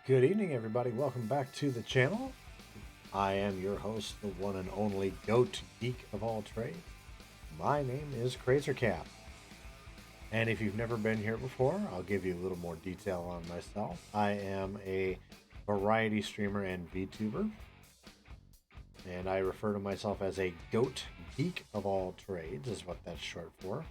Good evening, everybody. Welcome back to the channel. I am your host, the one and only GOAT Geek of all trades. My name is Crazercap. And if you've never been here before, I'll give you a little more detail on myself. I am a variety streamer and VTuber. And I refer to myself as a GOAT Geek of all trades, is what that's short for.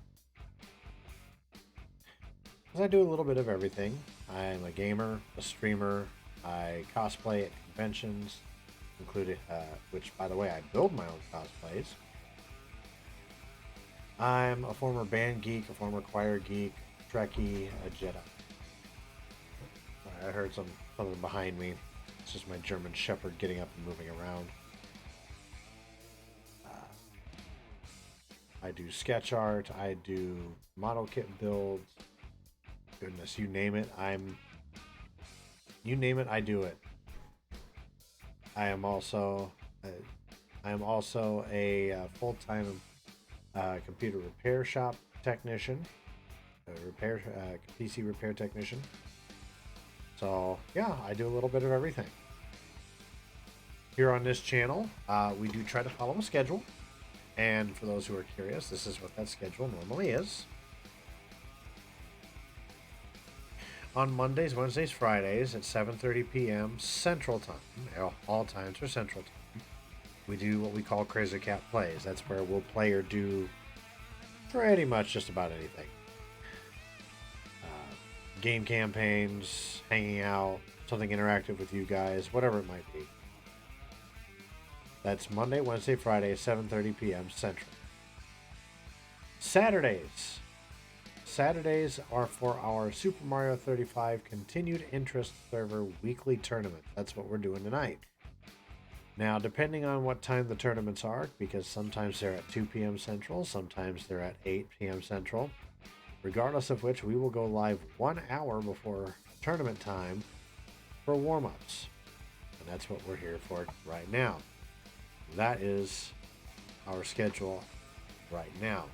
Because I do a little bit of everything. I'm a gamer, a streamer, I cosplay at conventions, including, which, by the way, I build my own cosplays. I'm a former band geek, a former choir geek, Trekkie, a Jedi. I heard something behind me. It's just my German Shepherd getting up and moving around. I do sketch art. I do model kit builds. Goodness, you name it. You name it, I do it. I am also a full-time computer repair shop technician, PC repair technician. So yeah, I do a little bit of everything. Here on this channel, we do try to follow a schedule. And for those who are curious, this is what that schedule normally is. On Mondays, Wednesdays, Fridays at 7:30 p.m. Central Time, all times are Central Time, we do what we call Crazercap Plays. That's where we'll play or do pretty much just about anything. Game campaigns, hanging out, something interactive with you guys, whatever it might be. That's Monday, Wednesday, Friday, 7:30 p.m. Central. Saturdays are for our Super Mario 35 Continued Interest Server weekly tournament. That's what we're doing tonight. Now, depending on what time the tournaments are, because sometimes they're at 2 p.m. Central, sometimes they're at 8 p.m. Central, regardless of which, we will go live 1 hour before tournament time for warm-ups. And that's what we're here for right now. That is our schedule right now.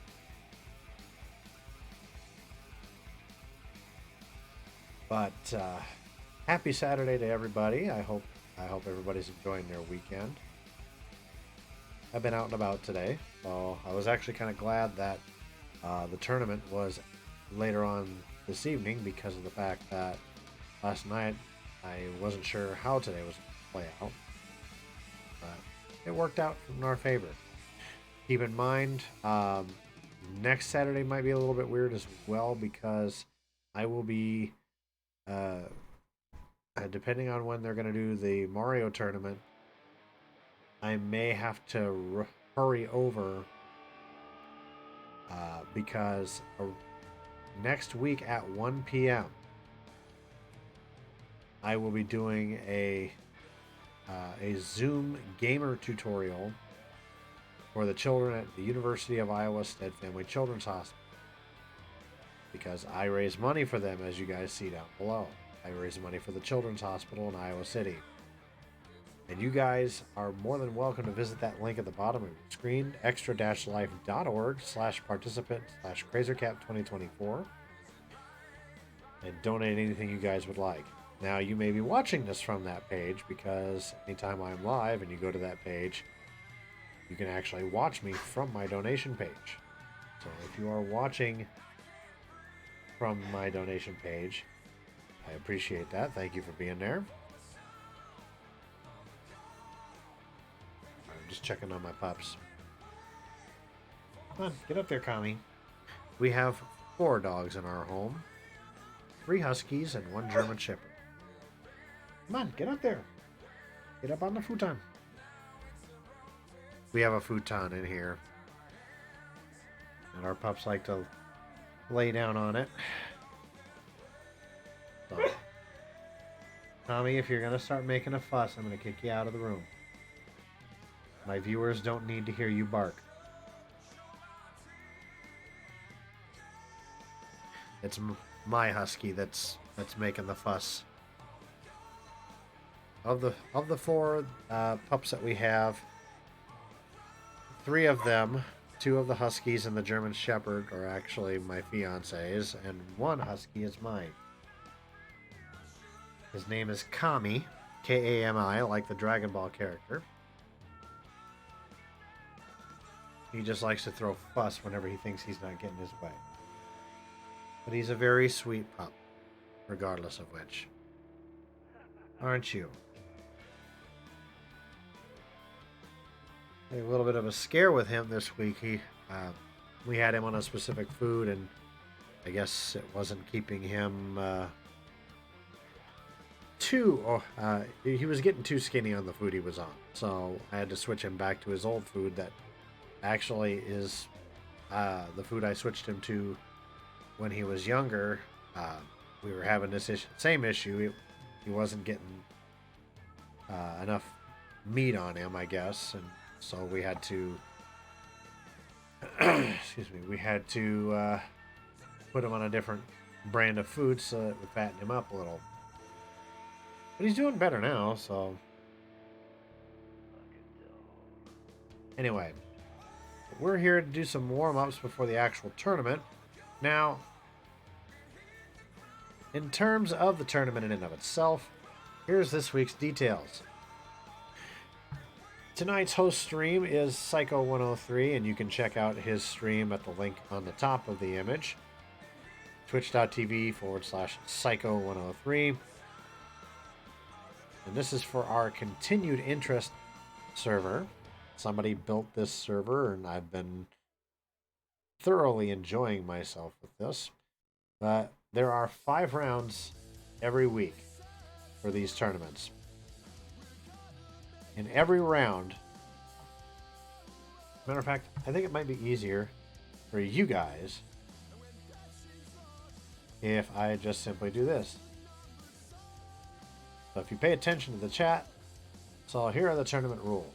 But happy Saturday to everybody. I hope everybody's enjoying their weekend. I've been out and about today, so I was actually kind of glad that the tournament was later on this evening, because of the fact that last night I wasn't sure how today was going to play out. But it worked out in our favor. Keep in mind, next Saturday might be a little bit weird as well, because I will be depending on when they're going to do the Mario tournament, I may have to hurry over because next week at 1 p.m. I will be doing a Zoom gamer tutorial for the children at the University of Iowa Stead Family Children's Hospital, because I raise money for them, as you guys see down below. I raise money for the Children's Hospital in Iowa City. And you guys are more than welcome to visit that link at the bottom of your screen, extra-life.org/participant/Crazercap2024, and donate anything you guys would like. Now, you may be watching this from that page, because anytime I'm live and you go to that page, you can actually watch me from my donation page. So if you are watching from my donation page, I appreciate that. Thank you for being there. I'm just checking on my pups. Come on, get up there, Kami. We have 4 dogs in our home. 3 huskies and 1 German Shepherd. Come on, get up there. Get up on the futon. We have a futon in here, and our pups like to lay down on it. So, Tommy, if you're going to start making a fuss, I'm going to kick you out of the room. My viewers don't need to hear you bark. It's my husky that's making the fuss. Of the 4 pups that we have, 3 of them, 2 of the huskies and the German Shepherd, are actually my fiance's, and 1 husky is mine. His name is Kami, Kami, like the Dragon Ball character. He just likes to throw fuss whenever he thinks he's not getting his way. But he's a very sweet pup, regardless of which. Aren't you? A little bit of a scare with him this week. We had him on a specific food, and I guess it wasn't keeping him he was getting too skinny on the food he was on. So I had to switch him back to his old food that actually is the food I switched him to when he was younger. We were having this same issue. He wasn't getting enough meat on him, I guess, and so we had to we had to put him on a different brand of food so it would fatten him up a little. But he's doing better now, so anyway, we're here to do some warm-ups before the actual tournament. Now, in terms of the tournament in and of itself, here's this week's details. Tonight's host stream is Psycho103, and you can check out his stream at the link on the top of the image. Twitch.tv/Psycho103. And this is for our continued interest server. Somebody built this server, and I've been thoroughly enjoying myself with this. But there are 5 rounds every week for these tournaments. In every round, matter of fact, I think it might be easier for you guys if I just simply do this. So if you pay attention to the chat, so here are the tournament rules.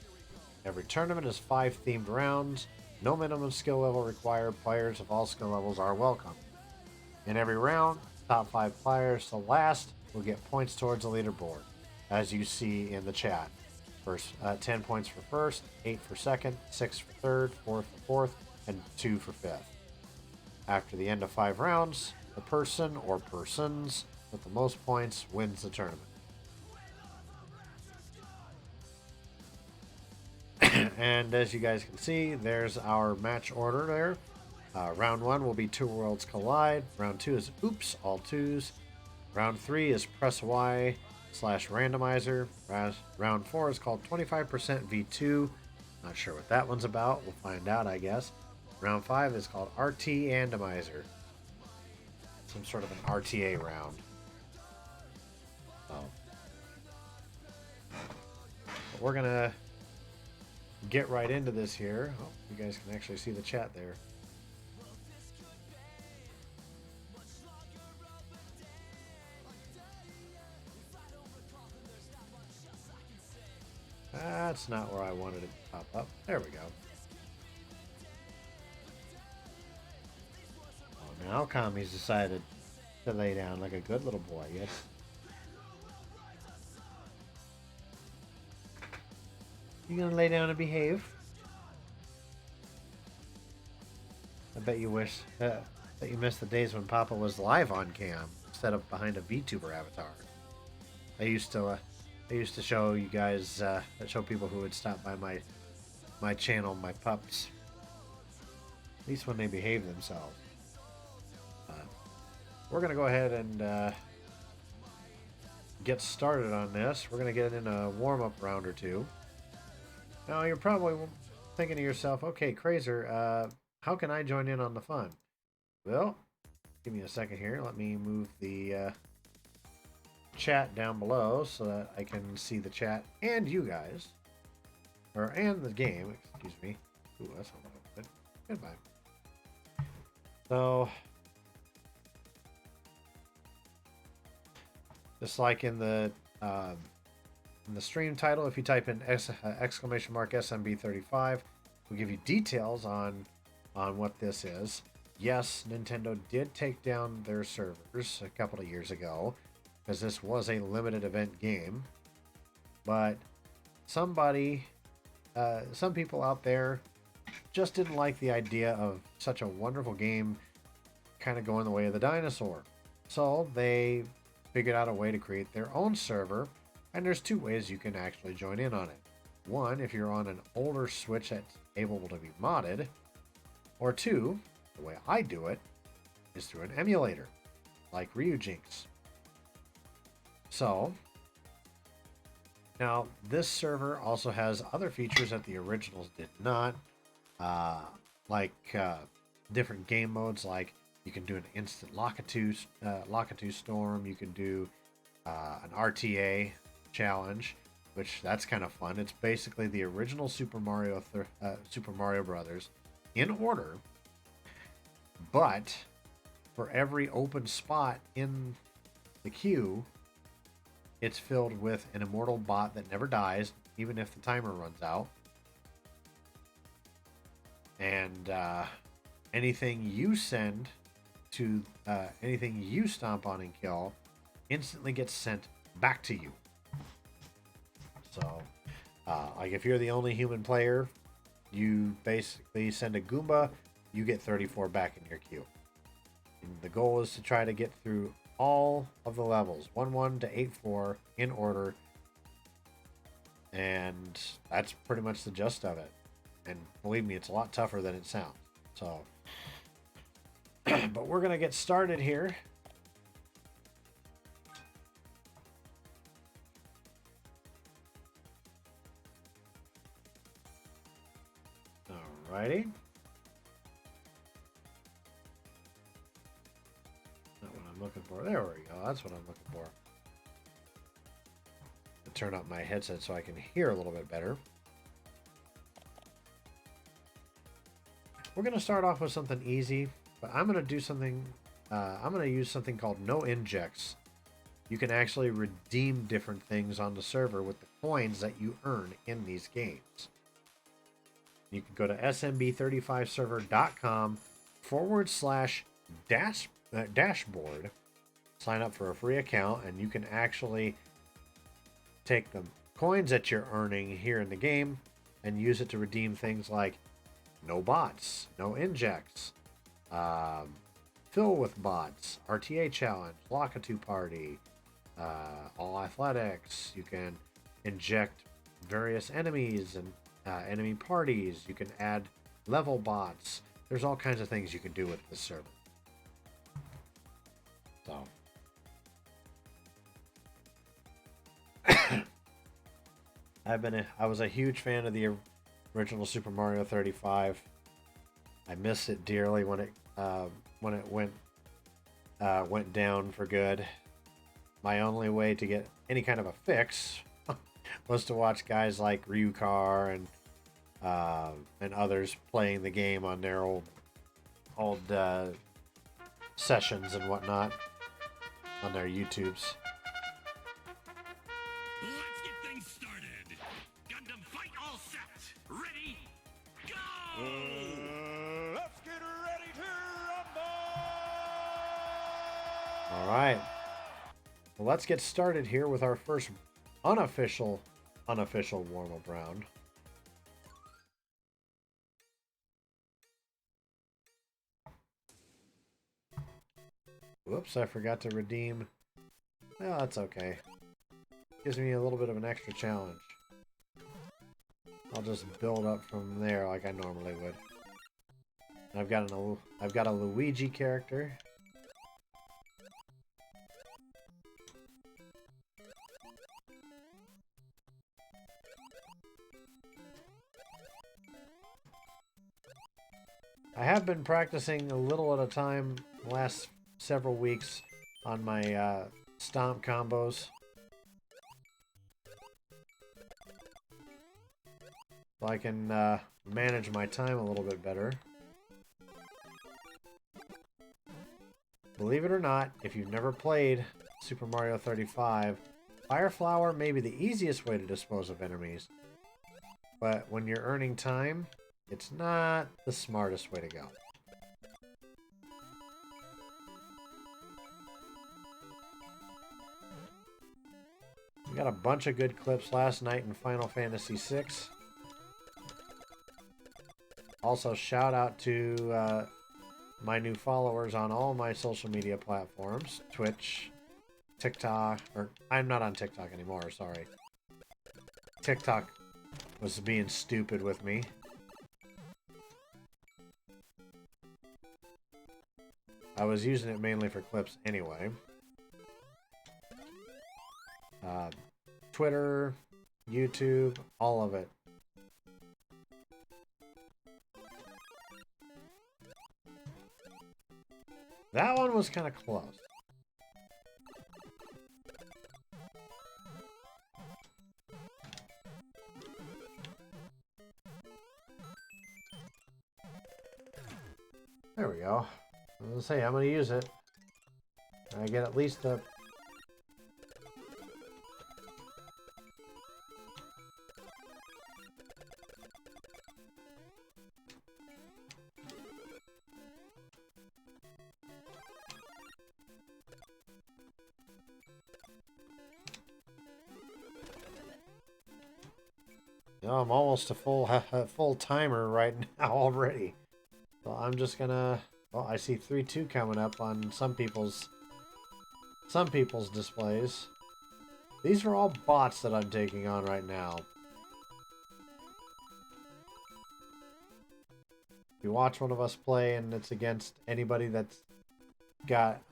Every tournament is 5 themed rounds. No minimum skill level required. Players of all skill levels are welcome. In every round, top 5 players to last will get points towards the leaderboard, as you see in the chat. First, 10 points for first, 8 for second, 6 for third, 4 for fourth, and 2 for fifth. After the end of 5 rounds, the person or persons with the most points wins the tournament. And as you guys can see, there's our match order there. Round 1 will be 2 Worlds Collide. Round 2 is Oops, all twos. Round 3 is Press Y/randomizer. Round 4 is called 25% V2. Not sure what that one's about. We'll find out, I guess. Round 5 is called RT Randomizer. Some sort of an RTA round. So, we're going to get right into this here. Oh, you guys can actually see the chat there. That's not where I wanted it to pop up. There we go. Oh, now Kami's decided to lay down like a good little boy. Yes. You gonna lay down and behave? I bet you wish that you missed the days when Papa was live on cam instead of behind a VTuber avatar. I used to show you guys, show people who would stop by my channel, my pups. At least when they behave themselves. We're gonna go ahead and get started on this. We're gonna get in a warm-up round or two. Now you're probably thinking to yourself, okay, Crazer, how can I join in on the fun? Well, give me a second here. Let me move the chat down below so that I can see the chat and you guys. And the game, excuse me. Ooh, that's a little bit. Goodbye. So, just like in the stream title, if you type in !SMB35, we'll give you details on what this is. Yes, Nintendo did take down their servers a couple of years ago because this was a limited event game. But some people out there just didn't like the idea of such a wonderful game kind of going the way of the dinosaur. So they figured out a way to create their own server, and there's two ways you can actually join in on it. One, if you're on an older Switch that's able to be modded, or two, the way I do it, is through an emulator, like Ryujinx. So, now this server also has other features that the originals did not, like different game modes, like you can do an instant Lakitu storm, you can do an RTA challenge, which that's kind of fun. It's basically the original Super Mario Brothers in order, but for every open spot in the queue, it's filled with an immortal bot that never dies, even if the timer runs out. And anything you send to anything you stomp on and kill instantly gets sent back to you. So, like if you're the only human player, you basically send a Goomba, you get 34 back in your queue. And the goal is to try to get through all of the levels, 1-1 to 8-4 in order. And that's pretty much the gist of it. And believe me, it's a lot tougher than it sounds. So, but we're going to get started here. Alrighty. Not what I'm looking for. There we go. That's what I'm looking for. I'll turn up my headset so I can hear a little bit better. We're going to start off with something easy, but I'm going to do something. I'm going to use something called No Injects. You can actually redeem different things on the server with the coins that you earn in these games. You can go to smb35server.com/dashboard, sign up for a free account, and you can actually take the coins that you're earning here in the game and use it to redeem things like no bots, no injects, fill with bots, RTA challenge, Lakitu party, all athletics. You can inject various enemies and enemy parties. You can add level bots. There's all kinds of things you can do with this server. So, I was a huge fan of the original Super Mario 35. I miss it dearly when it went down for good. My only way to get any kind of a fix was to watch guys like Ryukar and others playing the game on their old sessions and whatnot on their YouTubes. Let's get things started. Gundam fight all set. Ready? Go! Let's get ready to rumble! All right. Well, let's get started here with our first unofficial warm-up round. Whoops, I forgot to redeem. Well, that's okay. Gives me a little bit of an extra challenge. I'll just build up from there like I normally would. I've got a Luigi character. I have been practicing a little at a time the last several weeks on my stomp combos. So I can manage my time a little bit better. Believe it or not, if you've never played Super Mario 35, Fire Flower may be the easiest way to dispose of enemies. But when you're earning time, it's not the smartest way to go. We got a bunch of good clips last night in Final Fantasy VI. Also, shout out to my new followers on all my social media platforms: Twitch, TikTok, or I'm not on TikTok anymore, sorry. TikTok was being stupid with me. I was using it mainly for clips anyway. Twitter, YouTube, all of it. That one was kind of close. There we go. I was gonna say, I'm gonna use it. I get at least a... No, I'm almost a full timer right now already. So I'm just gonna... Well, I see 3-2 coming up on some people's displays. These are all bots that I'm taking on right now. If you watch one of us play and it's against anybody that's got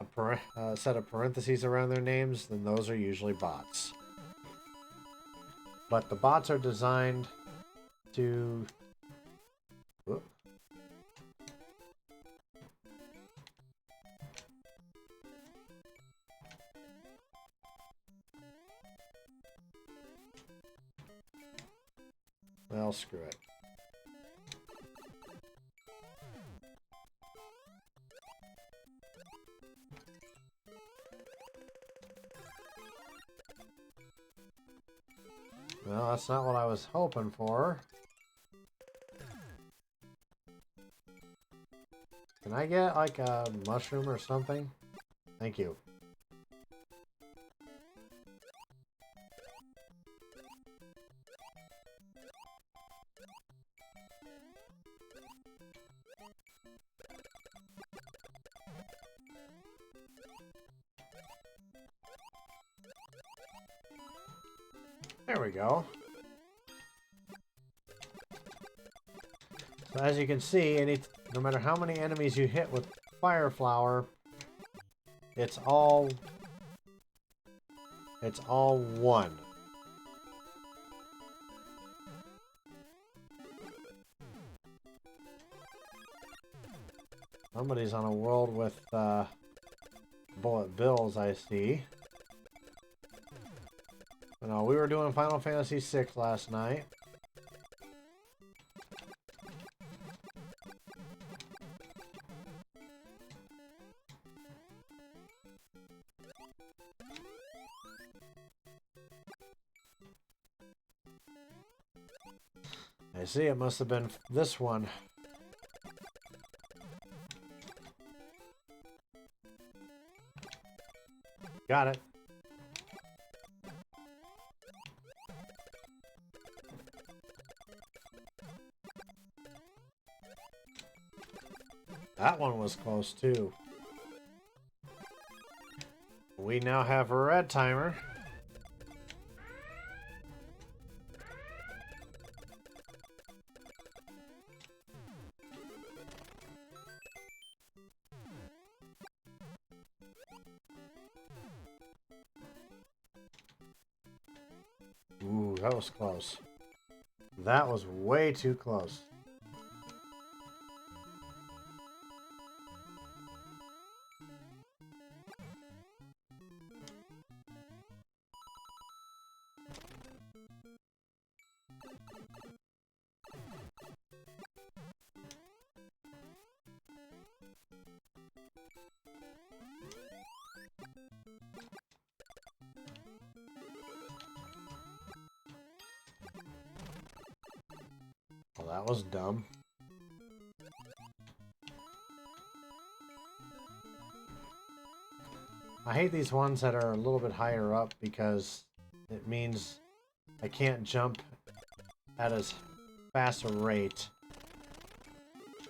a set of parentheses around their names, then those are usually bots. But the bots are designed to... Whoop. Well, screw it. Well, that's not what I was hoping for. Can I get, like, a mushroom or something? Thank you. There we go. So as you can see, no matter how many enemies you hit with Fire Flower, it's all one. Somebody's on a world with bullet bills, I see. No, we were doing Final Fantasy VI last night. I see, it must have been this one. Got it. That one was close too. We now have a red timer. Ooh, that was close. That was way too close. Well, that was dumb. I hate these ones that are a little bit higher up because it means I can't jump at as fast a rate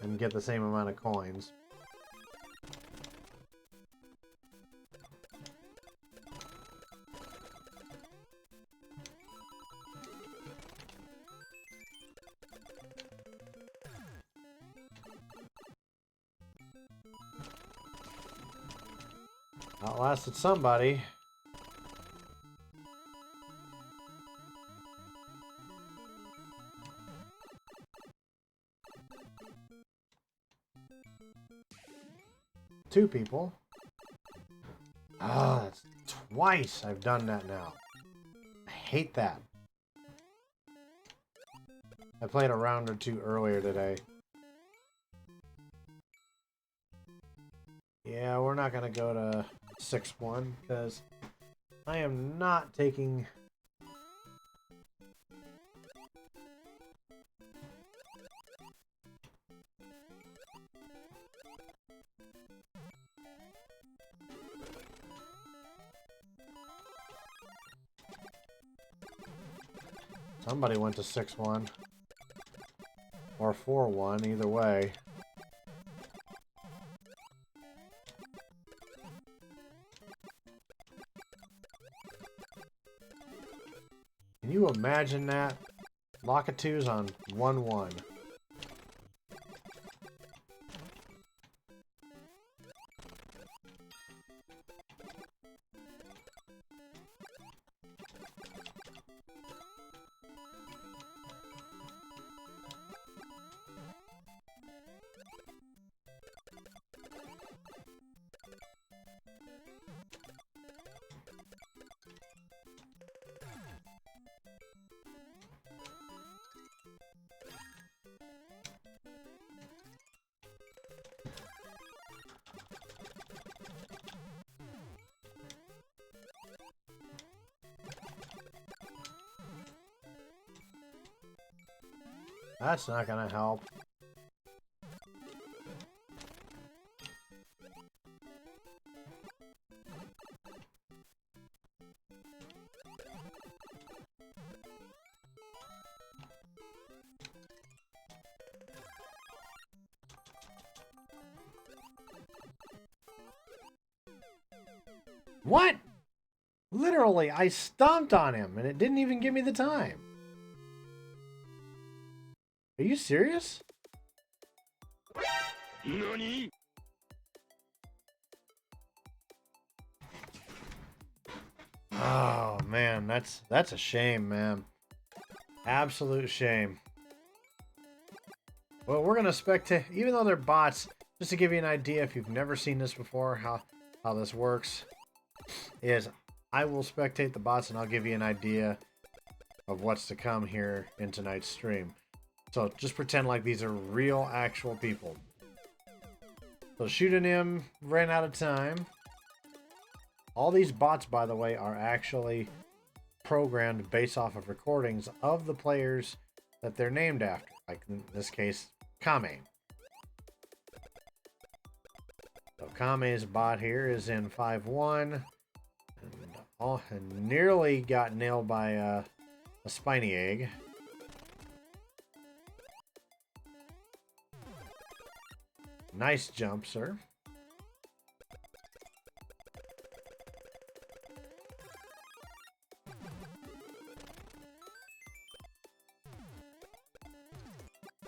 and get the same amount of coins. Outlasted somebody. Two people. Ah, that's twice I've done that now. I hate that. I played a round or two earlier today. Yeah, we're not going to go to 6-1 because I am not taking... Somebody went to 6-1. Or 4-1, either way. Can you imagine that? Lockatoo's on 1-1. That's not gonna help. What? Literally, I stomped on him and it didn't even give me the time. Are you serious? NANI? Oh man, that's a shame, man. Absolute shame. Well, we're gonna spectate, even though they're bots, just to give you an idea if you've never seen this before, how this works, is I will spectate the bots and I'll give you an idea of what's to come here in tonight's stream. So just pretend like these are real, actual people. So shooting him, ran out of time. All these bots, by the way, are actually programmed based off of recordings of the players that they're named after. Like in this case, Kame. So Kame's bot here is in 5-1. And nearly got nailed by a spiny egg. Nice jump, sir.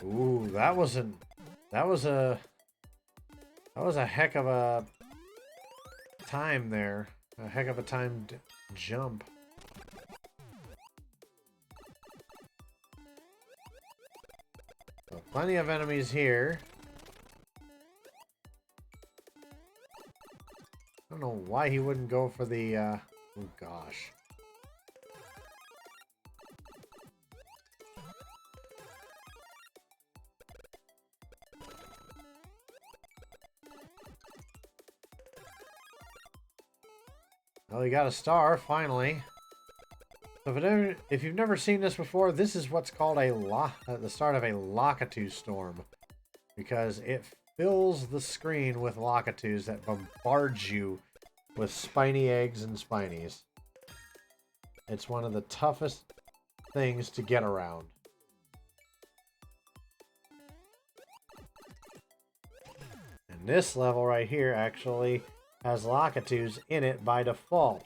Ooh, that was a heck of a time there. A heck of a timed jump. So plenty of enemies here. I don't know why he wouldn't go for the, oh gosh. Well, he got a star, finally. So if you've never seen this before, this is what's called the start of a Lockatoo storm. Because it fills the screen with Lockatoos that bombard you with spiny eggs and spinies. It's one of the toughest things to get around. And this level right here actually has Lockatoos in it by default.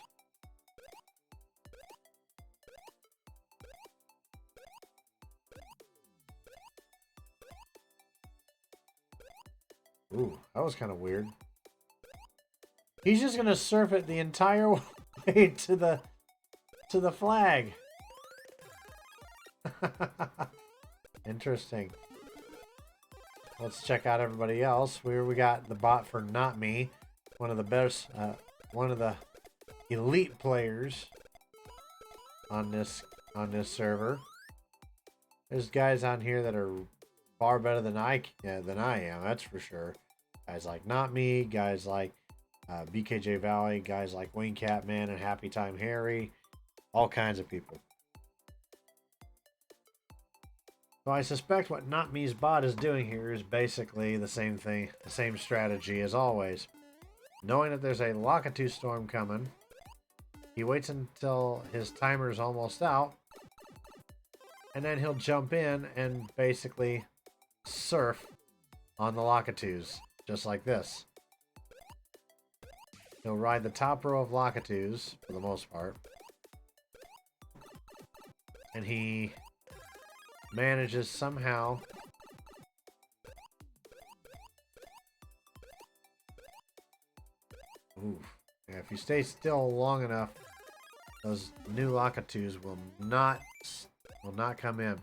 Ooh, that was kind of weird. He's just gonna surf it the entire way to the flag. Interesting. Let's check out everybody else. We got the bot for Not Me, one of the best, one of the elite players on this server. There's guys on here that are far better than I am. That's for sure. Guys like Not Me, guys like BKJ Valley, guys like Wayne Catman and Happy Time Harry, all kinds of people. So I suspect what Not Me's bot is doing here is basically the same thing, the same strategy as always. Knowing that there's a Lakitu storm coming, he waits until his timer is almost out, and then he'll jump in and basically surf on the Lakitus, just like this. He'll ride the top row of Lakitus for the most part, and he manages somehow yeah, if you stay still long enough, those new Lakitus will not come in.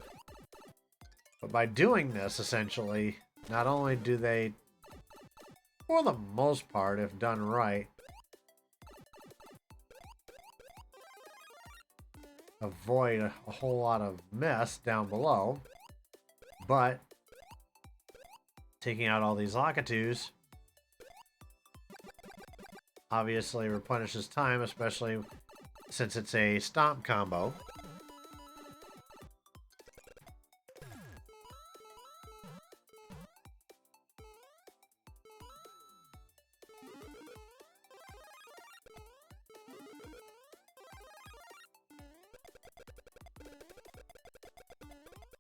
But by doing this, essentially, not only do they, for the most part, if done right, avoid a whole lot of mess down below, but taking out all these Lakitus obviously replenishes time, especially since it's a stomp combo.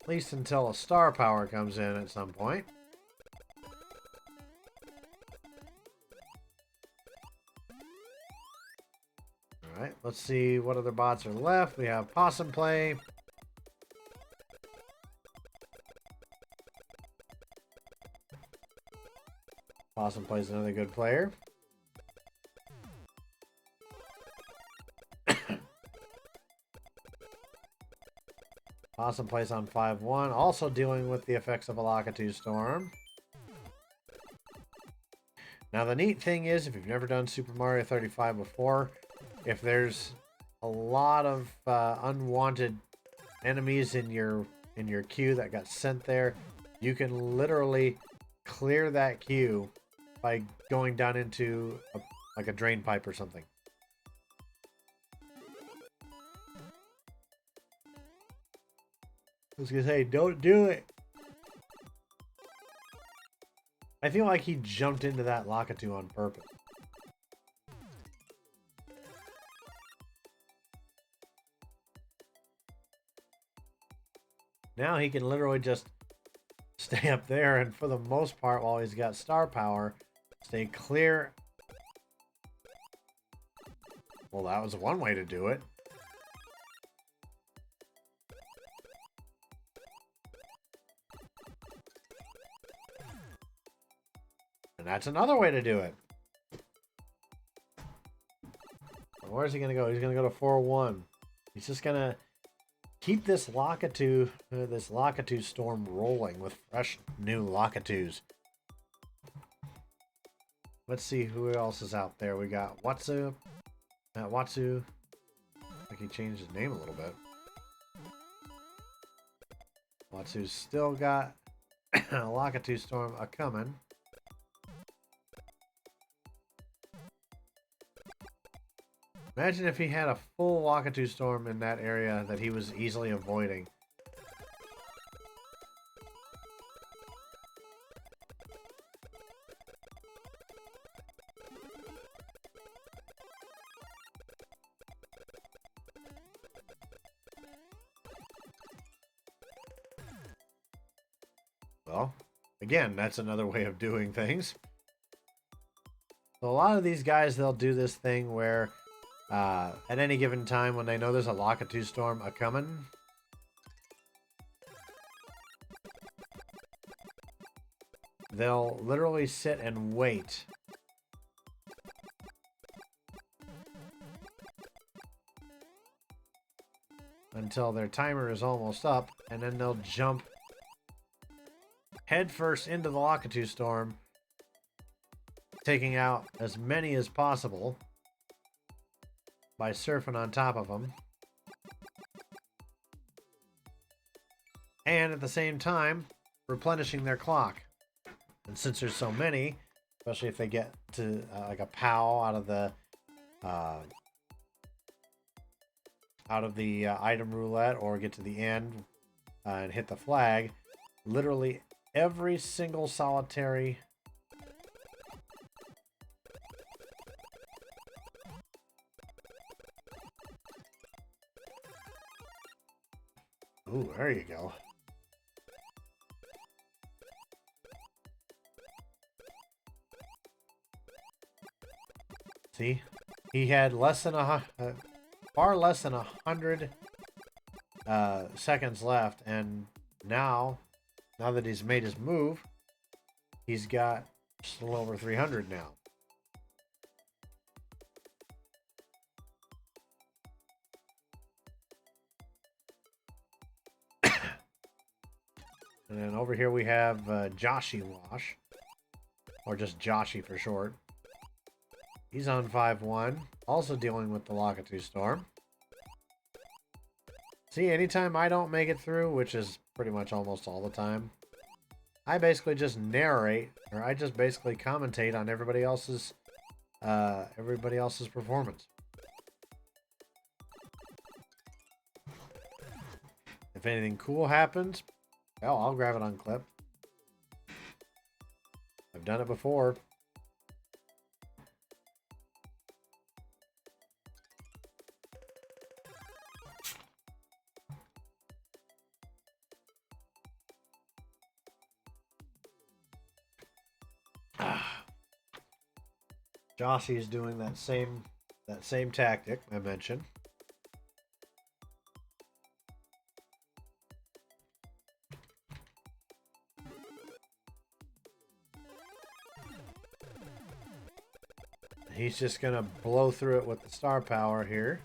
At least until a star power comes in at some point. Alright, let's see what other bots are left. We have Possum Play. Possum Play's another good player. Possum plays on 5-1, also dealing with the effects of a Lakitu Storm. Now the neat thing is, if you've never done Super Mario 35 before, if there's a lot of unwanted enemies in your queue that got sent there, you can literally clear that queue by going down into like a drain pipe or something. I was gonna say, don't do it. I feel like he jumped into that Lakitu on purpose. Now he can literally just stay up there, and for the most part, while he's got star power, stay clear. Well, that was one way to do it. And that's another way to do it. Where's he going to go? He's going to go to 4-1. He's just going to keep this Lakitu storm rolling with fresh new Lakitus. Let's see who else is out there. We got Watsu. Watsu. I think he changed his name a little bit. Watsu's still got a Lakitu storm a-coming. Imagine if he had a full Lakitu storm in that area that he was easily avoiding. Well, again, that's another way of doing things. So a lot of these guys, they'll do this thing where at any given time when they know there's a Lakitu storm a-coming, they'll literally sit and wait until their timer is almost up, and then they'll jump headfirst into the Lakitu Storm, taking out as many as possible by surfing on top of them. And at the same time, replenishing their clock. And since there's so many, especially if they get to like a POW out of the item roulette, or get to the end and hit the flag, literally every single solitary ooh, there you go. See, he had less than far less than 100 seconds left, and now that he's made his move, he's got just a little over 300 now. And then over here we have Joshy Wash, or just Joshy for short. He's on 5-1, also dealing with the Lakitu Storm. See, anytime I don't make it through, which is pretty much almost all the time, I basically just narrate, or I just basically commentate on everybody else's performance. If anything cool happens, hell, I'll grab it on clip. I've done it before. Joshy is doing that same tactic I mentioned. He's just gonna blow through it with the star power here.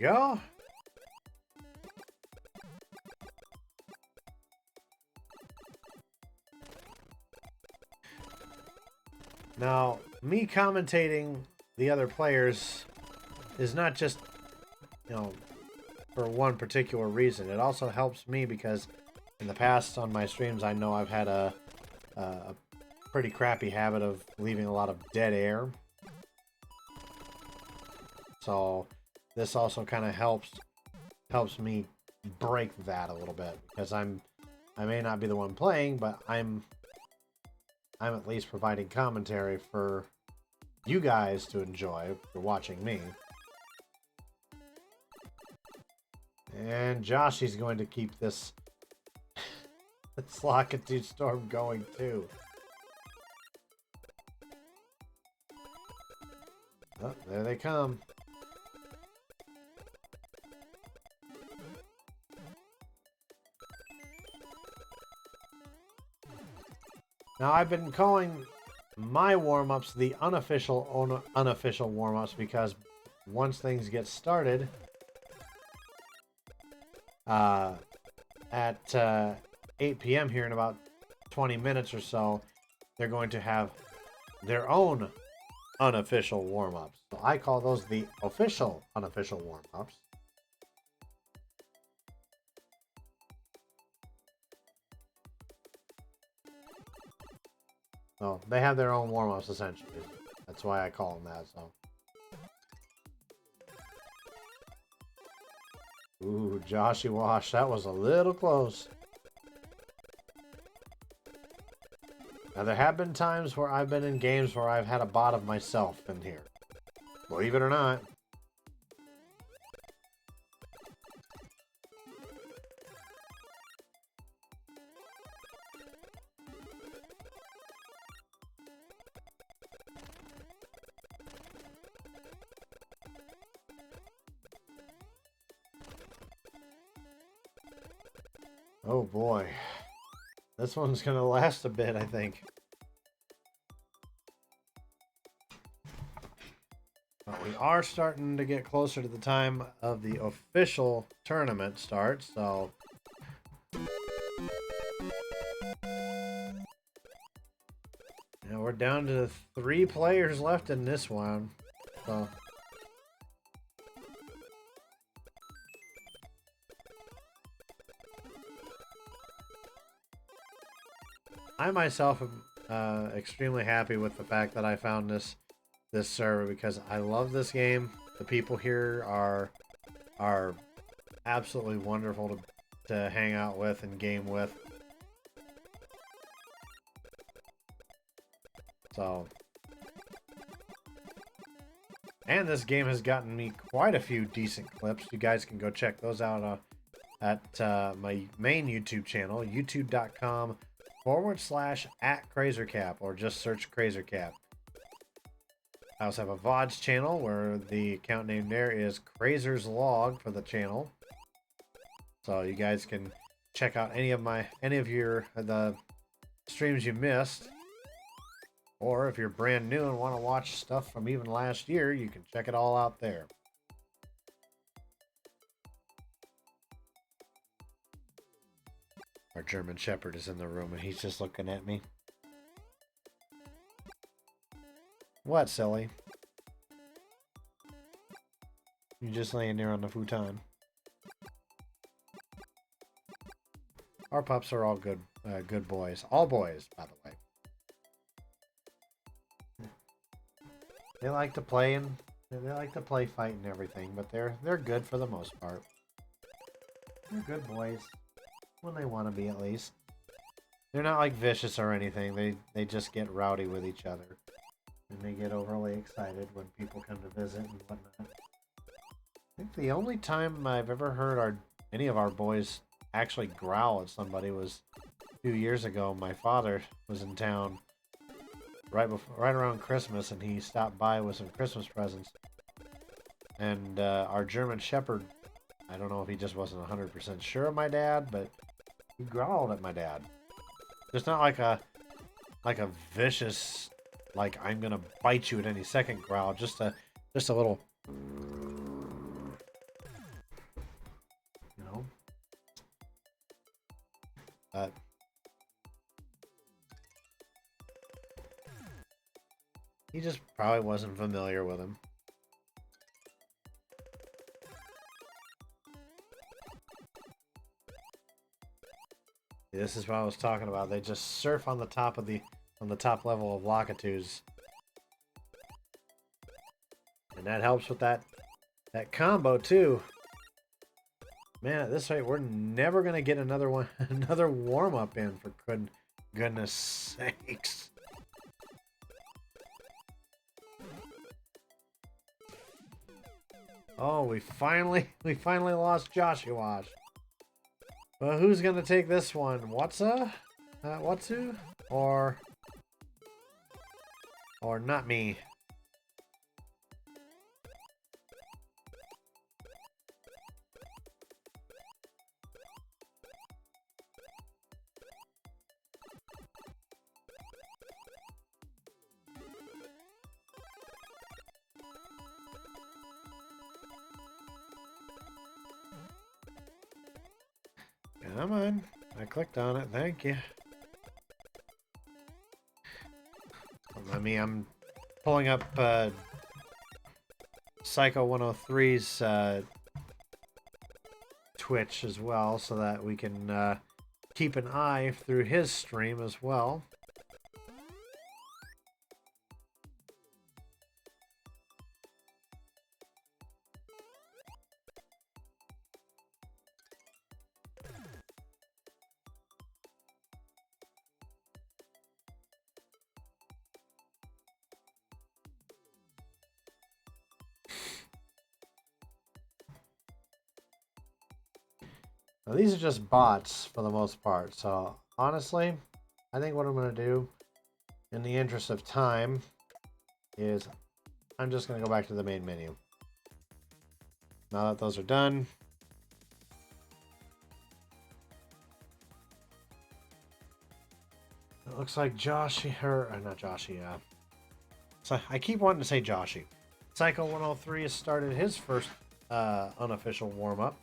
Go. Now, me commentating the other players is not just, for one particular reason. It also helps me because in the past on my streams, I know I've had a pretty crappy habit of leaving a lot of dead air. So this also kind of helps me break that a little bit, because I may not be the one playing, but I'm at least providing commentary for you guys to enjoy if you're watching me. And Joshy's going to keep this Lakitu Storm going too. Oh, there they come. Now, I've been calling my warm-ups the unofficial warm-ups because once things get started at 8 p.m. here in about 20 minutes or so, they're going to have their own unofficial warm-ups. So I call those the official unofficial warm-ups. So they have their own warm-ups essentially. That's why I call them that. So, ooh, Joshy Wash, that was a little close. Now there have been times where I've been in games where I've had a bot of myself in here. Believe it or not. Oh boy. This one's gonna last a bit, I think. But we are starting to get closer to the time of the official tournament start, so now we're down to 3 players left in this one. So I myself am extremely happy with the fact that I found this server because I love this game. The people here are absolutely wonderful to hang out with and game with. So, and this game has gotten me quite a few decent clips. You guys can go check those out at my main YouTube channel, youtube.com/@CrazerCap, or just search CrazerCap. I also have a VODs channel where the account name there is Crazer's Log for the channel. So you guys can check out any of the streams you missed. Or if you're brand new and want to watch stuff from even last year, you can check it all out there. Our German Shepherd is in the room and he's just looking at me. What, silly? You're just laying there on the futon. Our pups are all good boys. All boys, by the way. They like to play fight and everything, but they're good for the most part. They're good boys when they want to be, at least. They're not like vicious or anything. They just get rowdy with each other, and they get overly excited when people come to visit and whatnot. I think the only time I've ever heard any of our boys actually growl at somebody was a few years ago. My father was in town right around Christmas, and he stopped by with some Christmas presents. And our German Shepherd, I don't know if he just wasn't 100% sure of my dad, but he growled at my dad. Just not like a vicious, like I'm gonna bite you at any second growl. Just a little, you know. He just probably wasn't familiar with him. This is what I was talking about. They just surf on the top level of Lakitus. And that helps with that combo too. Man, at this rate, we're never gonna get another warm up in, for goodness sakes. Oh, we finally lost Joshua. Well, who's gonna take this one? Watsu? Or not me? Come on. I clicked on it. Thank you. I'm pulling up Psycho 103's Twitch as well, so that we can keep an eye through his stream as well. Now, these are just bots for the most part, so honestly, I think what I'm going to do, in the interest of time, is I'm just going to go back to the main menu. Now that those are done, It looks like Joshy, not Joshy, so I keep wanting to say Joshy. Psycho 103 has started his first unofficial warm-up.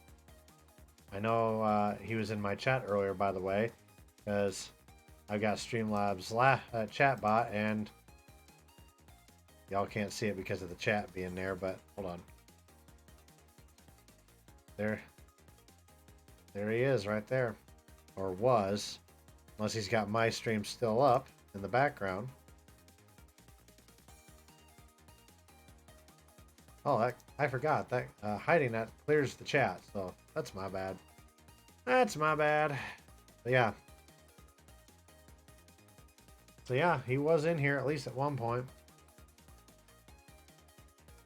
I know he was in my chat earlier, by the way, because I've got Streamlabs chat bot, and y'all can't see it because of the chat being there, but hold on. There he is right there. Or was. Unless he's got my stream still up in the background. Oh, I forgot. That hiding that clears the chat, so that's my bad. That's my bad. But yeah. So yeah, he was in here at least at one point.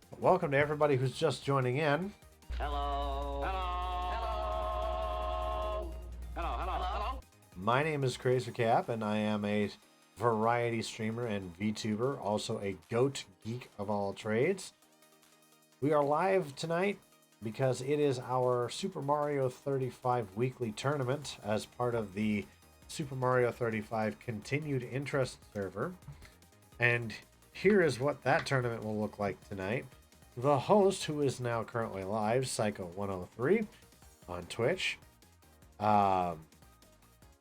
But welcome to everybody who's just joining in. Hello. Hello. Hello. Hello. Hello. Hello. My name is Crazer Cap, and I am a variety streamer and VTuber, also a goat geek of all trades. We are live tonight because it is our Super Mario 35 weekly tournament as part of the Super Mario 35 Continued Interest server. And here is what that tournament will look like tonight. The host, who is now currently live, Psycho103 on Twitch,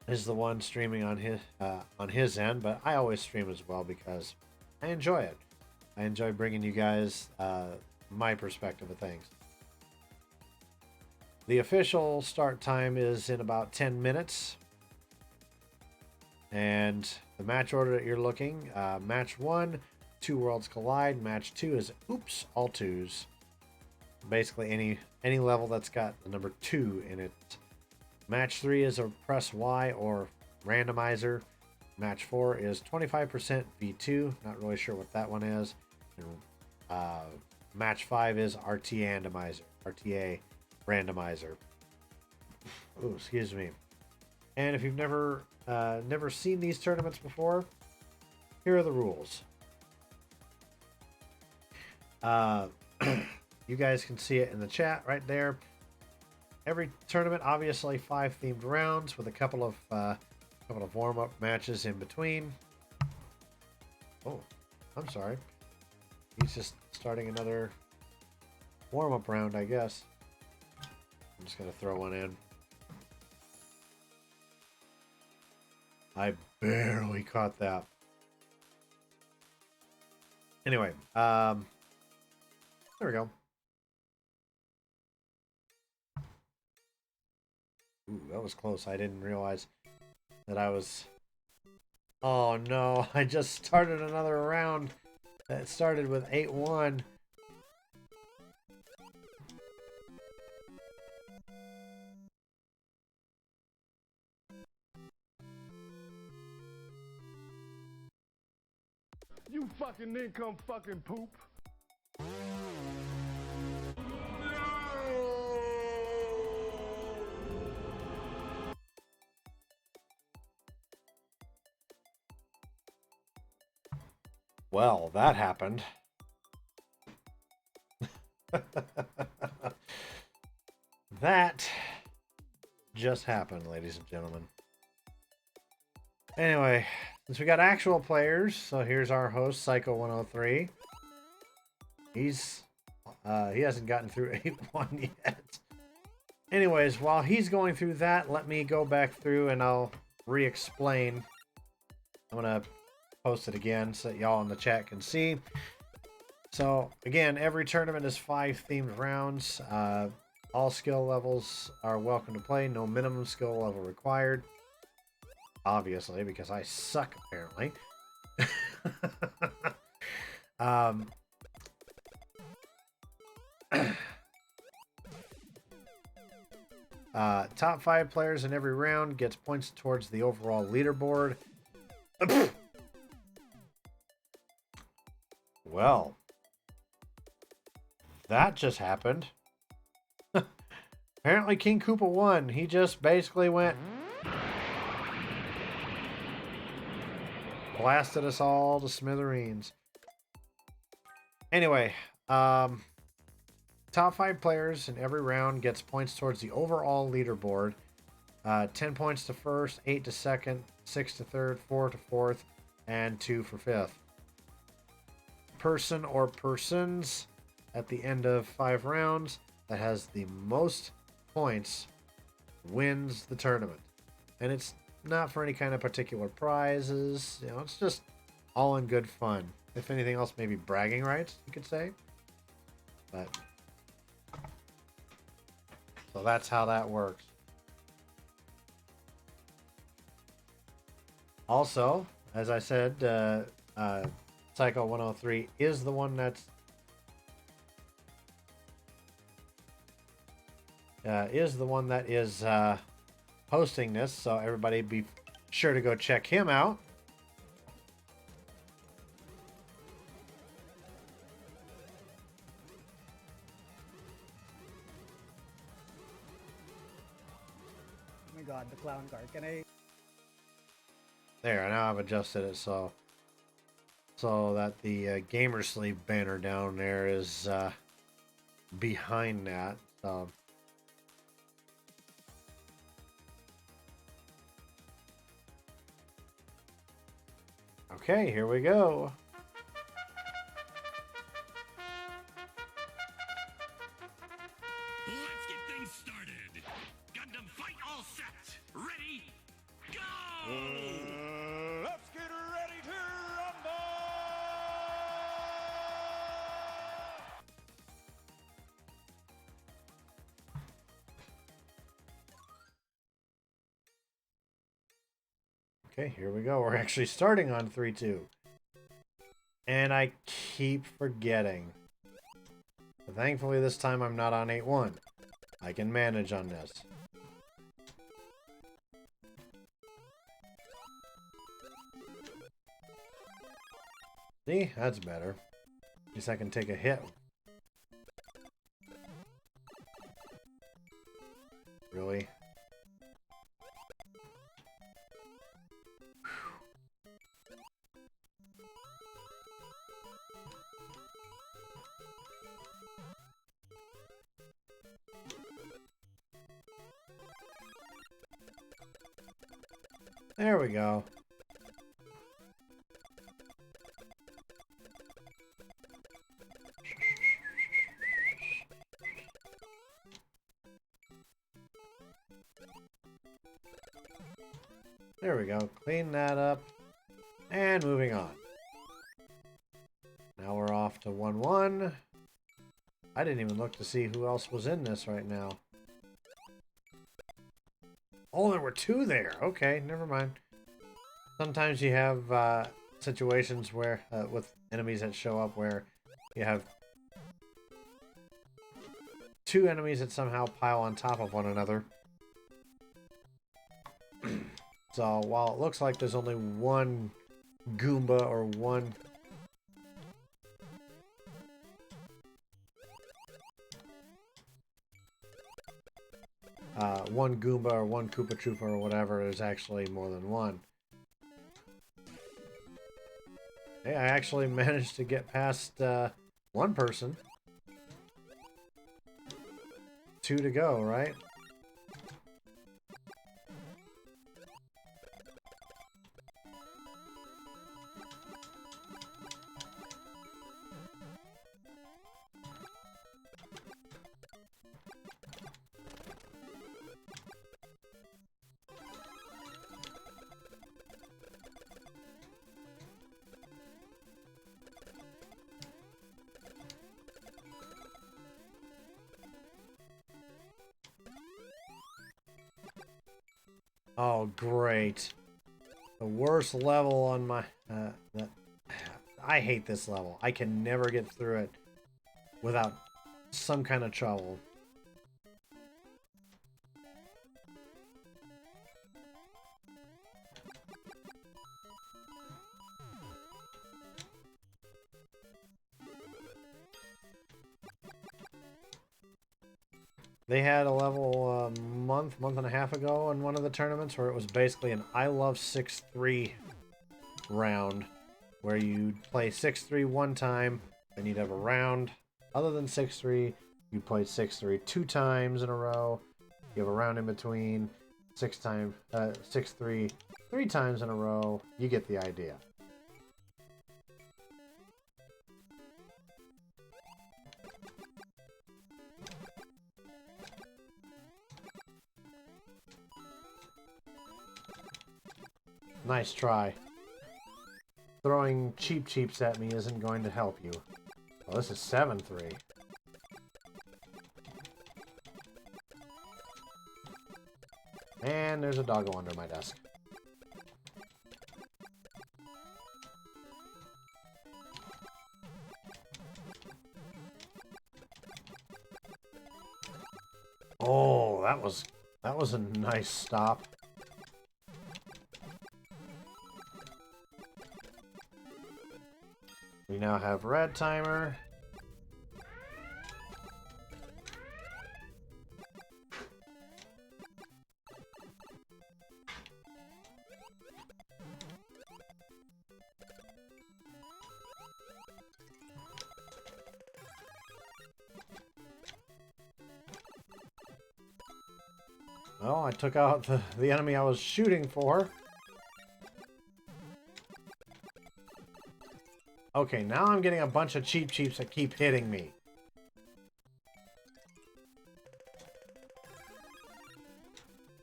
is the one streaming on his end, but I always stream as well because I enjoy it. I enjoy bringing you guys my perspective of things. The official start time is in about 10 minutes. And the match order that you're looking, match 1, 2 worlds collide. Match 2 is oops, all 2s. Basically any level that's got the number 2 in it. Match 3 is a press Y or randomizer. Match 4 is 25% V2. Not really sure what that one is. And, match 5 is RTA randomizer. Oh, excuse me. And if you've never seen these tournaments before, here are the rules. You guys can see it in the chat right there. Every tournament, obviously, 5 themed rounds with a couple of warm-up matches in between. Oh, I'm sorry. He's just starting another warm-up round, I guess. I'm just gonna throw one in. I barely caught that. Anyway, there we go. Ooh, that was close. I didn't realize that I was... Oh no, I just started another round that started with 8-1. You fucking income fucking poop. Well, that happened. That just happened, ladies and gentlemen. Anyway, since we got actual players, so here's our host, Psycho103. He hasn't gotten through 8-1 yet. Anyways, while he's going through that, let me go back through and I'll re-explain. I'm gonna post it again so that y'all in the chat can see. So again, every tournament is 5 themed rounds. All skill levels are welcome to play. No minimum skill level required. Obviously, because I suck apparently. Top 5 players in every round gets points towards the overall leaderboard. Well, that just happened. Apparently King Koopa won. He just basically went... blasted us all to smithereens. Anyway, top 5 players in every round gets points towards the overall leaderboard. 10 points to first, 8 to second, 6 to third, 4 to fourth, and 2 for fifth. Person or persons at the end of 5 rounds that has the most points wins the tournament. And it's not for any kind of particular prizes. You know, it's just all in good fun. If anything else, maybe bragging rights, you could say. But so that's how that works. Also, as I said, Psycho 103 is the one that's hosting this, so everybody be sure to go check him out. Oh my god, the clown card. Can I? There, now I've adjusted it so that the Gamer Sleeve banner down there is behind that. So. Okay, here we go. Let's get things started. Gundam fight all set. Ready? Go! Let's get ready to rumble! Okay, here we go. We're actually starting on 3-2. And I keep forgetting. But thankfully this time I'm not on 8-1. I can manage on this. See? That's better. At least I can take a hit. Really? There we go. There we go. Clean that up. And moving on. Now we're off to 1-1. I didn't even look to see who else was in this right now. Oh, there were 2 there. Okay, never mind. Sometimes you have situations where, with enemies that show up where you have 2 enemies that somehow pile on top of one another. So while it looks like there's only one Goomba or one Goomba or one Koopa Troopa or whatever, there's actually more than one. Hey, I actually managed to get past one person. 2 to go, right? Oh, great. The worst level on my... I hate this level. I can never get through it without some kind of trouble. They had a level a month and a half ago in one of the tournaments where it was basically an I Love 6-3 round where you'd play 6-3 one time, then you'd have a round. Other than 6-3, you played 6-3 2 times in a row. You have a round in between, 6-3 3 times in a row. You get the idea. Nice try. Throwing cheap cheeps at me isn't going to help you. Well, this is 7-3. And there's a doggo under my desk. Oh, that was a nice stop. We now have red timer. Well, I took out the enemy I was shooting for. Okay, now I'm getting a bunch of cheap cheeps that keep hitting me.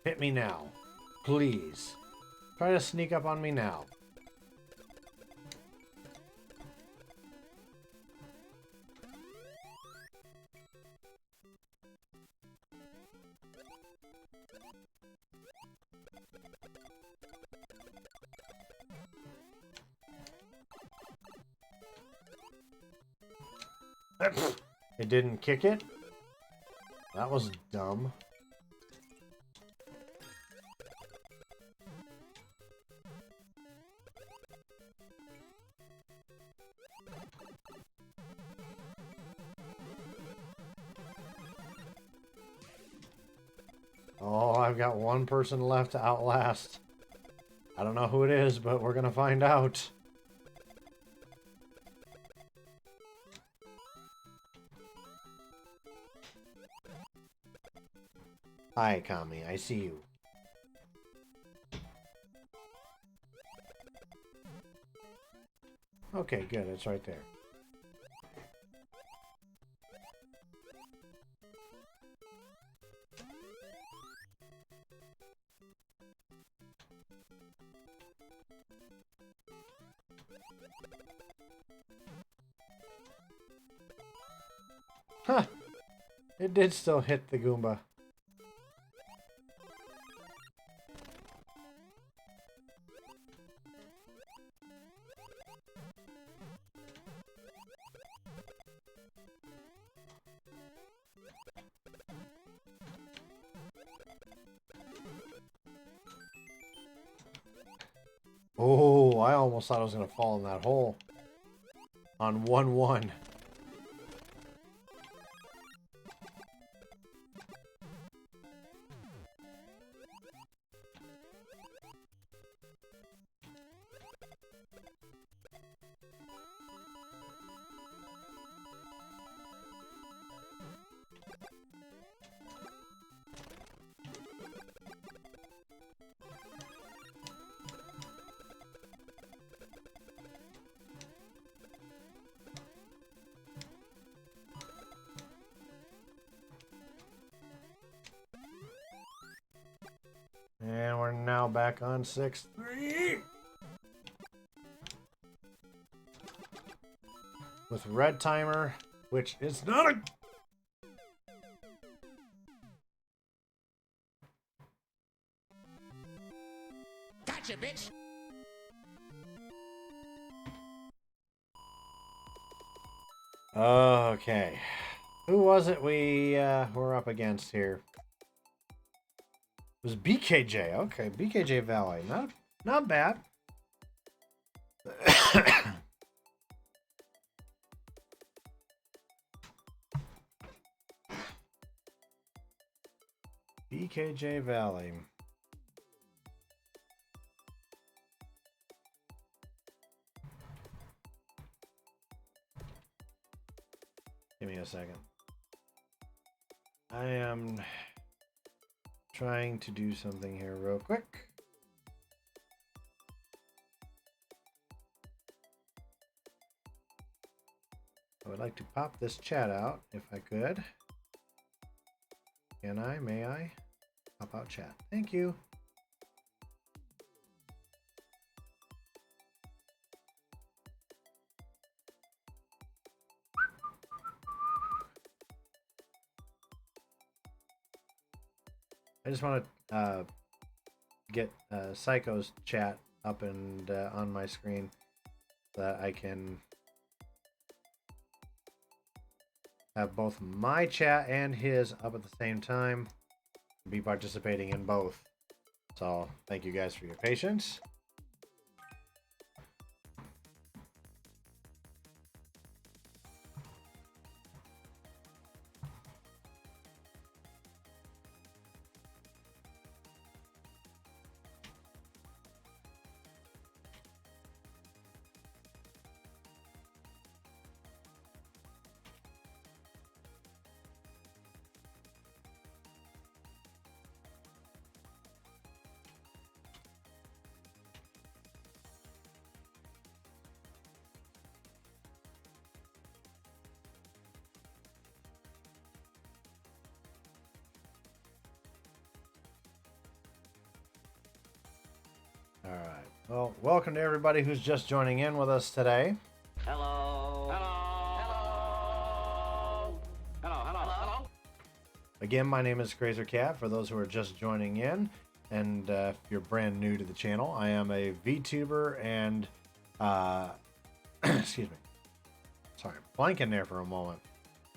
Hit me now. Please. Try to sneak up on me now. It didn't kick it? That was dumb. Oh, I've got one person left to outlast. I don't know who it is, but we're gonna find out. Hi, Kami. I see you. Okay, good. It's right there. Huh. It did still hit the Goomba. Oh, I almost thought I was going to fall in that hole. On 1-1. And we're now back on 6-3. With red timer, which is not a... Gotcha, bitch! Okay. Who was it we were up against here? It was BKJ. Okay, BKJ Valley. Not bad. BKJ Valley. Give me a second. I am trying to do something here real quick. I would like to pop this chat out if I could. Can I? May I? Pop out chat. Thank you. I just want to get Psycho's chat up and on my screen so that I can have both my chat and his up at the same time, be participating in both. So thank you guys for your patience. All right. Well, welcome to everybody who's just joining in with us today. Hello. Hello. Hello. Hello. Hello. Again, my name is Crazer Cat. For those who are just joining in, and if you're brand new to the channel, I am a VTuber and excuse me. Sorry, blanking there for a moment.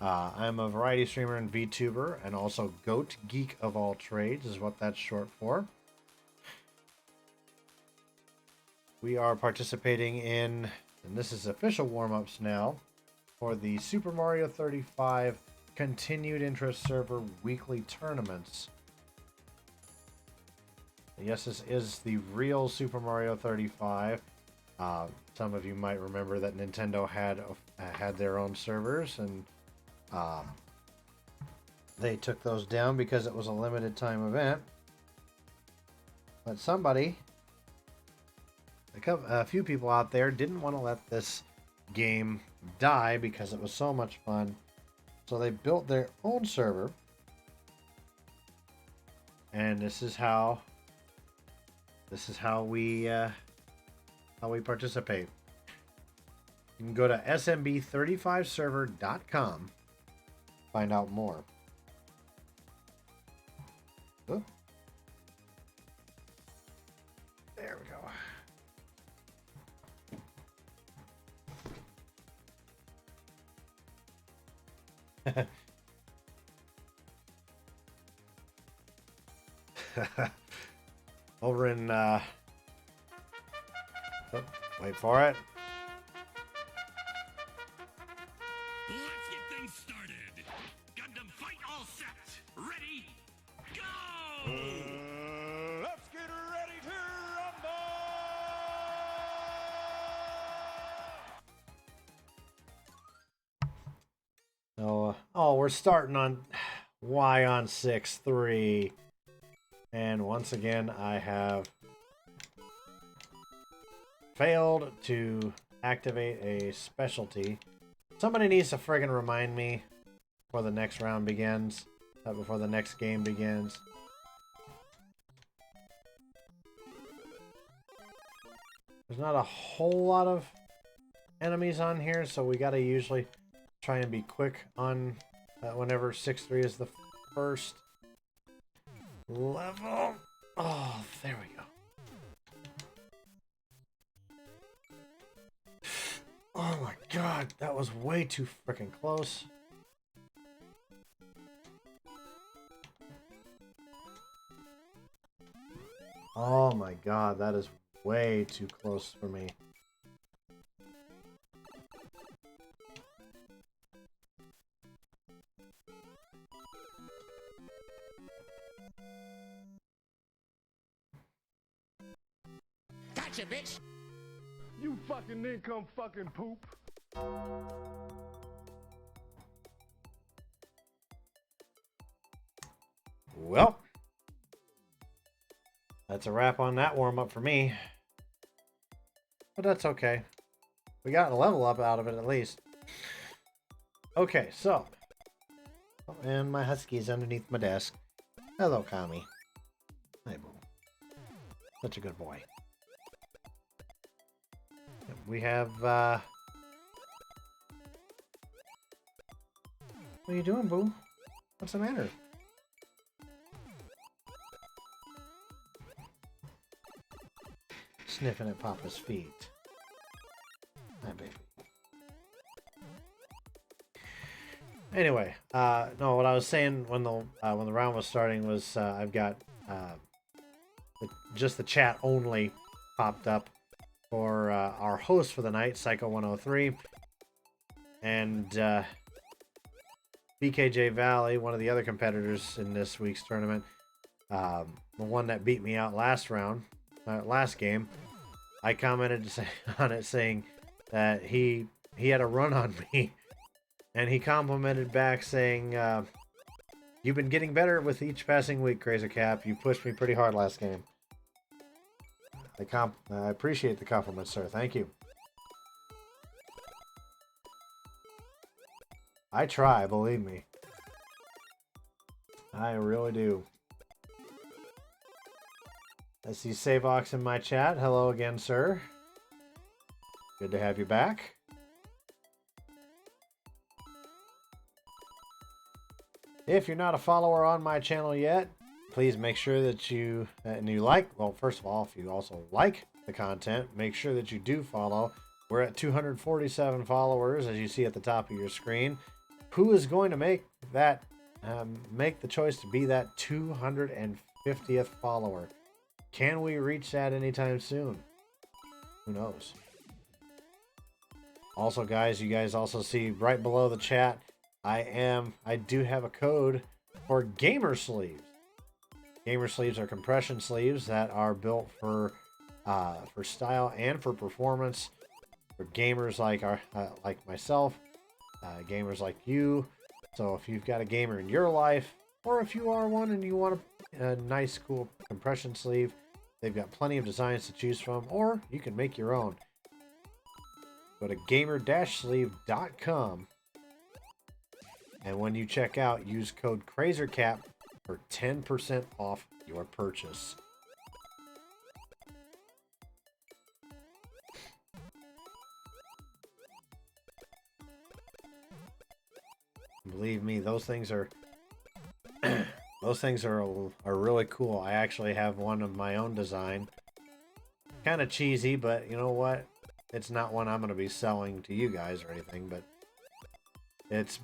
I'm a variety streamer and VTuber, and also Goat Geek of all trades is what that's short for. We are participating in, and this is official warm-ups now, for the Super Mario 35 Continued Interest Server weekly tournaments. Yes, this is the real Super Mario 35. Some of you might remember that Nintendo had their own servers, and they took those down because it was a limited time event. But somebody, a few people out there, didn't want to let this game die because it was so much fun. So they built their own server. And this is how we participate. You can go to smb35server.com, find out more. Oh. There we go. Over in oh, wait for it. Let's get things started. Gundam fight all set. Ready? Go! Let's get ready to rumble! So, oh, we're starting on Y on 6-3. And once again, I have failed to activate a specialty. Somebody needs to friggin' remind me before the next round begins, before the next game begins. There's not a whole lot of enemies on here, so we gotta usually try and be quick on whenever 6-3 is the first level. Oh, there we go. Oh my god, that was way too freaking close. Oh my god, that is way too close for me. Gotcha, bitch! You fucking income fucking poop. Well, that's a wrap on that warm-up for me. But that's okay. We got a level up out of it at least. Okay, so. And my husky is underneath my desk. Hello, Kami. Hi, boo. Such a good boy. We have, What are you doing, boo? What's the matter? Sniffing at Papa's feet. Hi, baby. Anyway, no, what I was saying when the round was starting was I've got just the chat only popped up for our host for the night, Psycho 103, and BKJ Valley, one of the other competitors in this week's tournament, the one that beat me out last game. I commented on it saying that he had a run on me. And he complimented back saying, you've been getting better with each passing week, Crazy Cap. You pushed me pretty hard last game. I appreciate the compliment, sir. Thank you. I try, believe me. I really do. I see Savox in my chat. Hello again, sir. Good to have you back. If you're not a follower on my channel yet, please make sure that you well, first of all, if you also like the content, make sure that you do follow. We're at 247 followers, as you see at the top of your screen. Who is going to make that make the choice to be that 250th follower? Can we reach that anytime soon? Who knows? Also, guys, you guys also see right below the chat, I do have a code for gamer sleeves. Gamer sleeves are compression sleeves that are built for style and for performance for gamers like myself, gamers like you. So if you've got a gamer in your life, or if you are one and you want a nice, cool compression sleeve, they've got plenty of designs to choose from, or you can make your own. Go to gamer-sleeve.com. And when you check out, use code CrazerCap for 10% off your purchase. Believe me, those things are really cool. I actually have one of my own design. Kind of cheesy, but you know what? It's not one I'm going to be selling to you guys or anything, but it's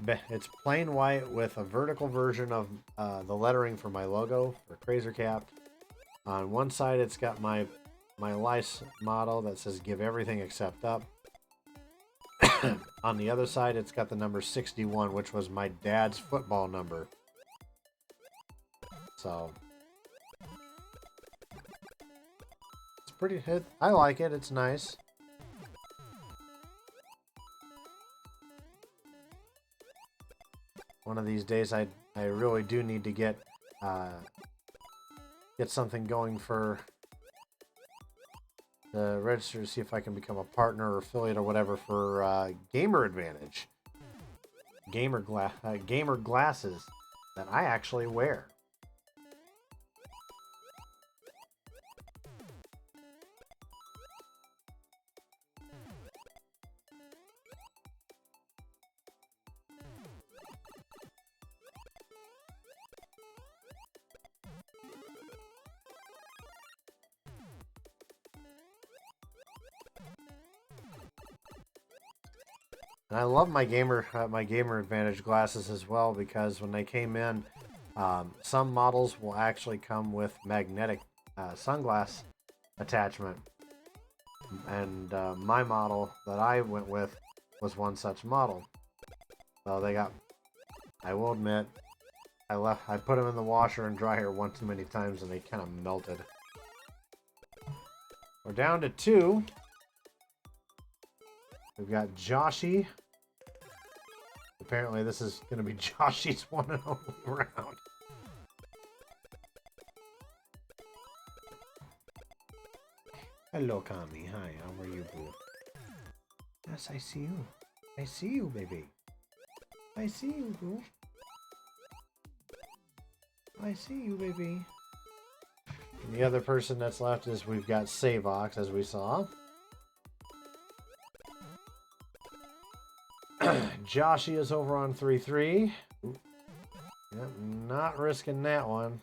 plain white with a vertical version of the lettering for my logo for CrazerCap. On one side, it's got my lice motto that says "Give everything except up." On the other side, it's got the number 61, which was my dad's football number. So it's pretty. I like it. It's nice. One of these days, I really do need to get something going for the register to see if I can become a partner or affiliate or whatever for Gamer Advantage, gamer glasses that I actually wear. And I love my gamer Advantage glasses as well, because when they came in, some models will actually come with magnetic sunglass attachment, and my model that I went with was one such model. So I will admit, I put them in the washer and dryer one too many times, and they kind of melted. We're down to 2. We've got Joshy. Apparently this is going to be Joshy's one and only round. Hello, Kami. Hi, how are you, boo? Yes, I see you. I see you, baby. I see you, boo. I see you, baby. And the other person that's left is we've got Savox, as we saw. Joshy is over on 3-3. Yep, not risking that one.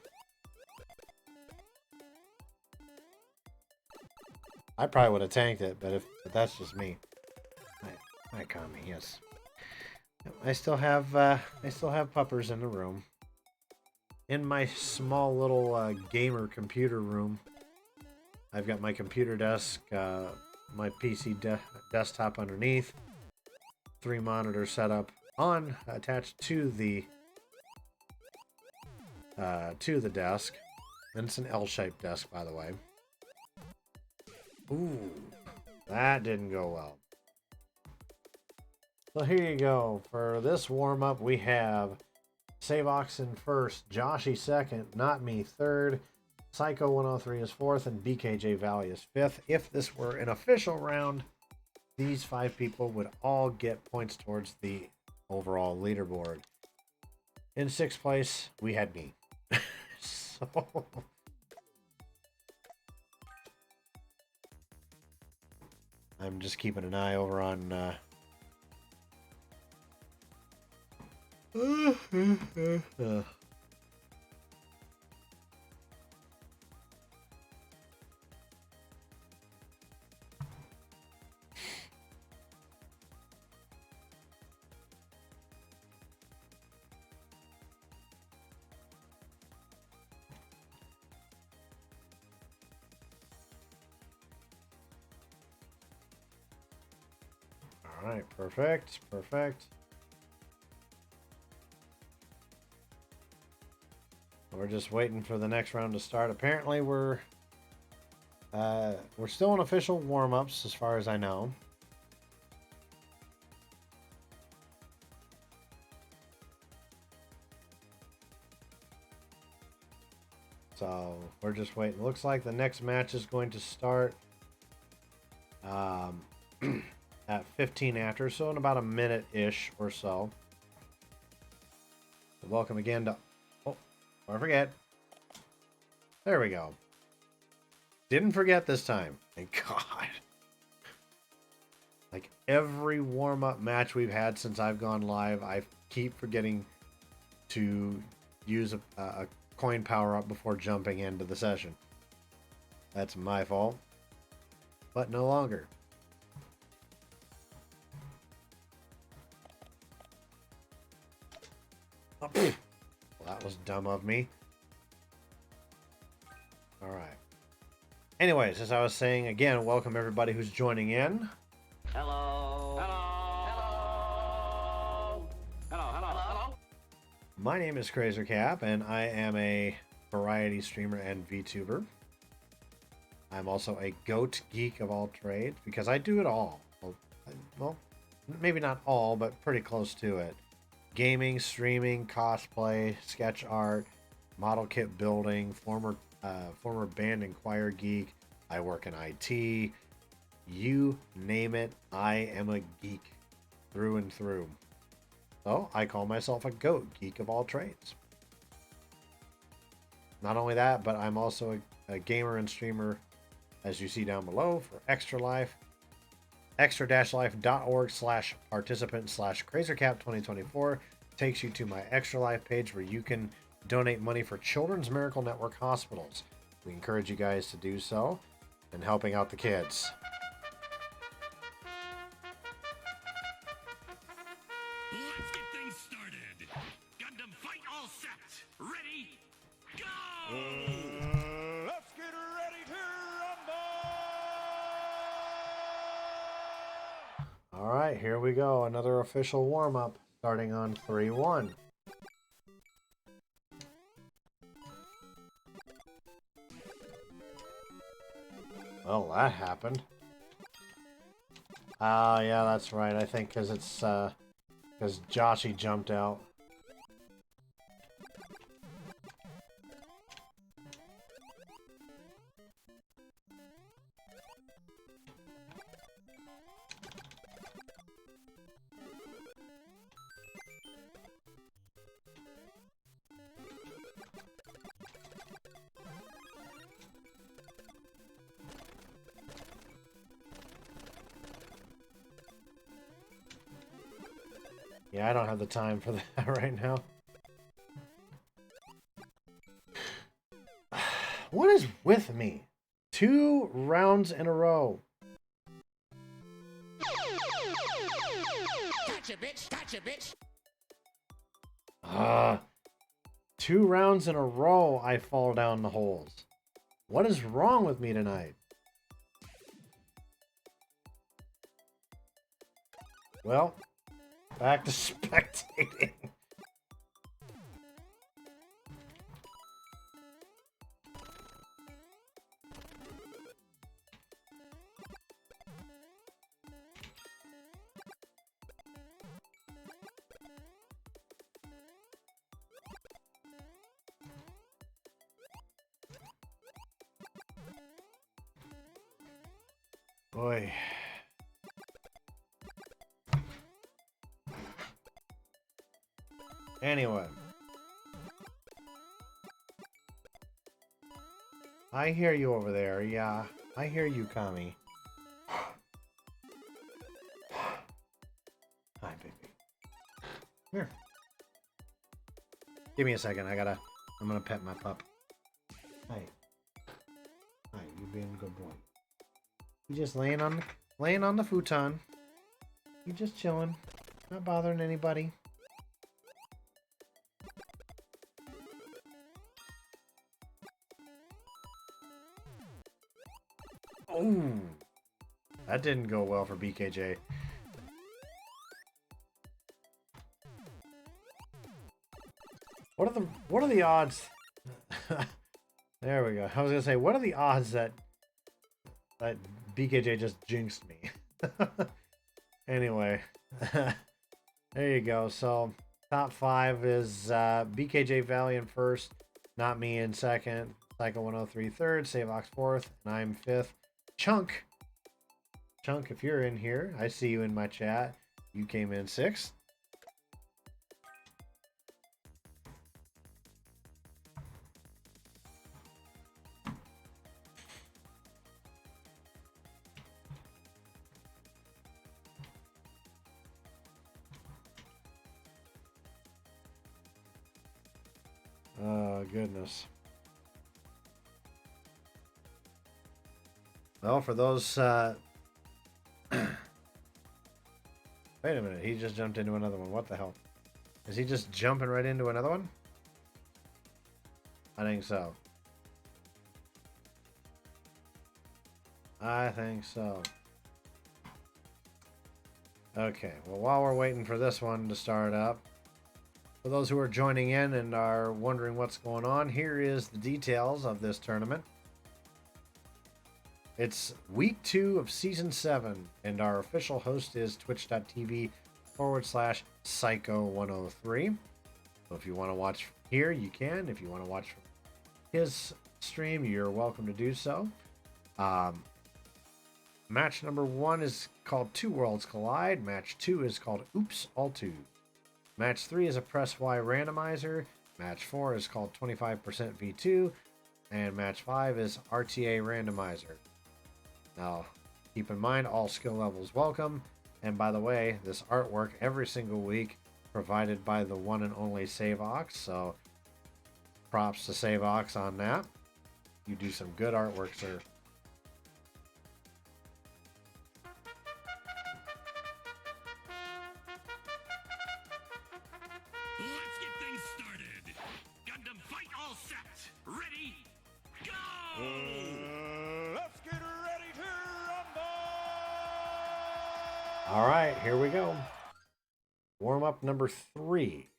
I probably would have tanked it, but that's just me. Hi, Kami. Yes. I still have puppers in the room. In my small little gamer computer room, I've got my computer desk, my PC desktop underneath, 3 monitors set up attached to the desk, and it's an L-shaped desk, by the way. Ooh, that didn't go well. So here you go. For this warm-up, we have Savox in first, Joshy second, Not Me third, Psycho 103 is fourth, and BKJ Valley is fifth. If this were an official round, these 5 people would all get points towards the overall leaderboard. In 6th place, we had me. So I'm just keeping an eye over on All right, perfect. We're just waiting for the next round to start. Apparently, we're still in official warm-ups, as far as I know. So we're just waiting. Looks like the next match is going to start at 15 after, so in about a minute-ish or so. Welcome again to... Oh, don't forget. There we go. Didn't forget this time. Thank God. Like every warm-up match we've had since I've gone live, I keep forgetting to use a coin power-up before jumping into the session. That's my fault. But no longer. Oh, well, that was dumb of me. All right. Anyways, as I was saying, again, welcome everybody who's joining in. Hello. Hello. Hello. My name is Crazercap, and I am a variety streamer and VTuber. I'm also a goat geek of all trades, because I do it all. Well, maybe not all, but pretty close to it. Gaming, streaming, cosplay, sketch art, model kit building, former band and choir geek. I work in IT. You name it, I am a geek through and through. So I call myself a goat geek of all trades. Not only that, but I'm also a gamer and streamer, as you see down below, for Extra Life. extra-life.org/participant/crazercap2024 takes you to my Extra Life page where you can donate money for Children's Miracle Network hospitals. We encourage you guys to do so and helping out the kids. Let's get things started. Gundam fight all set. Ready? Go! Let's get ready to rumble! All right, here we go. Another official warm-up starting on 3-1. Well, that happened. Yeah, that's right. I think because it's because Joshy jumped out. Yeah, I don't have the time for that right now. What is with me? 2 rounds in a row. Gotcha, bitch! Gotcha, bitch! 2 rounds in a row I fall down the holes. What is wrong with me tonight? Well, back to spectating. Boy. Anyway. I hear you over there. Yeah, I hear you, Kami. Hi, baby. Here. Give me a second. I'm gonna pet my pup. Hi. Hi, you being a good boy. You just laying on the futon. You just chilling. Not bothering anybody. Oh, that didn't go well for BKJ. What are the odds? There we go. I was gonna say, what are the odds that BKJ just jinxed me? Anyway, there you go. So top 5 is BKJ Valiant first, not me in second, Psycho 103 third, Savox 4th, and I'm 5th. Chunk, if you're in here, I see you in my chat. You came in 6th. Oh, goodness. Well, for those... Wait a minute, he just jumped into another one. What the hell? Is he just jumping right into another one? I think so. I think so. Okay, well, while we're waiting for this one to start up, for those who are joining in and are wondering what's going on, here is the details of this tournament. It's week 2 of season 7, and our official host is twitch.tv/Psycho103. So if you want to watch here, you can. If you want to watch from his stream, you're welcome to do so. Match number 1 is called Two Worlds Collide. Match 2 is called Oops, All Two. Match 3 is a Press Y randomizer. Match 4 is called 25% V2. And match 5 is RTA randomizer. Now, keep in mind, all skill levels welcome. And by the way, this artwork every single week provided by the one and only Savox. So props to Savox on that. You do some good artwork, sir. Let's get things started. Gundam fight all set. Ready? Go! Let's get ready to rumble! All right, here we go. Warm up number 3.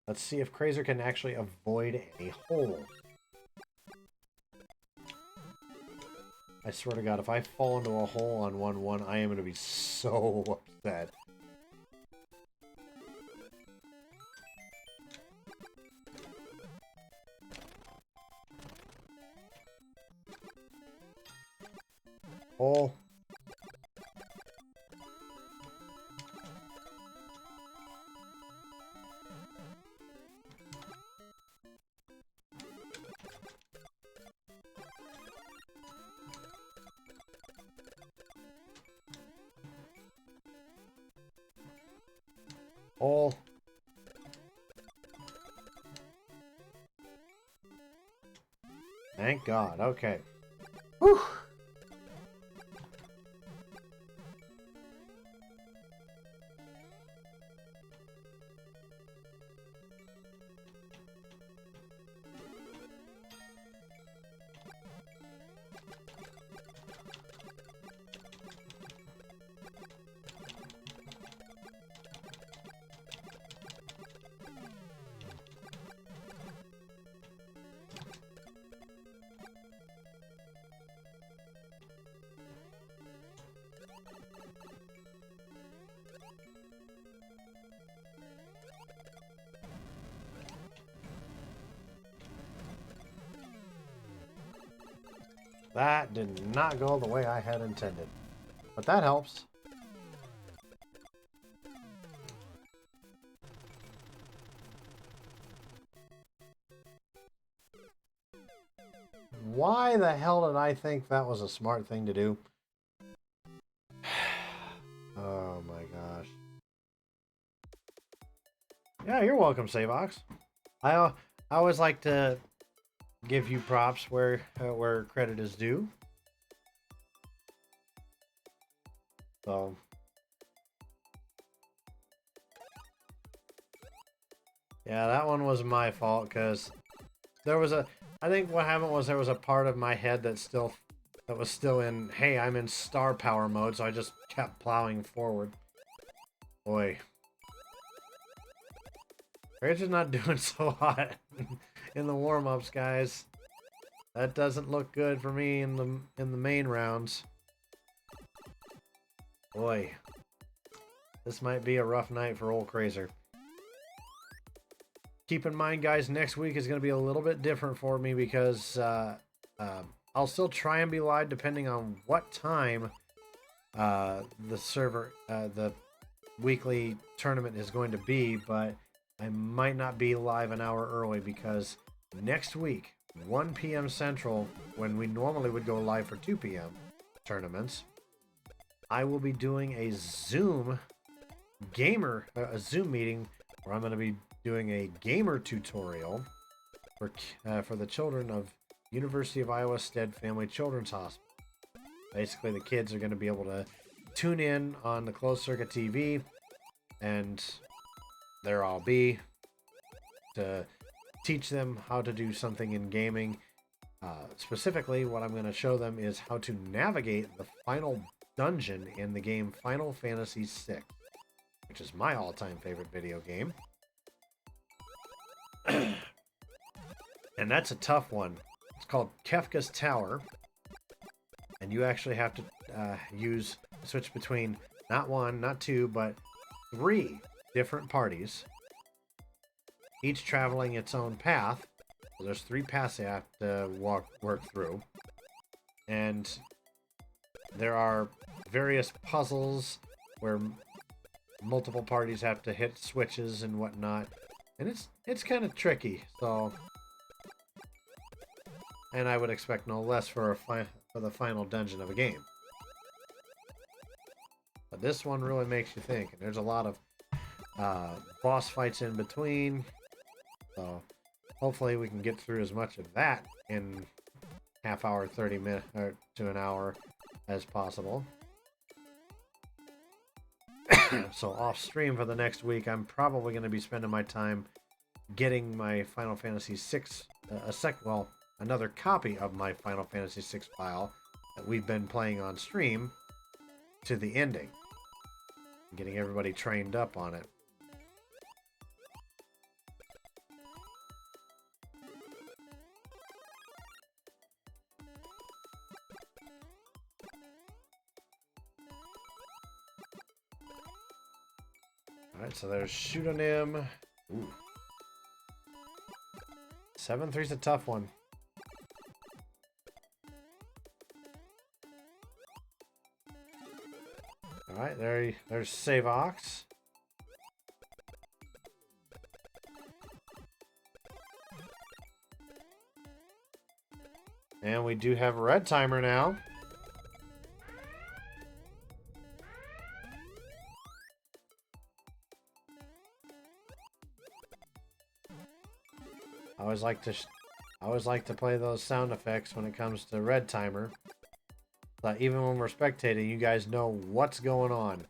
Let's see if Krazer can actually avoid a hole. I swear to God, if I fall into a hole on 1-1, I am going to be so upset. Hole. hole. Thank God. Okay. Whew. That did not go the way I had intended. But that helps. Why the hell did I think that was a smart thing to do? Oh my gosh. Yeah, you're welcome, Savox. I always like to give you props where credit is due. So yeah, that one was my fault because there was I think what happened was there was a part of my head that was still in, hey, I'm in star power mode, so I just kept plowing forward. Boy. Rage is not doing so hot in the warm-ups, guys. That doesn't look good for me in the main rounds. Boy. This might be a rough night for old Crazer. Keep in mind, guys, next week is going to be a little bit different for me because I'll still try and be live depending on what time the weekly tournament is going to be, but I might not be live an hour early because next week, 1 p.m. Central, when we normally would go live for 2 p.m. tournaments, I will be doing a Zoom meeting where I'm going to be doing a gamer tutorial for the children of University of Iowa Stead Family Children's Hospital. Basically, the kids are going to be able to tune in on the closed circuit TV, and there I'll be to teach them how to do something in gaming. Specifically, what I'm going to show them is how to navigate the final dungeon in the game Final Fantasy VI, which is my all-time favorite video game. And that's a tough one. It's called Kefka's Tower, and you actually have to switch between not one, not two, but 3 different parties, each traveling its own path. So there's 3 paths they have to work through, and there are various puzzles where multiple parties have to hit switches and whatnot, and it's kind of tricky. So, and I would expect no less for the final dungeon of a game. But this one really makes you think, and there's a lot of boss fights in between. So hopefully we can get through as much of that in half hour, 30 minutes, or to an hour as possible. So off stream for the next week, I'm probably going to be spending my time getting my Final Fantasy VI, another copy of my Final Fantasy VI file that we've been playing on stream to the ending. Getting everybody trained up on it. Alright, so there's Pseudonym. Ooh. 7-3's a tough one. Alright, there's Savox. And we do have Red Timer now. I always like to play those sound effects when it comes to Red Timer. So even when we're spectating, you guys know what's going on.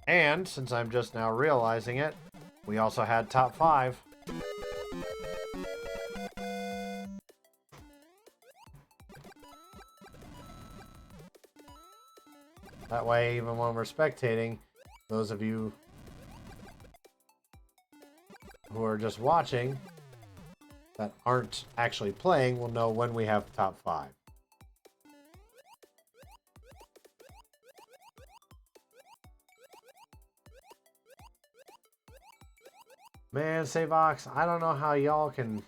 And since I'm just now realizing it, we also had top 5. That way, even when we're spectating, those of you who are just watching that aren't actually playing will know when we have top 5. Man, Savox, I don't know how y'all can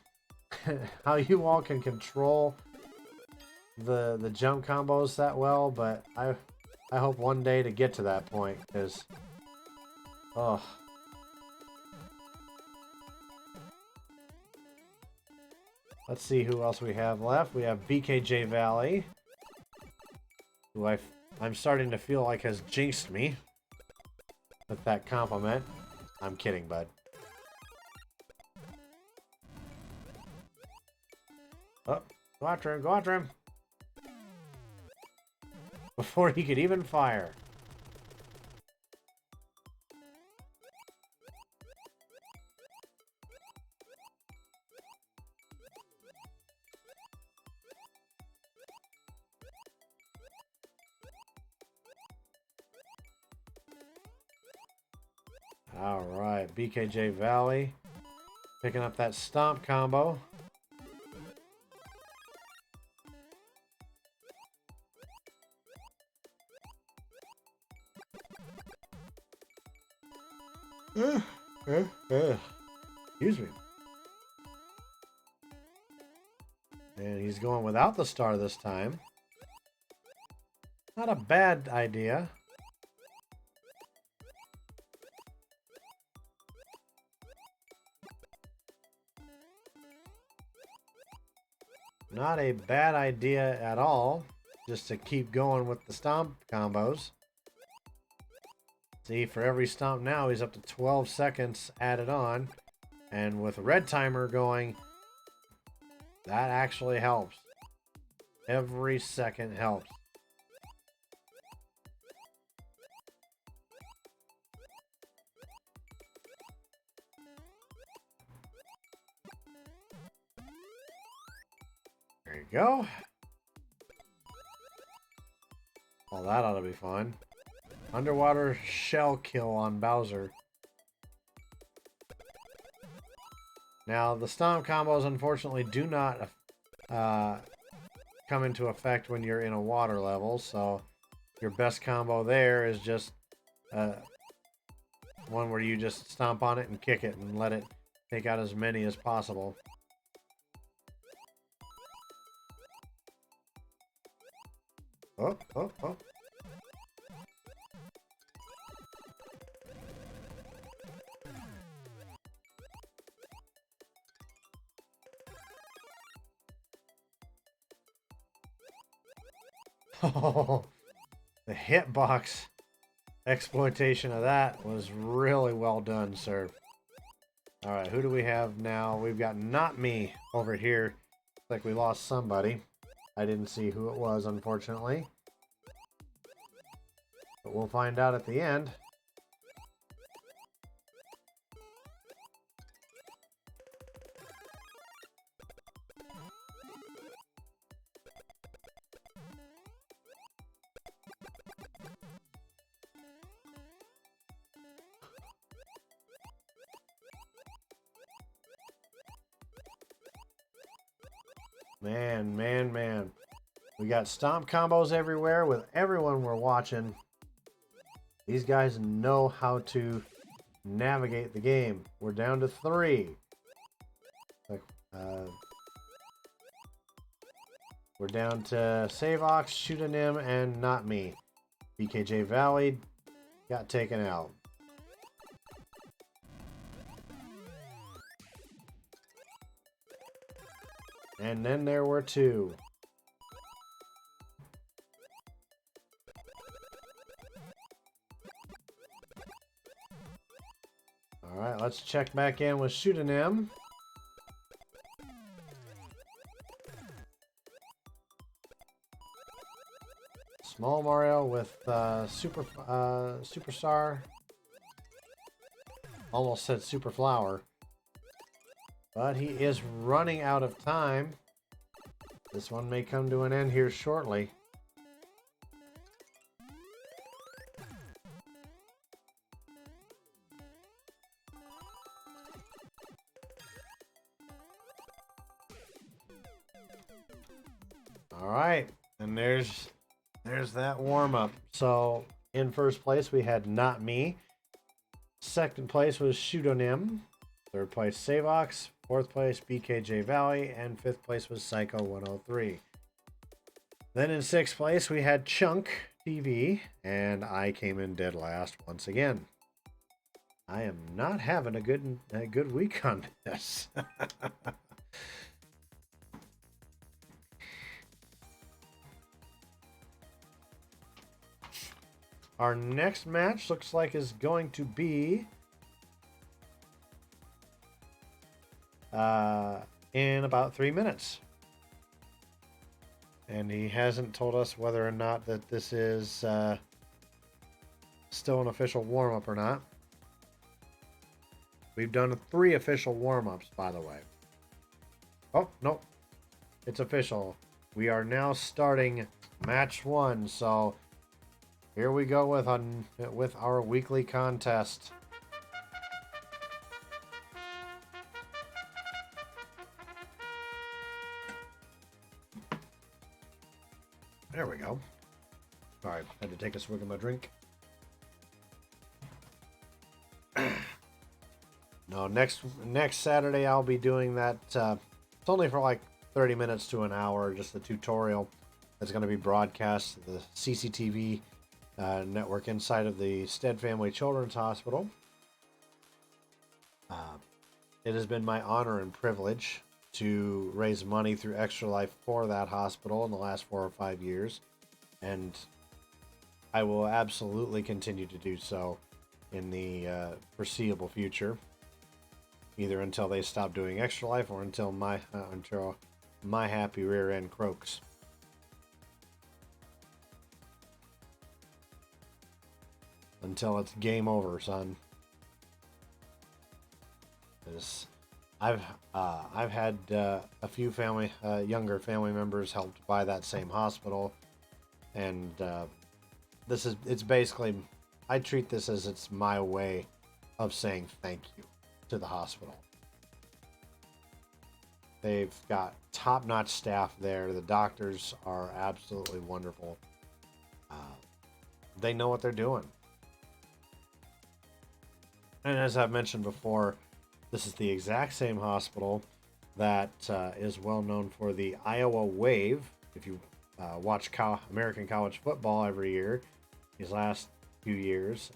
how you all can control the jump combos that well, but I hope one day to get to that point, because oh, let's see who else we have left. We have BKJ Valley, who I'm starting to feel like has jinxed me with that compliment. I'm kidding, bud. Oh, go after him, go after him. Before he could even fire. All right, BKJ Valley picking up that stomp combo. Excuse me. And he's going without the star this time. Not a bad idea. Not a bad idea at all. Just to keep going with the stomp combos. See, for every stomp now, he's up to 12 seconds added on. And with Red Timer going, that actually helps. Every second helps. There you go. Well, that ought to be fun. Underwater shell kill on Bowser. Now, the stomp combos unfortunately do not come into effect when you're in a water level, so your best combo there is just one where you just stomp on it and kick it and let it take out as many as possible. Oh, oh, oh. Oh, the hitbox exploitation of that was really well done, sir. Alright, who do we have now? We've got Not Me over here. Looks like we lost somebody. I didn't see who it was, unfortunately. But we'll find out at the end. Man. We got stomp combos everywhere with everyone we're watching. These guys know how to navigate the game. We're down to 3. We're down to Savox, Shootanim, and Not Me. BKJ Valley got taken out. And then there were 2. Alright, let's check back in with Shootanim. Small Mario with Superstar. Almost said Super Flower. But he is running out of time. This one may come to an end here shortly. All right, and there's that warm-up. So in first place we had Not Me. Second place was Pseudonym. Third place Savox. Fourth place BKJ Valley, and fifth place was Psycho 103. Then in sixth place we had Chunk TV, and I came in dead last once again. I am not having a good week on this. Our next match looks like is going to be in about 3 minutes. And he hasn't told us whether or not that this is still an official warm-up or not. We've done 3 official warm-ups, by the way. Oh, nope. It's official. We are now starting match 1, so here we go with our weekly contest. There we go. Sorry, had to take a swig of my drink. No, next Saturday I'll be doing that. It's only for like 30 minutes to an hour, just a tutorial that's going to be broadcast to the CCTV network inside of the Stead Family Children's Hospital. It has been my honor and privilege to raise money through Extra Life for that hospital in the last 4 or 5 years, and I will absolutely continue to do so in the foreseeable future, either until they stop doing Extra Life or until my happy rear end croaks. Until it's game over, son. I've had a few younger family members helped by that same hospital, and it's basically, I treat this as it's my way of saying thank you to the hospital. They've got top-notch staff there. The doctors are absolutely wonderful. They know what they're doing. And as I've mentioned before, this is the exact same hospital that is well known for the Iowa Wave. If you watch American college football every year, these last few years,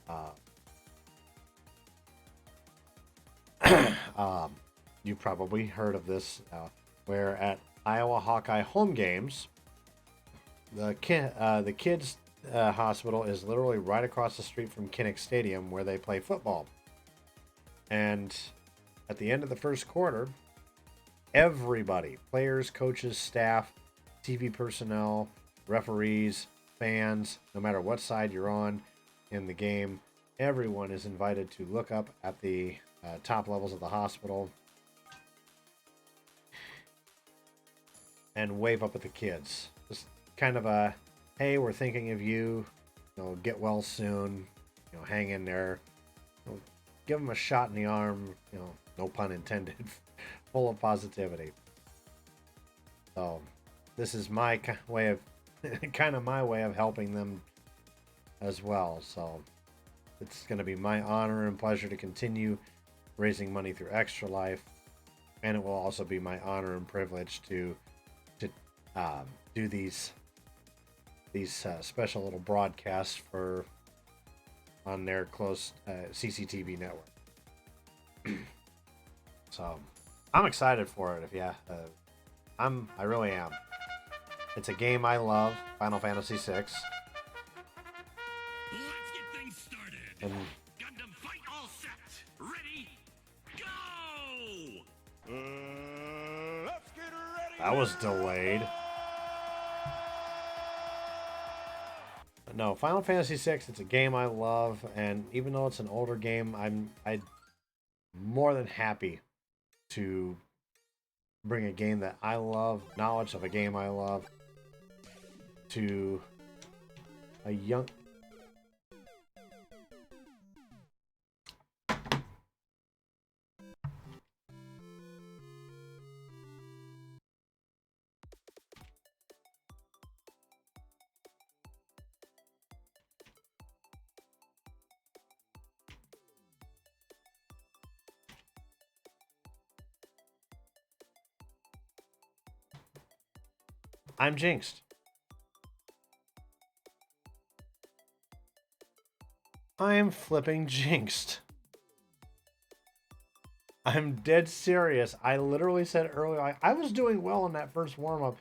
you've probably heard of this, where at Iowa Hawkeye home games, the kids' hospital is literally right across the street from Kinnick Stadium where they play football. And at the end of the first quarter, everybody, players, coaches, staff, TV personnel, referees, fans, no matter what side you're on in the game, everyone is invited to look up at the top levels of the hospital and wave up at the kids. Just kind of a, hey, we're thinking of you, get well soon, hang in there. Give them a shot in the arm, no pun intended, full of positivity. So this is my way of, kind of my way of helping them as well. So it's going to be my honor and pleasure to continue raising money through Extra Life, and it will also be my honor and privilege to do these special little broadcasts on their close CCTV network. So I'm excited for it. I really am. It's a game I love, Final Fantasy VI. Let's get things started. And Gundam fight all set. Ready? Go! Let's get ready. that was delayed. no, Final Fantasy VI, it's a game I love, and even though it's an older game, I'm more than happy to bring a game that I love, knowledge of a game I love, to a young... I'm jinxed. I am flipping jinxed. I'm dead serious. I literally said earlier, I was doing well in that first warm-up,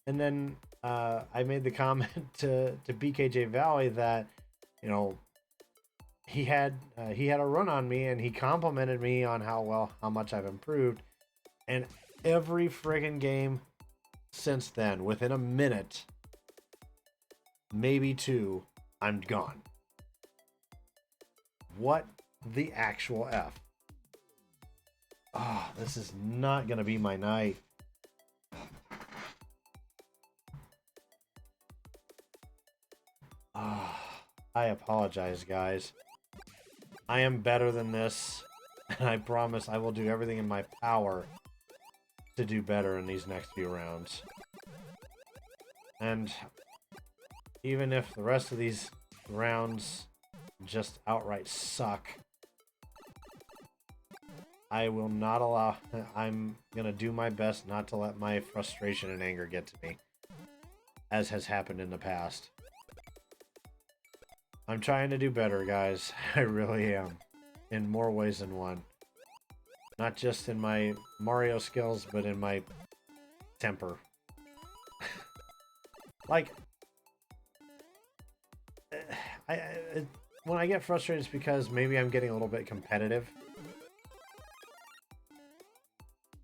and then I made the comment to BKJ Valley that, you know, he had a run on me, and he complimented me on how much I've improved, and every friggin' game since then, within a minute, maybe two, I'm gone. What the actual F? Ah, oh, this is not gonna be my night. Ah, I apologize, guys. I am better than this, and I promise I will do everything in my power to do better in these next few rounds. And even if the rest of these rounds just outright suck, I will not allow... I'm gonna do my best not to let my frustration and anger get to me, as has happened in the past. I'm trying to do better, guys. I really am. In more ways than one. Not just in my Mario skills, but in my temper. Like, when I get frustrated, it's because maybe I'm getting a little bit competitive.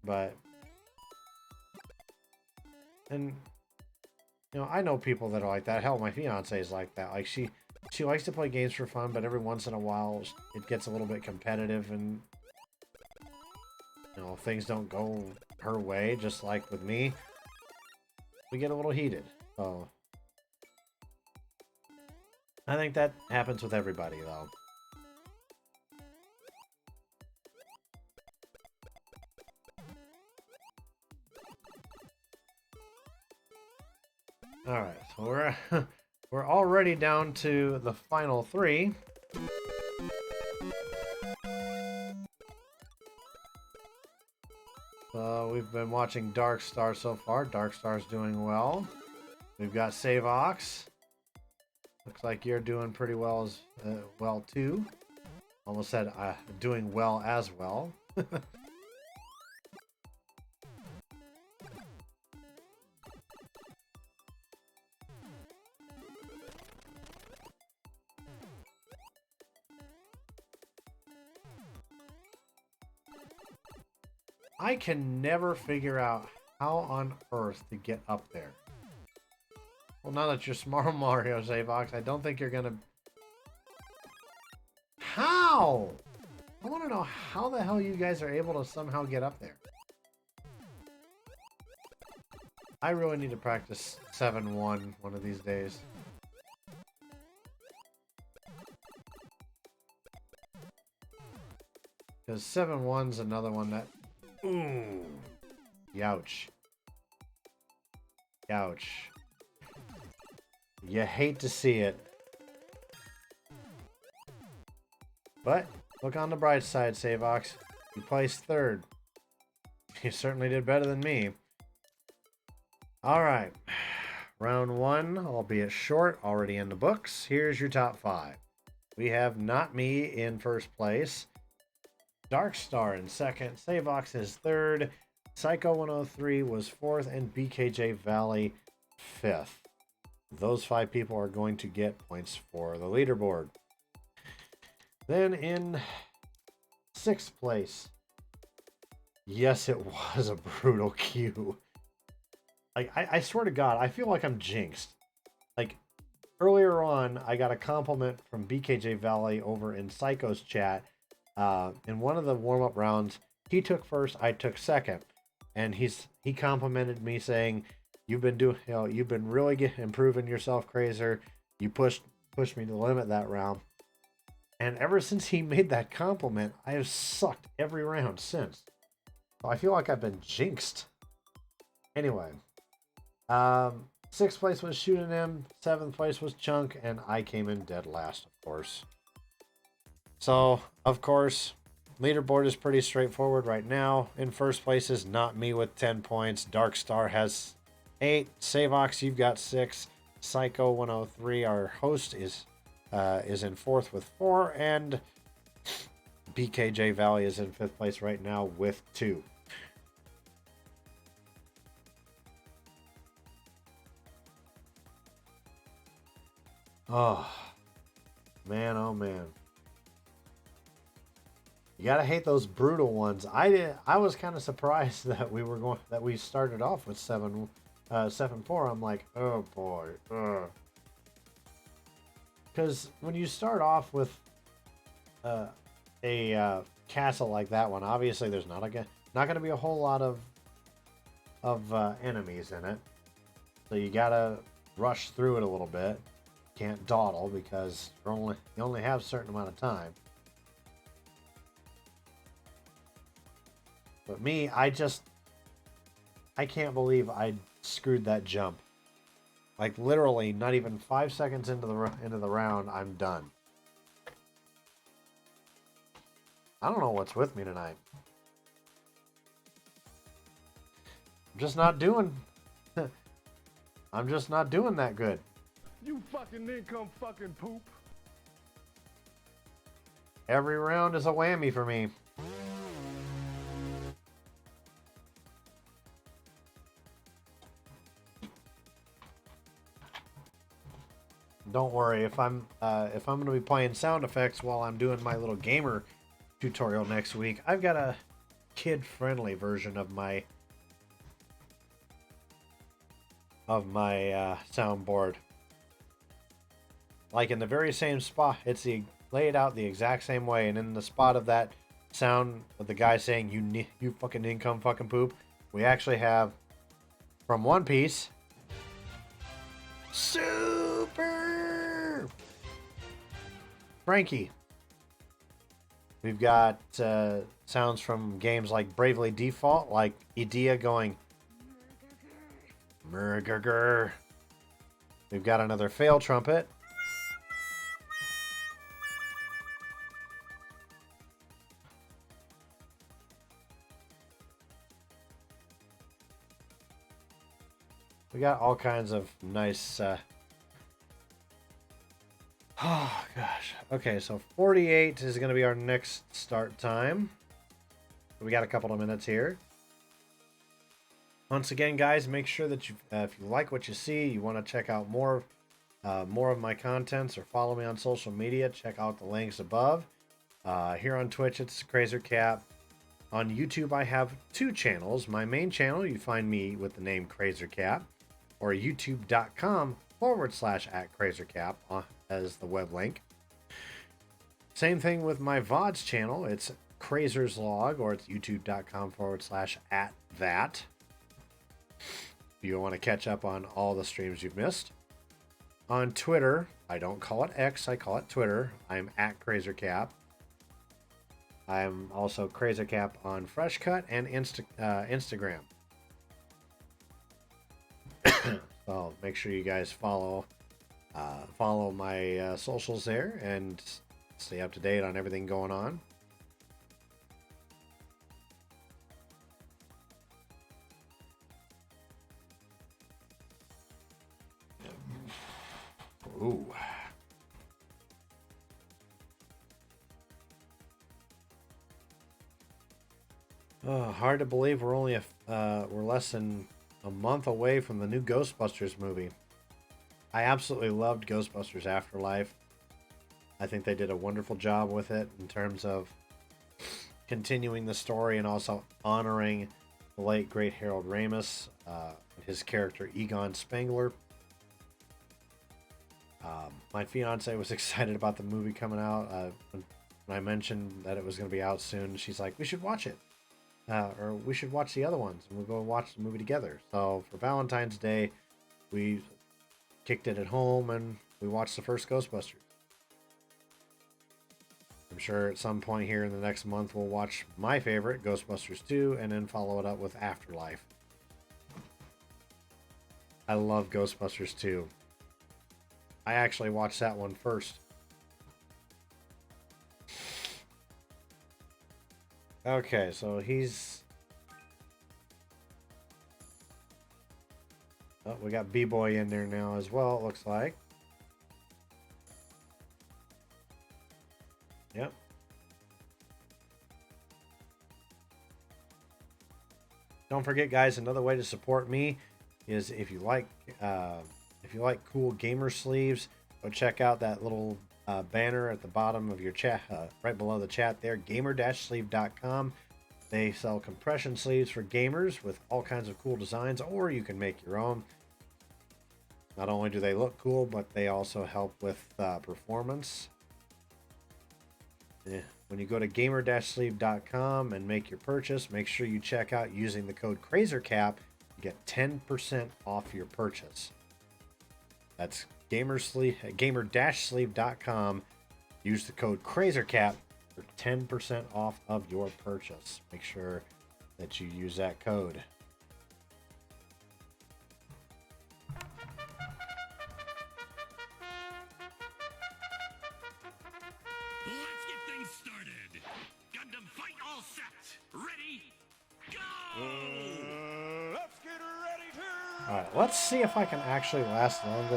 But, and, you know, I know people that are like that. Hell, my fiance is like that. Like, she likes to play games for fun, but every once in a while, it gets a little bit competitive, and, you know, things don't go her way, just like with me. We get a little heated. So, I think that happens with everybody, though. Alright, so we're already down to the final three. We've been watching Dark Star so far. Dark Star's doing well. We've got Savox. Looks like you're doing pretty well well too. Almost said doing well as well. I can never figure out how on earth to get up there. Well, now that you're smart, Mario Savox, I don't think you're gonna... How? I want to know how the hell you guys are able to somehow get up there. I really need to practice 7-1 one of these days. Because 7-1's another one that... Ooh. Youch. Youch. You hate to see it. But, look on the bright side, Savox. You placed third. You certainly did better than me. Alright. Round one, albeit short, already in the books. Here's your top five. We have Not Me in first place. Dark Star in second. Savox is third. Psycho 103 was fourth. And BKJ Valley fifth. Those five people are going to get points for the leaderboard. Then in sixth place. Yes, it was a brutal queue. Like, I swear to God, I feel like I'm jinxed. Like, earlier on, I got a compliment from BKJ Valley over in Psycho's chat. In one of the warm-up rounds, he took first, I took second, and he complimented me saying, "You've been really improving yourself, Crazer. You pushed me to the limit that round." And ever since he made that compliment, I have sucked every round since. So I feel like I've been jinxed. Anyway, 6th place was Shooting Him, 7th place was Chunk, and I came in dead last, of course. So, of course, leaderboard is pretty straightforward right now. In first place is Not Me with 10 points. Darkstar has 8. Savox, you've got 6. Psycho 103, our host, is in 4th with 4. And BKJ Valley is in 5th place right now with 2. Oh, man, oh man. You gotta hate those brutal ones. I was kind of surprised that we started off with 7-4. I'm like, oh boy. Because when you start off with a castle like that one, obviously there's not gonna be a whole lot of enemies in it. So you gotta rush through it a little bit. Can't dawdle because you only have a certain amount of time. But me, I can't believe I screwed that jump. Like literally, not even 5 seconds into the round, I'm done. I don't know what's with me tonight. I'm just not doing that good. You fucking income fucking poop. Every round is a whammy for me. Don't worry, if I'm going to be playing sound effects while I'm doing my little gamer tutorial next week, I've got a kid-friendly version of my soundboard. Like in the very same spot, it's laid out the exact same way, and in the spot of that sound of the guy saying you fucking income fucking poop, we actually have from One Piece Super Frankie. We've got sounds from games like Bravely Default, like Idea going Murgurgur. We've got another fail trumpet. We got all kinds of nice... Oh, gosh. Okay, so 48 is going to be our next start time. We got a couple of minutes here. Once again, guys, make sure that if you like what you see, you want to check out more of my contents or follow me on social media, check out the links above. Here on Twitch, it's CrazerCap. On YouTube, I have 2 channels. My main channel, you find me with the name CrazerCap, or youtube.com/@CrazerCap as the web link. Same thing with my VODs channel. It's Crazer's Log, or it's youtube.com/@that. If you want to catch up on all the streams you've missed. On Twitter, I don't call it X, I call it Twitter. I'm @CrazerCap. I'm also CrazerCap on FreshCut and Instagram. So make sure you guys follow my socials there and stay up to date on everything going on. Ooh. Hard to believe we're only we're less than a month away from the new Ghostbusters movie. I absolutely loved Ghostbusters Afterlife. I think they did a wonderful job with it in terms of continuing the story and also honoring the late great Harold Ramis, his character Egon Spengler. My fiance was excited about the movie coming out. When I mentioned that it was going to be out soon, she's like, we should watch it. Or we should watch the other ones, and we'll go watch the movie together. So for Valentine's Day, we kicked it at home, and we watched the first Ghostbusters. I'm sure at some point here in the next month, we'll watch my favorite, Ghostbusters 2, and then follow it up with Afterlife. I love Ghostbusters 2. I actually watched that one first. Okay, so he's... Oh, we got B-Boy in there now as well, it looks like. Yep. Don't forget, guys, another way to support me is if you like cool gamer sleeves, go check out that little banner at the bottom of your chat, right below the chat there, gamer-sleeve.com. They sell compression sleeves for gamers with all kinds of cool designs, or you can make your own. Not only do they look cool, but they also help with performance. When you go to gamer-sleeve.com and make your purchase, make sure you check out using the code KrazerCap. You get 10% off your purchase. That's gamer-sleeve.com. Use the code KrazerCap for 10% off of your purchase. Make sure that you use that code. Let's get things started. Gundam fight all set. Ready? Go! Let's get ready to All right, let's see if I can actually last longer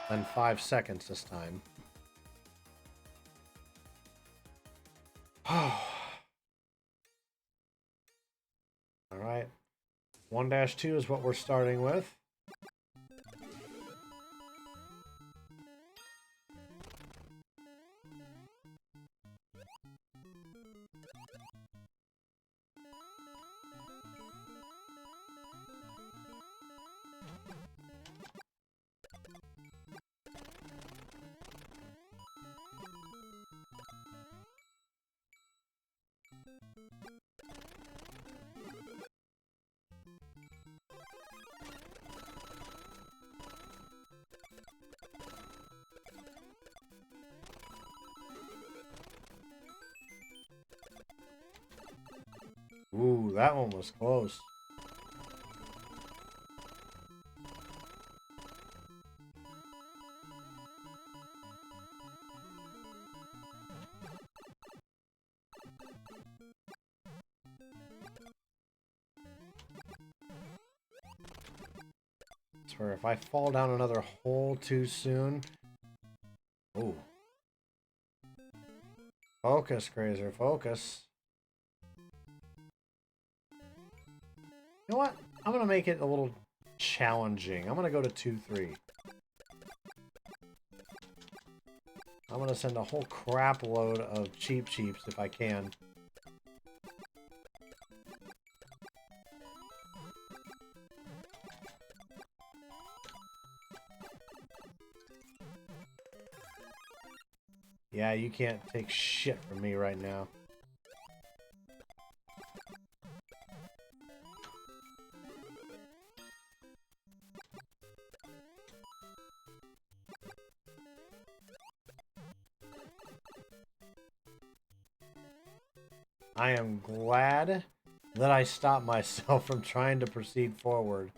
than 5 seconds this time. All right, 1-2 is what we're starting with. Ooh, that one was close. I swear, if I fall down another hole too soon... Ooh. Focus, Krazer, focus. You know what? I'm going to make it a little challenging. I'm going to go to 2-3. I'm going to send a whole crap load of Cheep Cheeps if I can. Yeah, you can't take shit from me right now. I am glad that I stopped myself from trying to proceed forward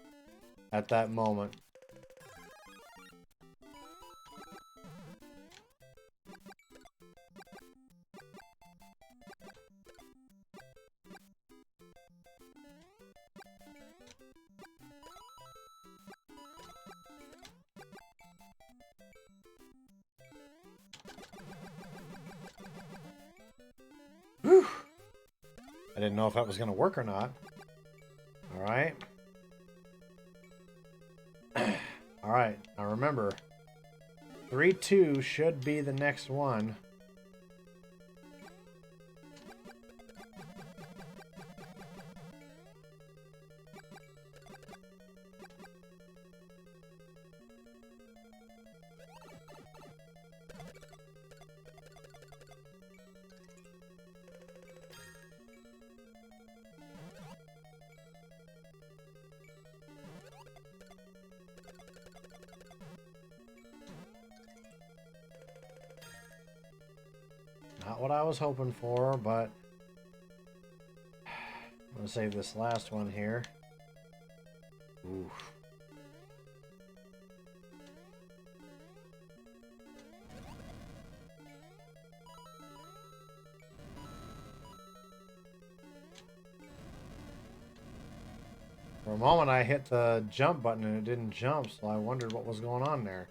at that moment. Whew. I didn't know if that was going to work or not. All right. All right. Now remember, 3-2 should be the next one. Not what I was hoping for, but I'm gonna save this last one here. Oof. For a moment I hit the jump button and it didn't jump, so I wondered what was going on there.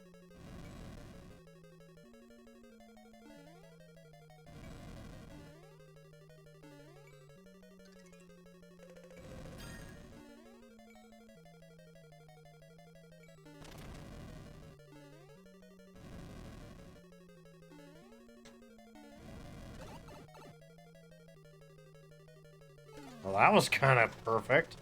Well, that was kind of perfect.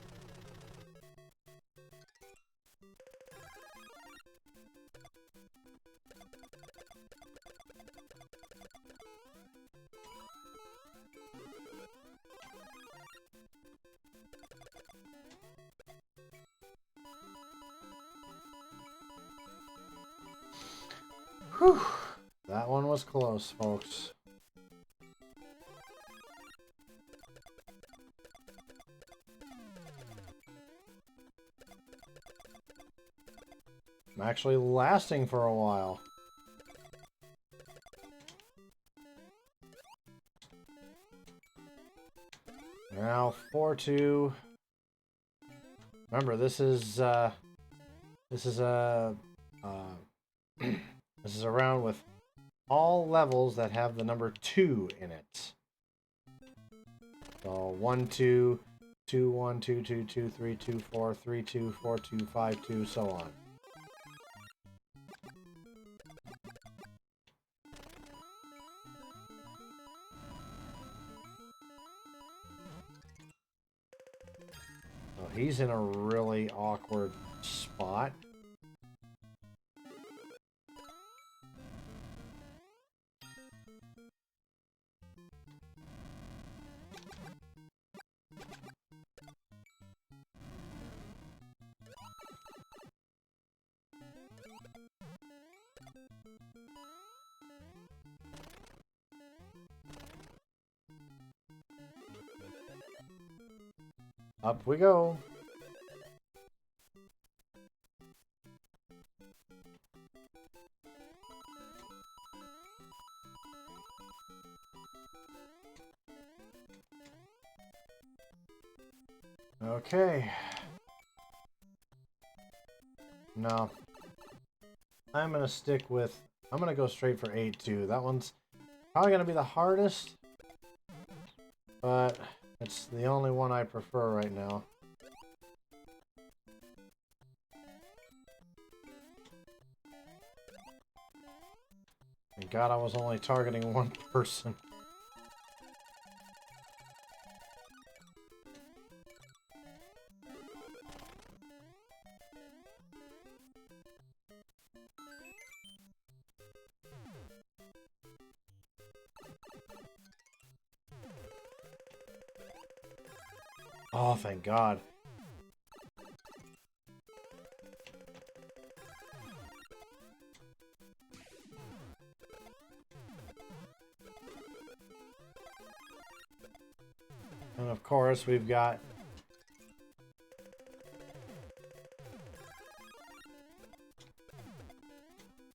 Whew. That one was close, folks. I'm actually lasting for a while. Now 4-2. Remember, this is a this is a round with all levels that have the number 2 in it. So 1 2 2 1 2 2 2 3 2 4 3 2 4 2 5 2 so on. So he's in a really awkward spot. Up we go. Okay. No. I'm gonna stick with... I'm gonna go straight for 8-2. That one's probably gonna be the hardest, but it's the only one I prefer right now. Thank God I was only targeting one person. Oh, thank God. And of course, we've got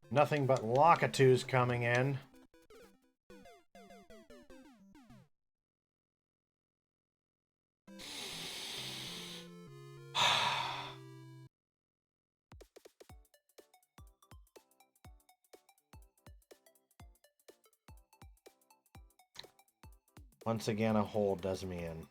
nothing but Lockatoos coming in. Once again, a hole does me in.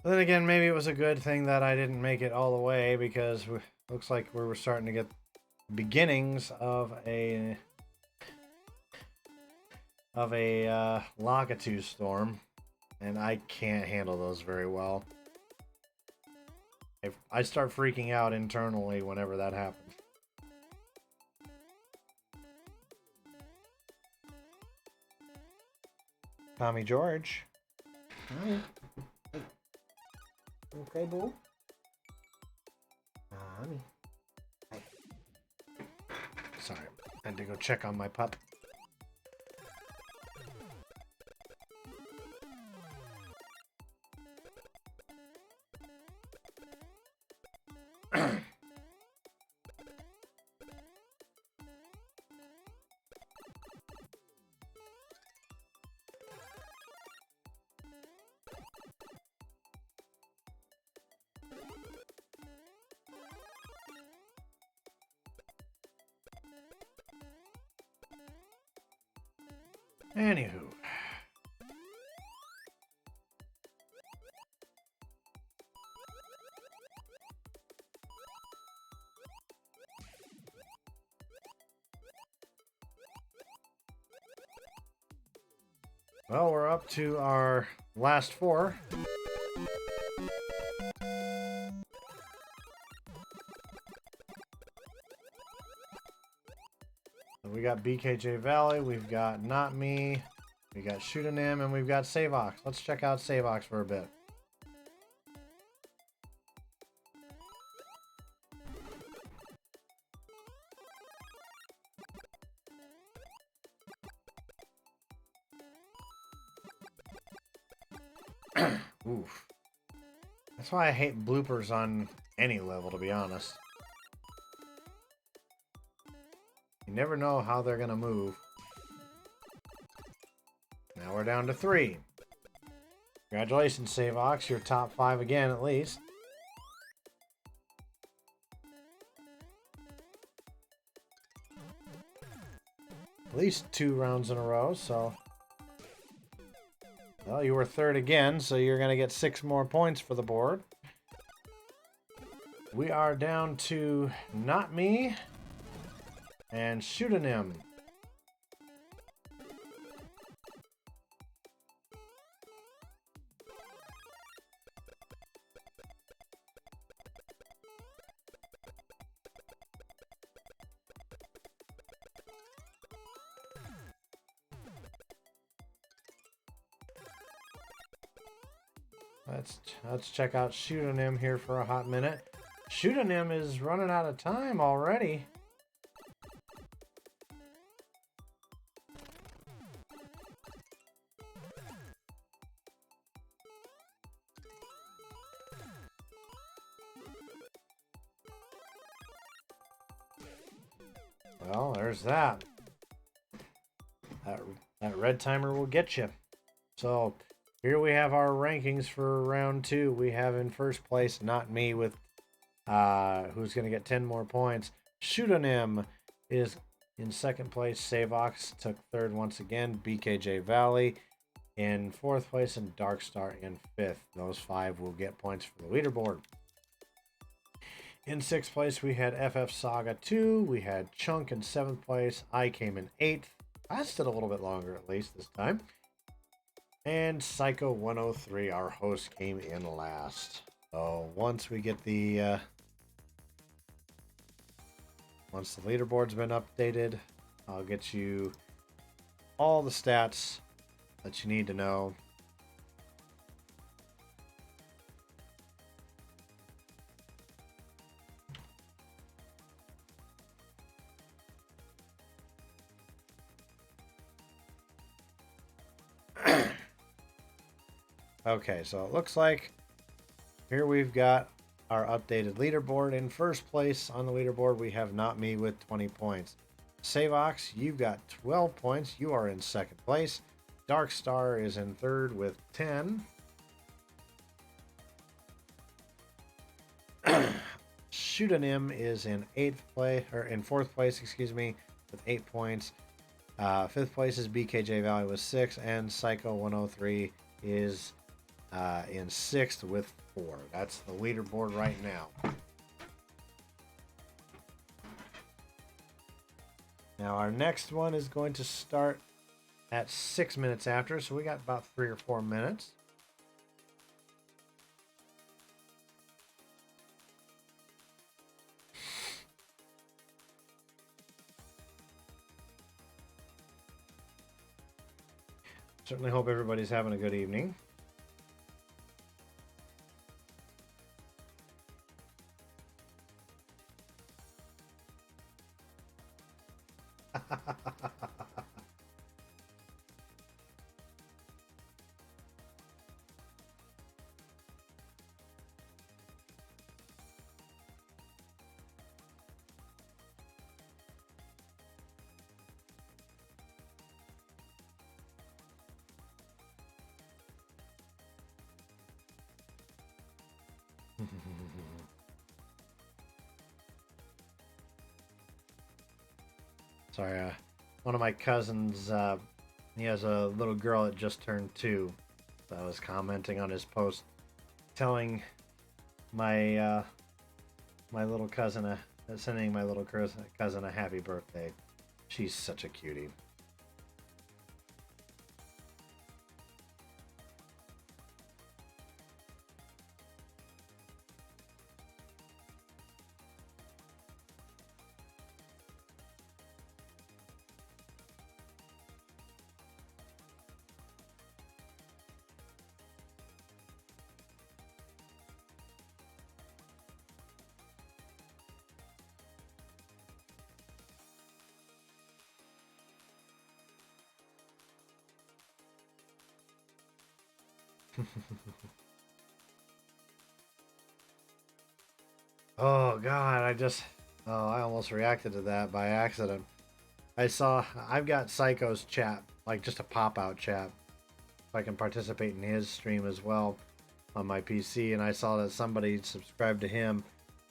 But then again, maybe it was a good thing that I didn't make it all the way, because looks like we were starting to get beginnings of a Lockatoo storm, and I can't handle those very well. If I start freaking out internally whenever that happens. Tommy George. Hi. Hey. Okay, boo? Mommy. Hi. Sorry, I had to go check on my pup. Anywho. Well, we're up to our last four. We got BKJ Valley, we've got Not Me, we got Shootin' Him, and we've got Savox. Let's check out Savox for a bit. Oof. That's why I hate bloopers on any level, to be honest. You never know how they're going to move. Now we're down to 3. Congratulations, Savox. You're top 5 again, at least. At least 2 rounds in a row, so... Well, you were 3rd again, so you're going to get 6 more points for the board. We are down to Not Me and Shootin' Him. Let's check out Shootin' Him here for a hot minute. Shootin' Him is running out of time already. Well, there's that. That red timer will get you. So here we have our rankings for round 2. We have in first place Not Me with who's going to get 10 more points. Shootin' Him is in second place. Savox took 3rd once again. BKJ Valley in 4th place, and Darkstar in 5th. Those 5 will get points for the leaderboard. In 6th place, we had FF Saga 2. We had Chunk in 7th place. I came in 8th. Lasted a little bit longer, at least this time. And Psycho 103, our host, came in last. So once we get the once the leaderboard's been updated, I'll get you all the stats that you need to know. Okay, so it looks like here we've got our updated leaderboard. In first place on the leaderboard, we have Not Me with 20 points. Savox, you've got 12 points. You are in second place. Darkstar is in 3rd with 10. Shootin' Him is in 4th place, excuse me, with 8 points. 5th place is BKJ Valley with 6, and Psycho 103 is in 6th with 4. That's the leaderboard right now. Now our next one is going to start at 6 minutes after, so we got about 3 or 4 minutes. Certainly hope everybody's having a good evening. Sorry, one of my cousins, he has a little girl that just turned 2. So I was commenting on his post, telling my my little cousin, sending my little cousin a happy birthday. She's such a cutie. Oh God, I almost reacted to that by accident. I've got Psycho's chat, like just a pop-out chat, so I can participate in his stream as well on my PC, and I saw that somebody subscribed to him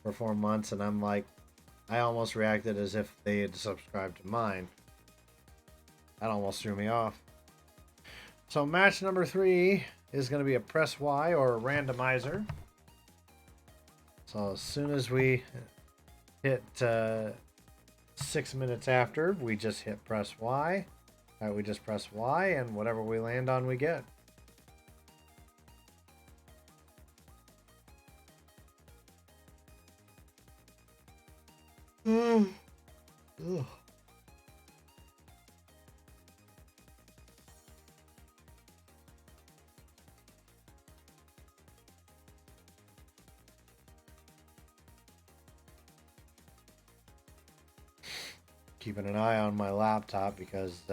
for 4 months, and I'm like, I almost reacted as if they had subscribed to mine. That almost threw me off. So match number 3 is going to be a press Y or a randomizer. So as soon as we hit 6 minutes after, we just hit press Y. All right, we just press Y, and whatever we land on, we get. Ugh. Keeping an eye on my laptop because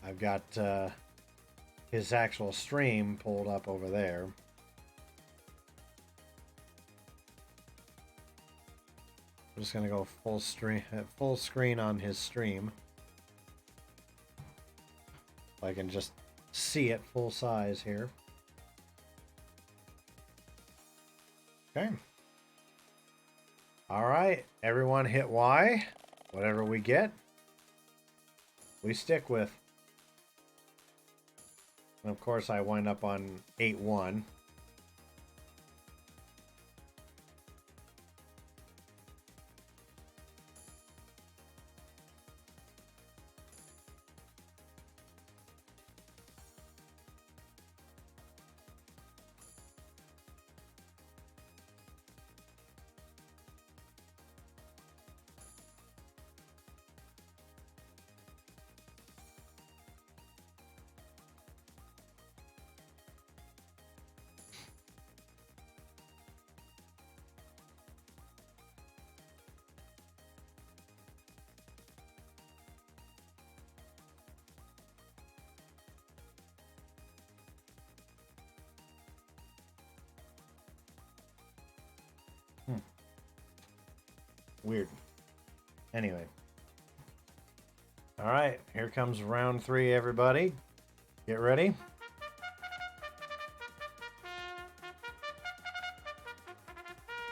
I've got his actual stream pulled up over there. I'm just gonna go full screen on his stream. I can just see it full size here. Okay. All right, everyone hit Y. Whatever we get, we stick with. And of course, I wind up on 8-1. Weird. Anyway. All right, here comes round 3, everybody. Get ready.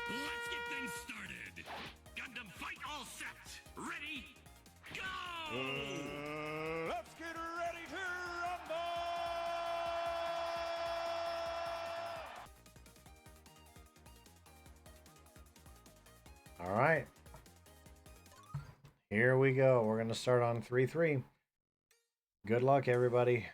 Let's get things started. Gundam fight all set. Ready? Go! Let's get ready to rumble! All right. Here we go. We're going to start on 3-3. Good luck, everybody.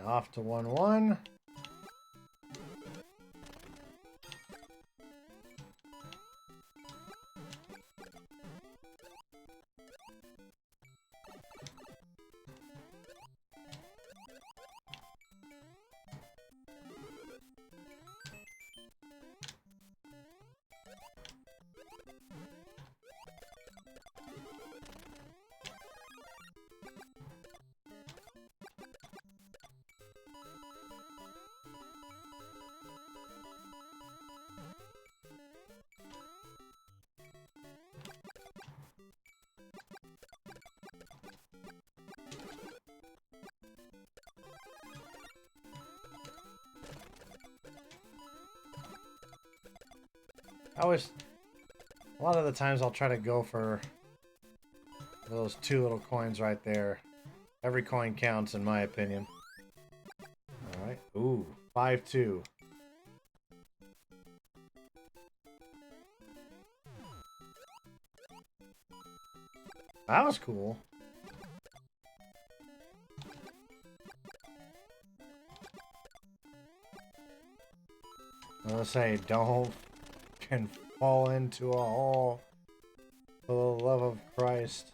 off to 1-1. A lot of the times I'll try to go for those 2 little coins right there. Every coin counts in my opinion. Alright, ooh, 5-2. That was cool. Let's say, don't can fall into a hole for the love of Christ.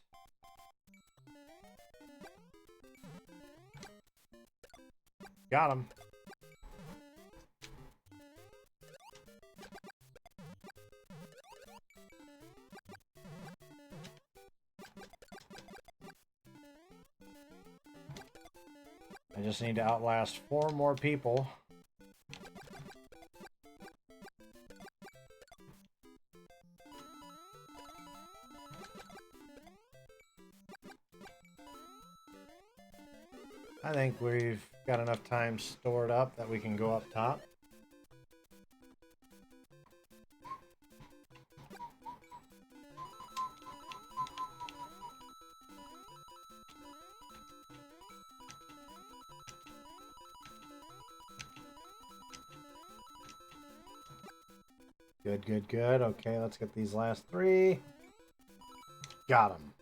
Got him. I just need to outlast 4 more people. I think we've got enough time stored up that we can go up top. Good, good, good. Okay, let's get these last 3. Got them.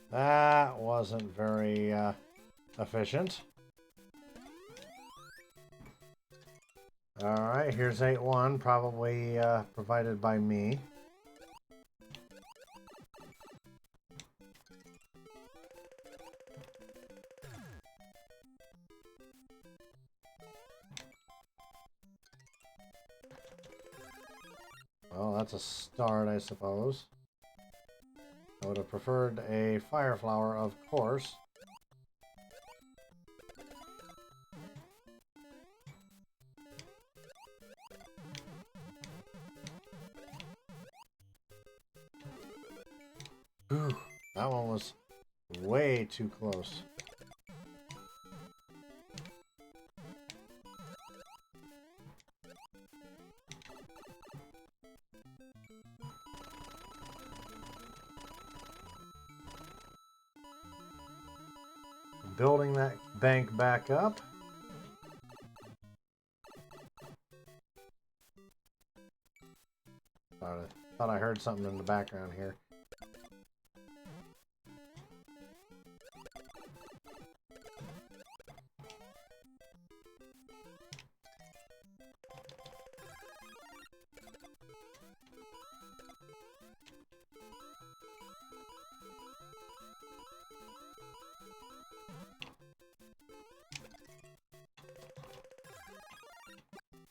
That wasn't very efficient. Alright, here's 8-1, probably provided by me. Well, that's a start, I suppose. I would have preferred a fire flower, of course. Whew, that one was way too close. Building that bank back up. Thought I heard something in the background here.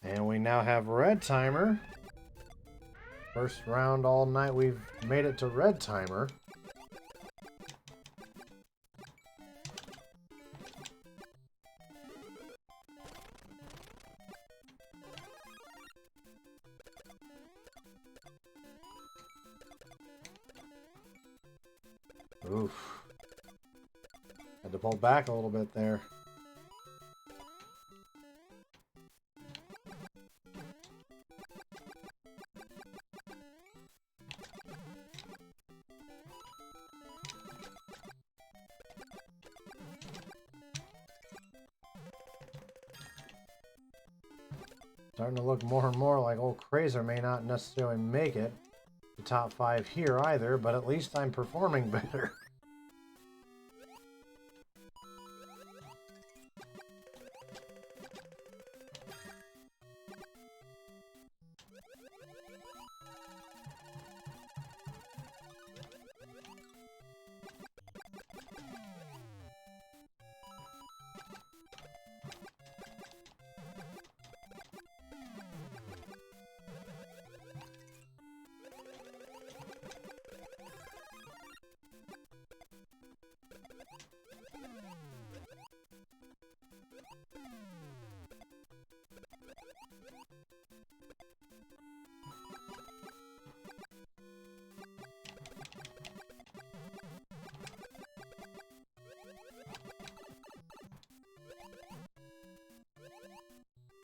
And we now have red timer. First round all night, we've made it to red timer. Oof. Had to pull back a little bit there. Starting to look more and more like old Crazer may not necessarily make it the top 5 here either, but at least I'm performing better.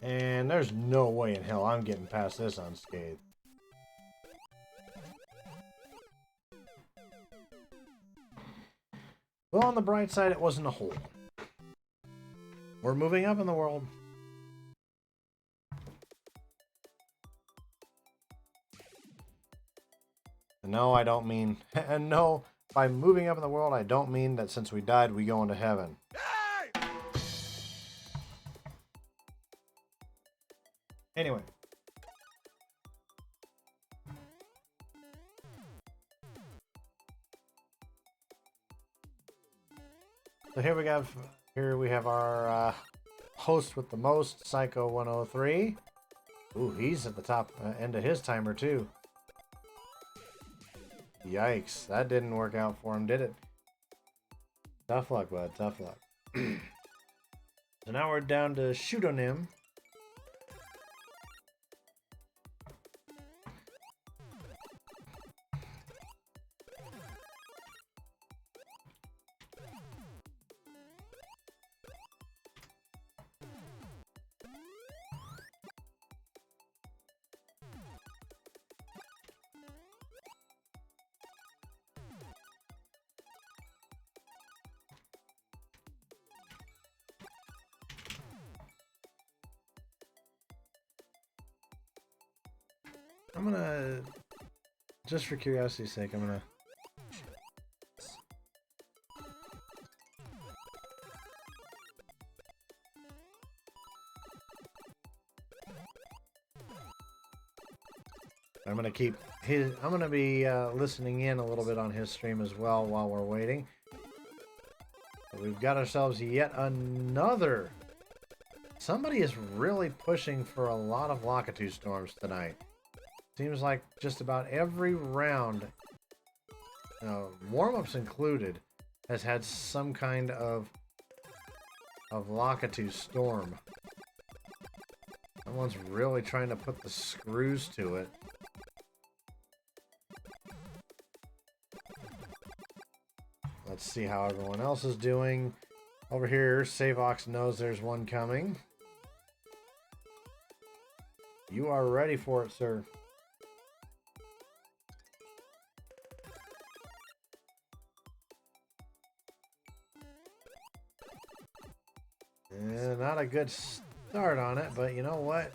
And there's no way in hell I'm getting past this unscathed. Well, on the bright side, it wasn't a hole. We're moving up in the world. And no, I don't mean... And no, by moving up in the world, I don't mean that since we died, we go into heaven. Anyway. So here we have our host with the most, Psycho 103. Ooh, he's at the top end of his timer too. Yikes, that didn't work out for him, did it? Tough luck, bud, tough luck. So now we're down to Pseudonym. I'm gonna, just for curiosity's sake, I'm gonna I'm gonna be listening in a little bit on his stream as well while we're waiting. But we've got ourselves yet another. Somebody is really pushing for a lot of Lakitu storms tonight. Seems like just about every round, warm-ups included, has had some kind of Lakitu storm. Someone's really trying to put the screws to it. Let's see how everyone else is doing. Over here, Savox knows there's one coming. You are ready for it, sir. Not a good start on it, but you know what?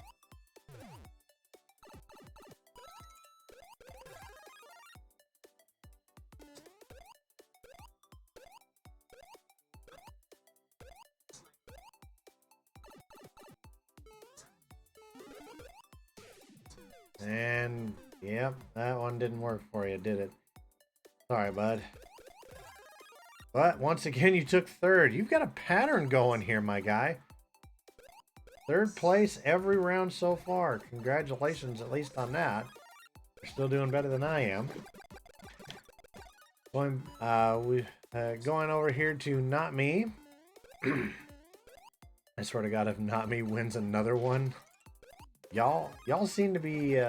And, yep, that one didn't work for you, did it? Sorry, bud. But, once again, you took third. You've got a pattern going here, my guy. Third place every round so far. Congratulations, at least on that. You're still doing better than I am. Going over here to Not Me. I swear to God, if Not Me wins another one, y'all seem to be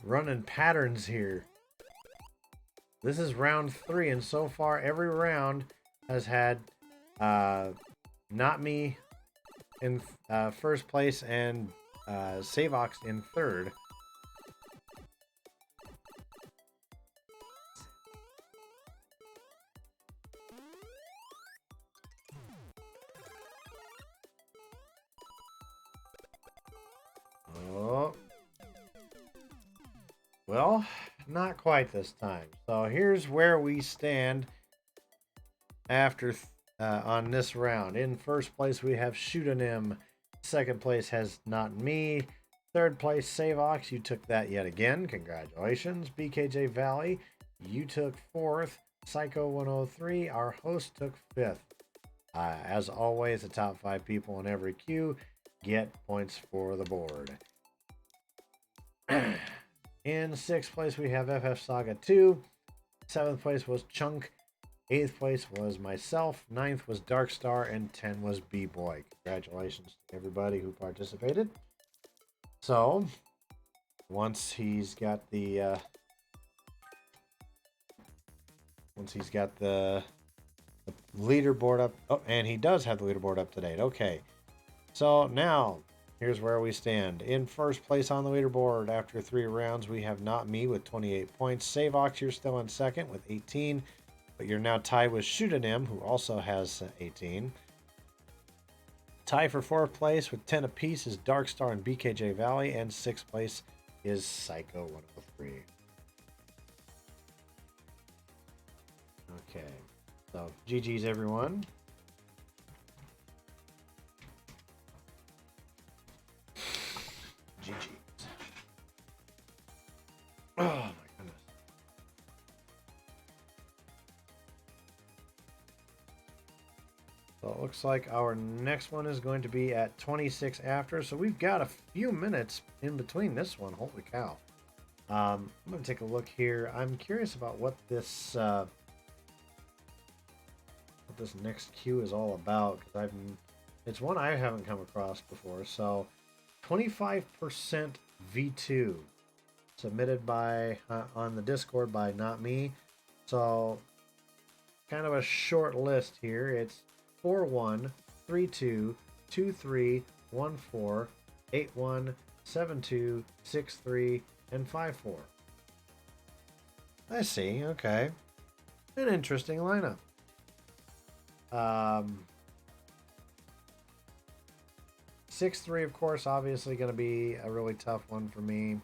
running patterns here. This is round 3, and so far every round has had Not Me in first place and Savox in third. Oh. Well, not quite this time. So here's where we stand after on this round. In first place, we have Shootanim. Second place has Not Me. Third place, Savox. You took that yet again. Congratulations. BKJ Valley, you took fourth. Psycho 103, our host, took fifth. As always, the top 5 people in every queue get points for the board. In sixth place, we have FF Saga 2. Seventh place was Chunk. Eighth place was myself. Ninth was Darkstar. And 10 was B-Boy. Congratulations to everybody who participated. So, once he's got the leaderboard up. Oh, and he does have the leaderboard up to date. Okay. So now, here's where we stand. In first place on the leaderboard after 3 rounds, we have Not Me with 28 points. Savox, you're still in second with 18, but you're now tied with Shootanim, who also has 18. Tie for 4th place with 10 apiece is Darkstar and BKJ Valley, and 6th place is Psycho 103. Okay, so GG's everyone. GG's. Oh my goodness. So it looks like our next one is going to be at 26 after. So we've got a few minutes in between this one. Holy cow. I'm going to take a look here. I'm curious about what this next queue is all about, because it's one I haven't come across before. So 25% V2 submitted by on the Discord by Not Me. So kind of a short list here. It's 41 32 23 14 81 72 63 and 54. I see. Okay, an interesting lineup. 6-3, of course, obviously going to be a really tough one for me,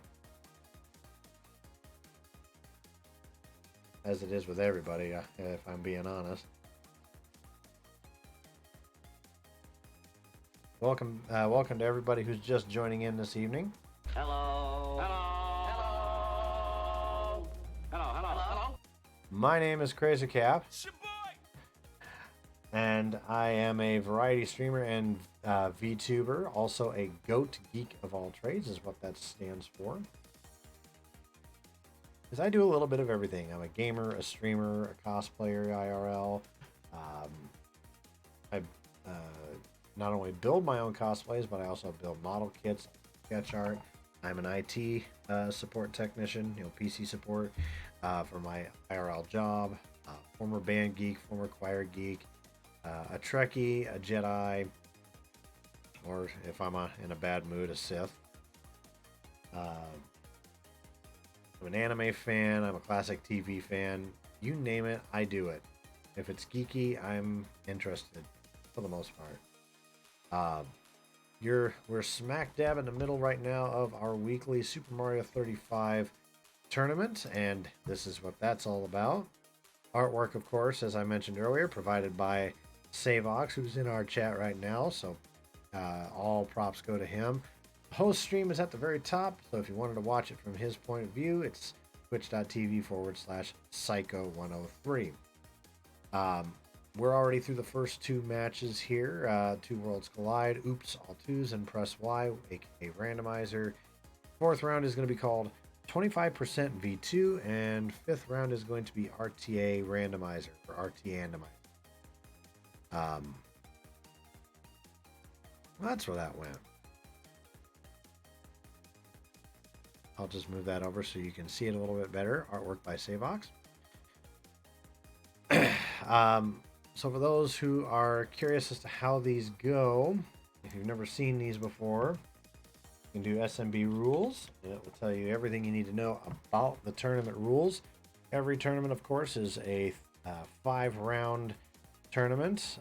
as it is with everybody, if I'm being honest. Welcome to everybody who's just joining in this evening. Hello. Hello. Hello. Hello. My name is Crazy Cap, Shaboy! and I am a variety streamer and VTuber, also a GOAT, Geek of all trades is what that stands for. Because I do a little bit of everything. I'm a gamer, a streamer, a cosplayer, IRL. I not only build my own cosplays, but I also build model kits, sketch art. I'm an IT support technician, PC support for my IRL job. Former band geek, former choir geek, a Trekkie, a Jedi, or if I'm in a bad mood, a Sith. I'm an anime fan. I'm a classic TV fan. You name it, I do it. If it's geeky, I'm interested for the most part. We're smack dab in the middle right now of our weekly Super Mario 35 tournament, and this is what that's all about. Artwork, of course, as I mentioned earlier, provided by Savox, who's in our chat right now, so all props go to him. Host stream is at the very top, so if you wanted to watch it from his point of view, it's twitch.tv/Psycho103. We're already through the first 2 matches here. 2 Worlds Collide, Oops, All Twos, and Press Y, aka Randomizer. 4th round is going to be called 25% V2, and 5th round is going to be RTA Randomizer, or RT-Randomizer. That's where that went. I'll just move that over so you can see it a little bit better. Artwork by Savox. So for those who are curious as to how these go, if you've never seen these before, you can do SMB rules, and it will tell you everything you need to know about the tournament rules. Every tournament, of course, is a 5-round tournament.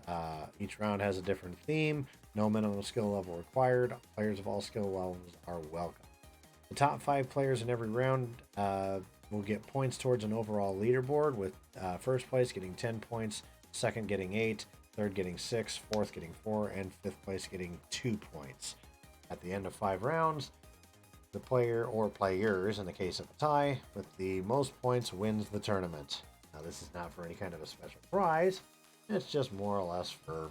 Each round has a different theme. No minimum skill level required. Players of all skill levels are welcome. The top 5 players in every round will get points towards an overall leaderboard, with first place getting 10 points, second getting 8, third getting 6, fourth getting 4, and fifth place getting 2 points. At the end of 5 rounds, the player or players, in the case of a tie, with the most points wins the tournament. Now, this is not for any kind of a special prize. It's just more or less for,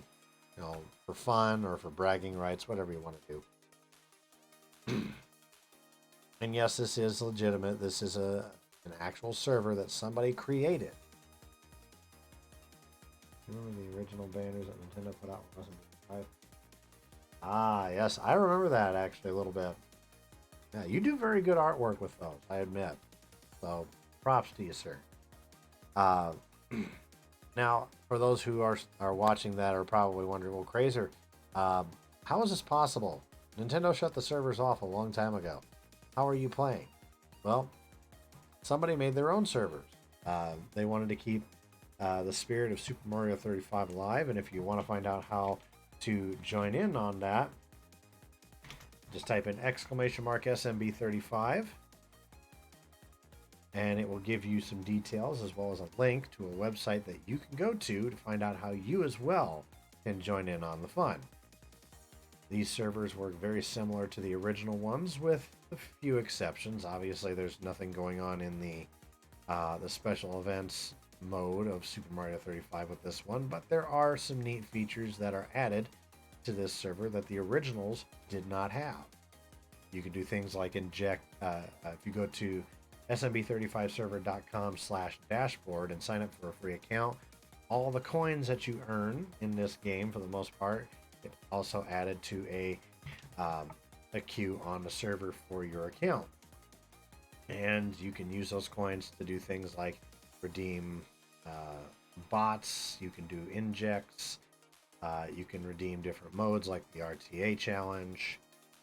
for fun or for bragging rights, whatever you want to do. And yes, this is legitimate. This is an actual server that somebody created. Remember the original banners that Nintendo put out? Ah, yes, I remember that actually a little bit. Yeah, you do very good artwork with those, I admit. So, props to you, sir. Now, for those who are watching that are probably wondering, well, Crazer, how is this possible? Nintendo shut the servers off a long time ago. How are you playing? Well, somebody made their own servers. They wanted to keep the spirit of Super Mario 35 alive, and if you want to find out how to join in on that, just type in !SMB35 and it will give you some details as well as a link to a website that you can go to find out how you as well can join in on the fun. These servers work very similar to the original ones with a few exceptions. Obviously, there's nothing going on in the special events mode of Super Mario 35 with this one, but there are some neat features that are added to this server that the originals did not have. You can do things like inject, if you go to smb35server.com/dashboard and sign up for a free account, all the coins that you earn in this game, for the most part, it also added to a queue on the server for your account. And you can use those coins to do things like redeem bots, you can do injects, you can redeem different modes like the RTA challenge,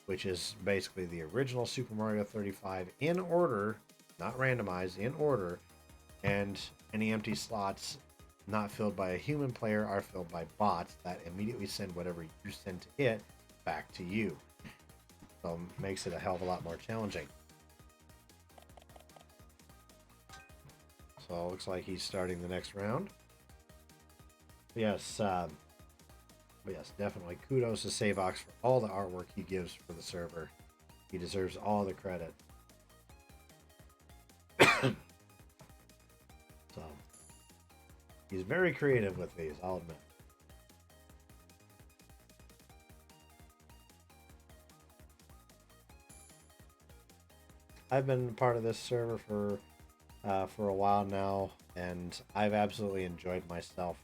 which is basically the original Super Mario 35 in order, not randomized, in order, and any empty slots not filled by a human player are filled by bots that immediately send whatever you send to it back to you. So it makes it a hell of a lot more challenging. So it looks like he's starting the next round. Yes, definitely kudos to Savox for all the artwork he gives for the server. He deserves all the credit. So he's very creative with these, I'll admit. I've been part of this server for a while now, and I've absolutely enjoyed myself.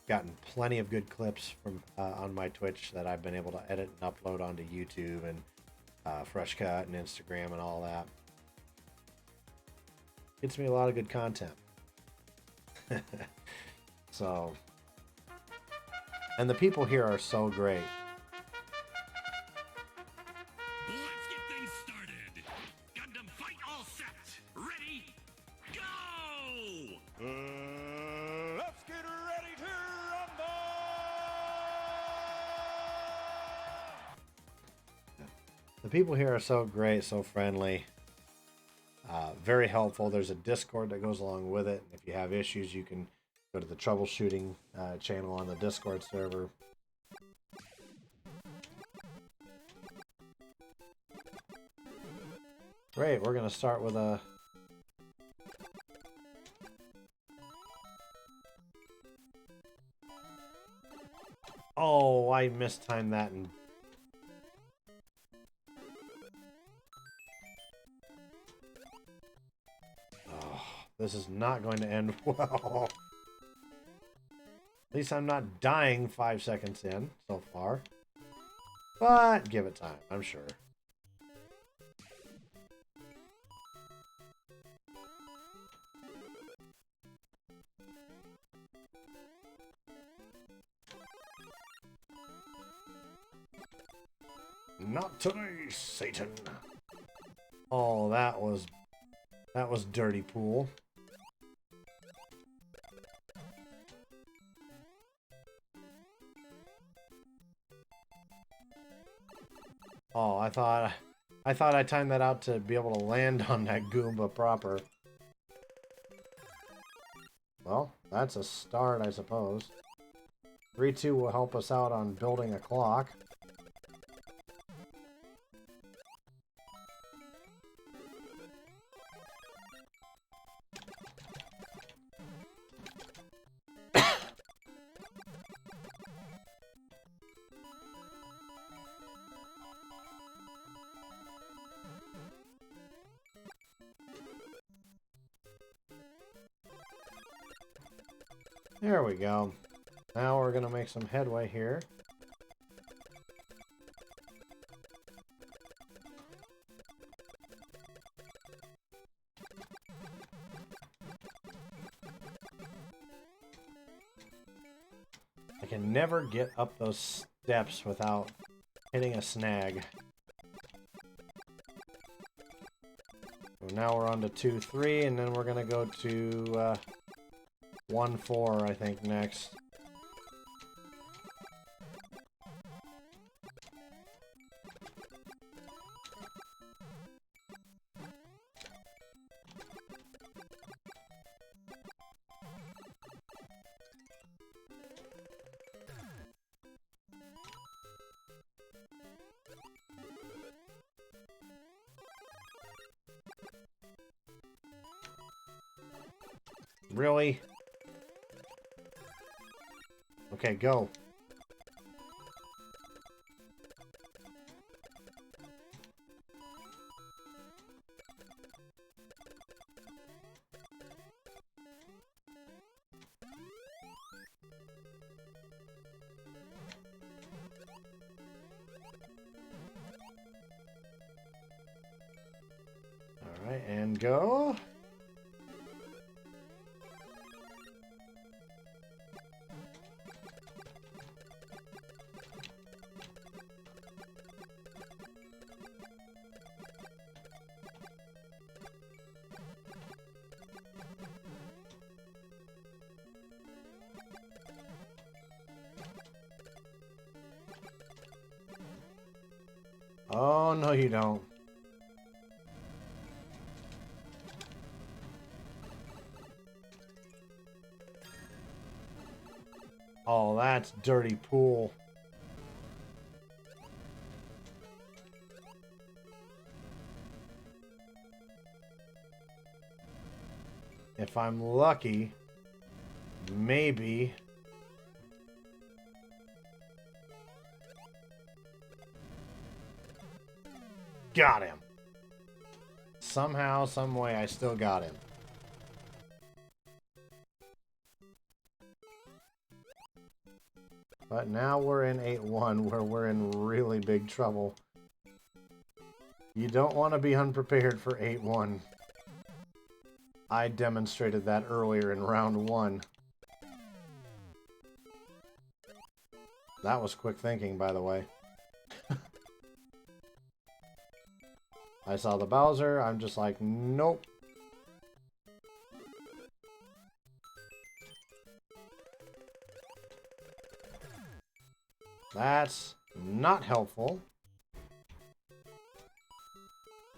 Gotten plenty of good clips from on my Twitch that I've been able to edit and upload onto YouTube and Fresh Cut and Instagram and all that. Gets me a lot of good content. So, and the people here are so great. Let's get things started. Gundam fight all set. Ready? Go! Let's get ready to rumble! The people here are so great, so friendly, very helpful. There's a Discord that goes along with it. If you have issues, you can go to the troubleshooting channel on the Discord server. Great, we're going to start with a... Oh, I mistimed that and... Oh, this is not going to end well. At least I'm not dying 5 seconds in so far. But give it time, I'm sure. Not today, Satan. Oh, that was dirty pool. Oh, I thought I timed that out to be able to land on that Goomba proper. Well, that's a start, I suppose. 3-2 will help us out on building a clock. There we go. Now we're going to make some headway here. I can never get up those steps without hitting a snag. So now we're on to 2-3, and then we're going to go to 1-4, I think, next. Really? Okay, go. All right, and go. Oh, no you don't. Oh, that's dirty pool. If I'm lucky, maybe. Got him. Somehow, some way, I still got him. But now we're in 8-1, where we're in really big trouble. You don't want to be unprepared for 8-1. I demonstrated that earlier in round 1. That was quick thinking, by the way. I saw the Bowser, I'm just like, nope. That's not helpful.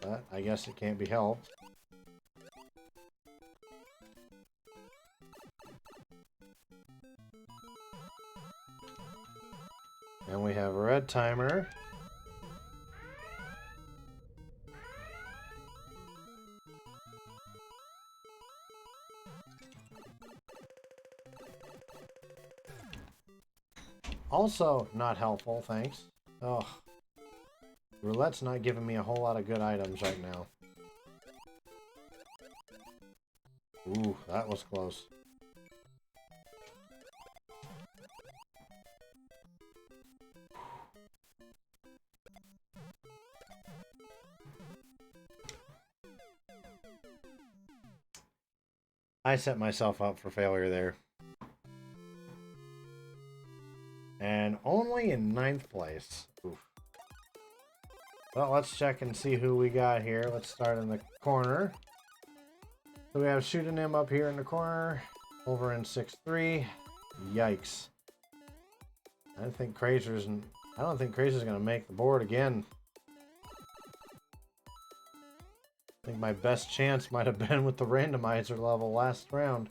But I guess it can't be helped. And we have a red timer. Also not helpful, thanks. Oh, roulette's not giving me a whole lot of good items right now. Ooh, that was close. I set myself up for failure there. And only in 9th place. Oof. Well, let's check and see who we got here. Let's start in the corner. So we have Shooting Him up here in the corner. Over in 6-3. Yikes. I don't think Crazer's gonna make the board again. I think my best chance might have been with the randomizer level last round.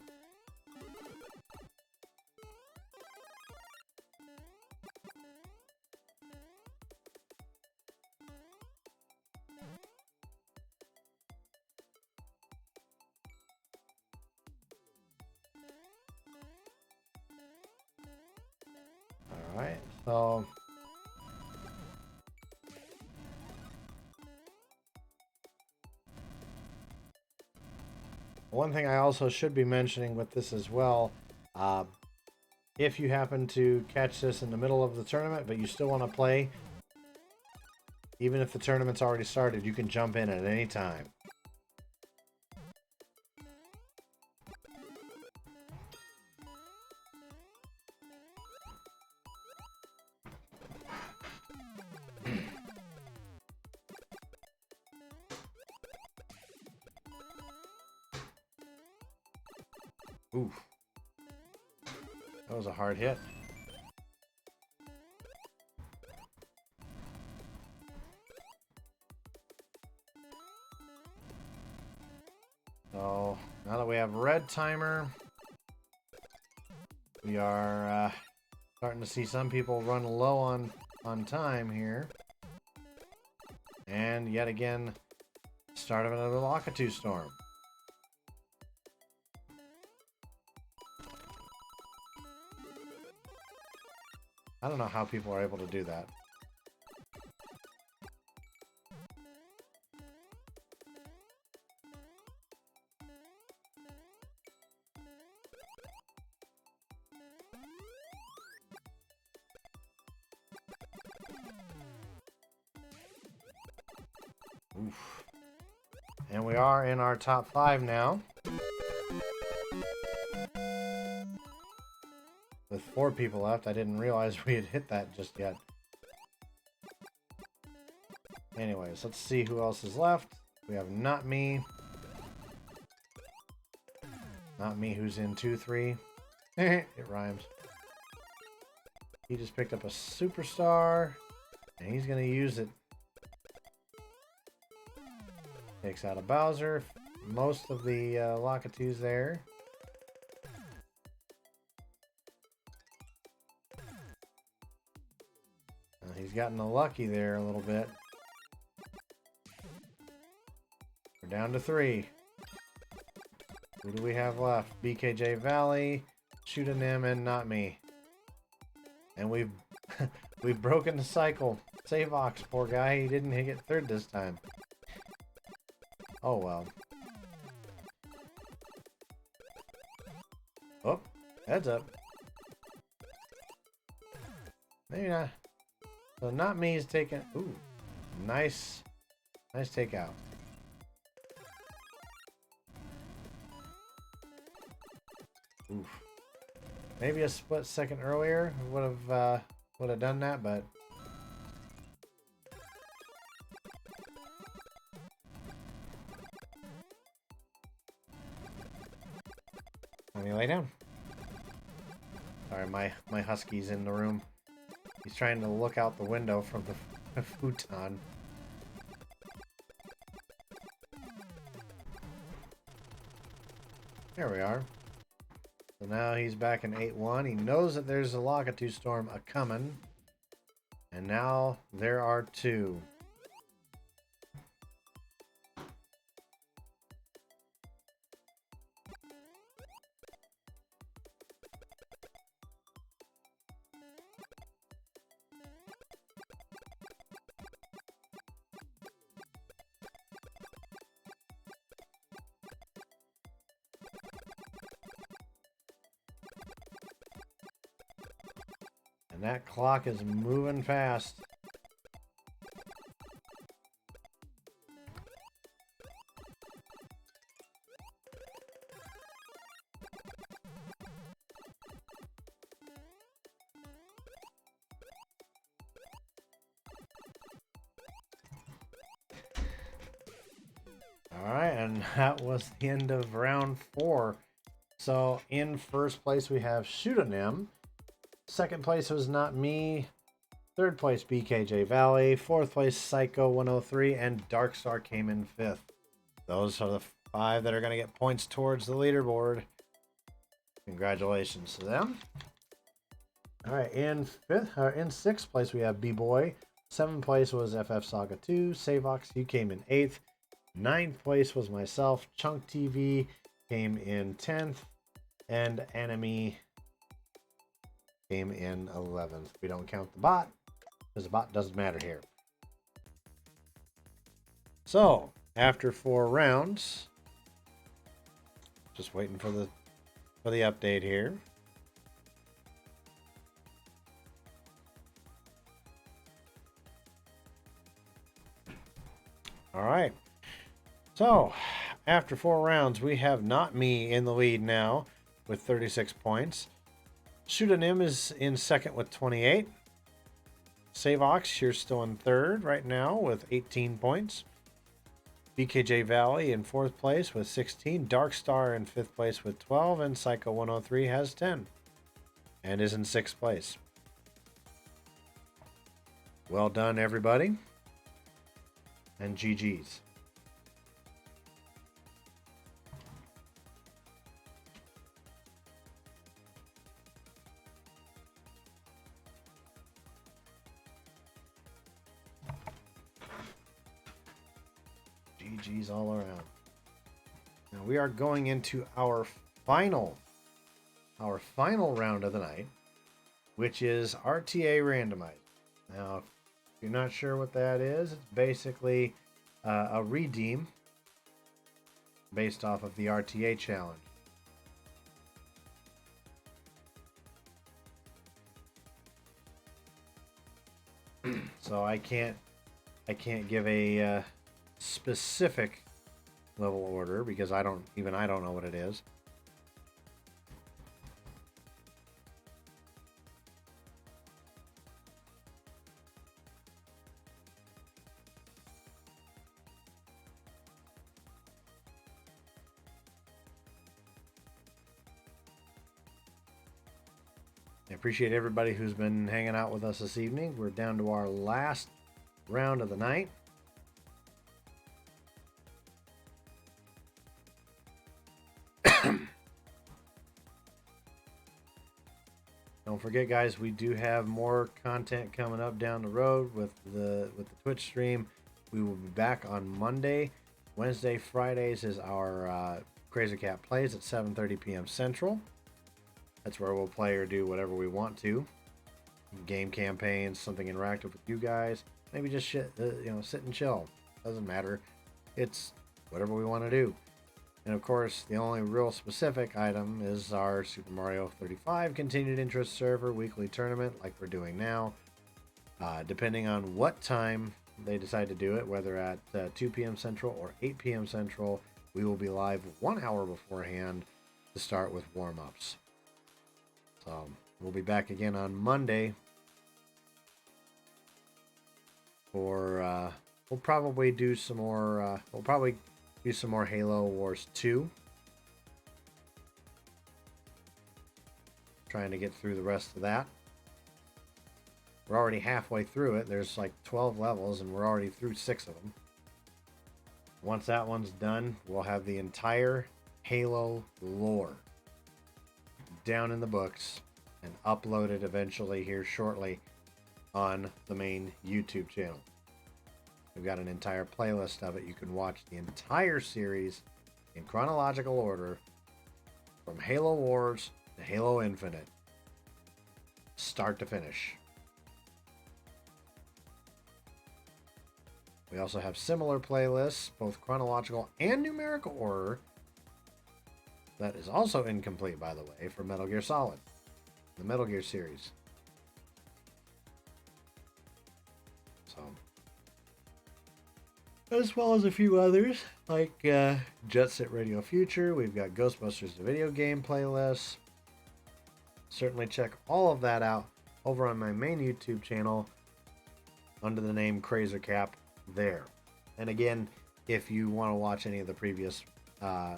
Alright, so one thing I also should be mentioning with this as well, if you happen to catch this in the middle of the tournament, but you still want to play, even if the tournament's already started, you can jump in at any time. Oof. That was a hard hit. So, now that we have red timer, we are starting to see some people run low on time here. And yet again, start of another Lakitu storm. I don't know how people are able to do that. Oof. And we are in our top 5 now. With 4 people left, I didn't realize we had hit that just yet. Anyways, let's see who else is left. We have Not Me. Not Me, who's in 2-3. It rhymes. He just picked up a superstar, and he's going to use it. Takes out a Bowser. Most of the Lakitu's there. He's gotten lucky there a little bit. We're down to 3. Who do we have left? BKJ Valley, Shooting Him, and Not Me. And we've we've broken the cycle. Savox, poor guy, he didn't get 3rd this time. Oh well. Oh, heads up. Maybe not. So Not Me is taking. Ooh, nice takeout. Oof. Maybe a split second earlier would have done that, but let me lay down. Sorry, my husky's in the room. He's trying to look out the window from the futon. There we are. So now he's back in 8-1. He knows that there's a Lakitu storm a-coming. And now there are 2. And that clock is moving fast. right, and that was the end of round 4. So in first place we have Shootanim. Second place was Not Me. Third place BKJ Valley. Fourth place Psycho 103, and Darkstar came in 5th. Those are the 5 that are going to get points towards the leaderboard. Congratulations to them. All right, in 6th place we have B-Boy. 7th place was FF Saga 2. Savox, you came in 8th. 9th place was myself. Chunk TV came in 10th. And Enemy came in 11th. We don't count the bot, because the bot doesn't matter here. So, after 4 rounds, just waiting for the update here. All right. So, after 4 rounds, we have Not Me in the lead now with 36 points. Shootanim is in second with 28. Savox, you're still in third right now with 18 points. BKJ Valley in 4th place with 16. Darkstar in 5th place with 12. And Psycho 103 has 10 and is in 6th place. Well done, everybody. And GG's. GG's all around. Now we are going into our final round of the night, which is RTA randomized. Now, if you're not sure what that is, it's basically a redeem based off of the RTA challenge. So I can't give a specific level order because I don't know what it is. I appreciate everybody who's been hanging out with us this evening. We're down to our last round of the night. Don't forget, guys, we do have more content coming up down the road with the Twitch stream. We will be back on Monday. Wednesday, Fridays is our Crazy Cat Plays at 7:30 p.m. Central. That's where we'll play or do whatever we want to. Game campaigns, something interactive with you guys. Maybe just sit and chill. Doesn't matter. It's whatever we want to do. And of course, the only real specific item is our Super Mario 35 Continued Interest Server weekly tournament, like we're doing now. Depending on what time they decide to do it, whether at 2 p.m. Central or 8 p.m. Central, we will be live 1 hour beforehand to start with warm-ups. So we'll be back again on Monday for we'll probably do some more Halo Wars 2. Trying to get through the rest of that. We're already halfway through it. There's like 12 levels and we're already through 6 of them. Once that one's done, we'll have the entire Halo lore down in the books and uploaded eventually here shortly on the main YouTube channel. We've got an entire playlist of it. You can watch the entire series in chronological order from Halo Wars to Halo Infinite, start to finish. We also have similar playlists, both chronological and numerical order, that is also incomplete, by the way, for Metal Gear Solid, the Metal Gear series. So, as well as a few others, like Jet Set Radio Future. We've got Ghostbusters the video game playlists. Certainly check all of that out over on my main YouTube channel under the name Crazer Cap there. And again, if you want to watch any of the previous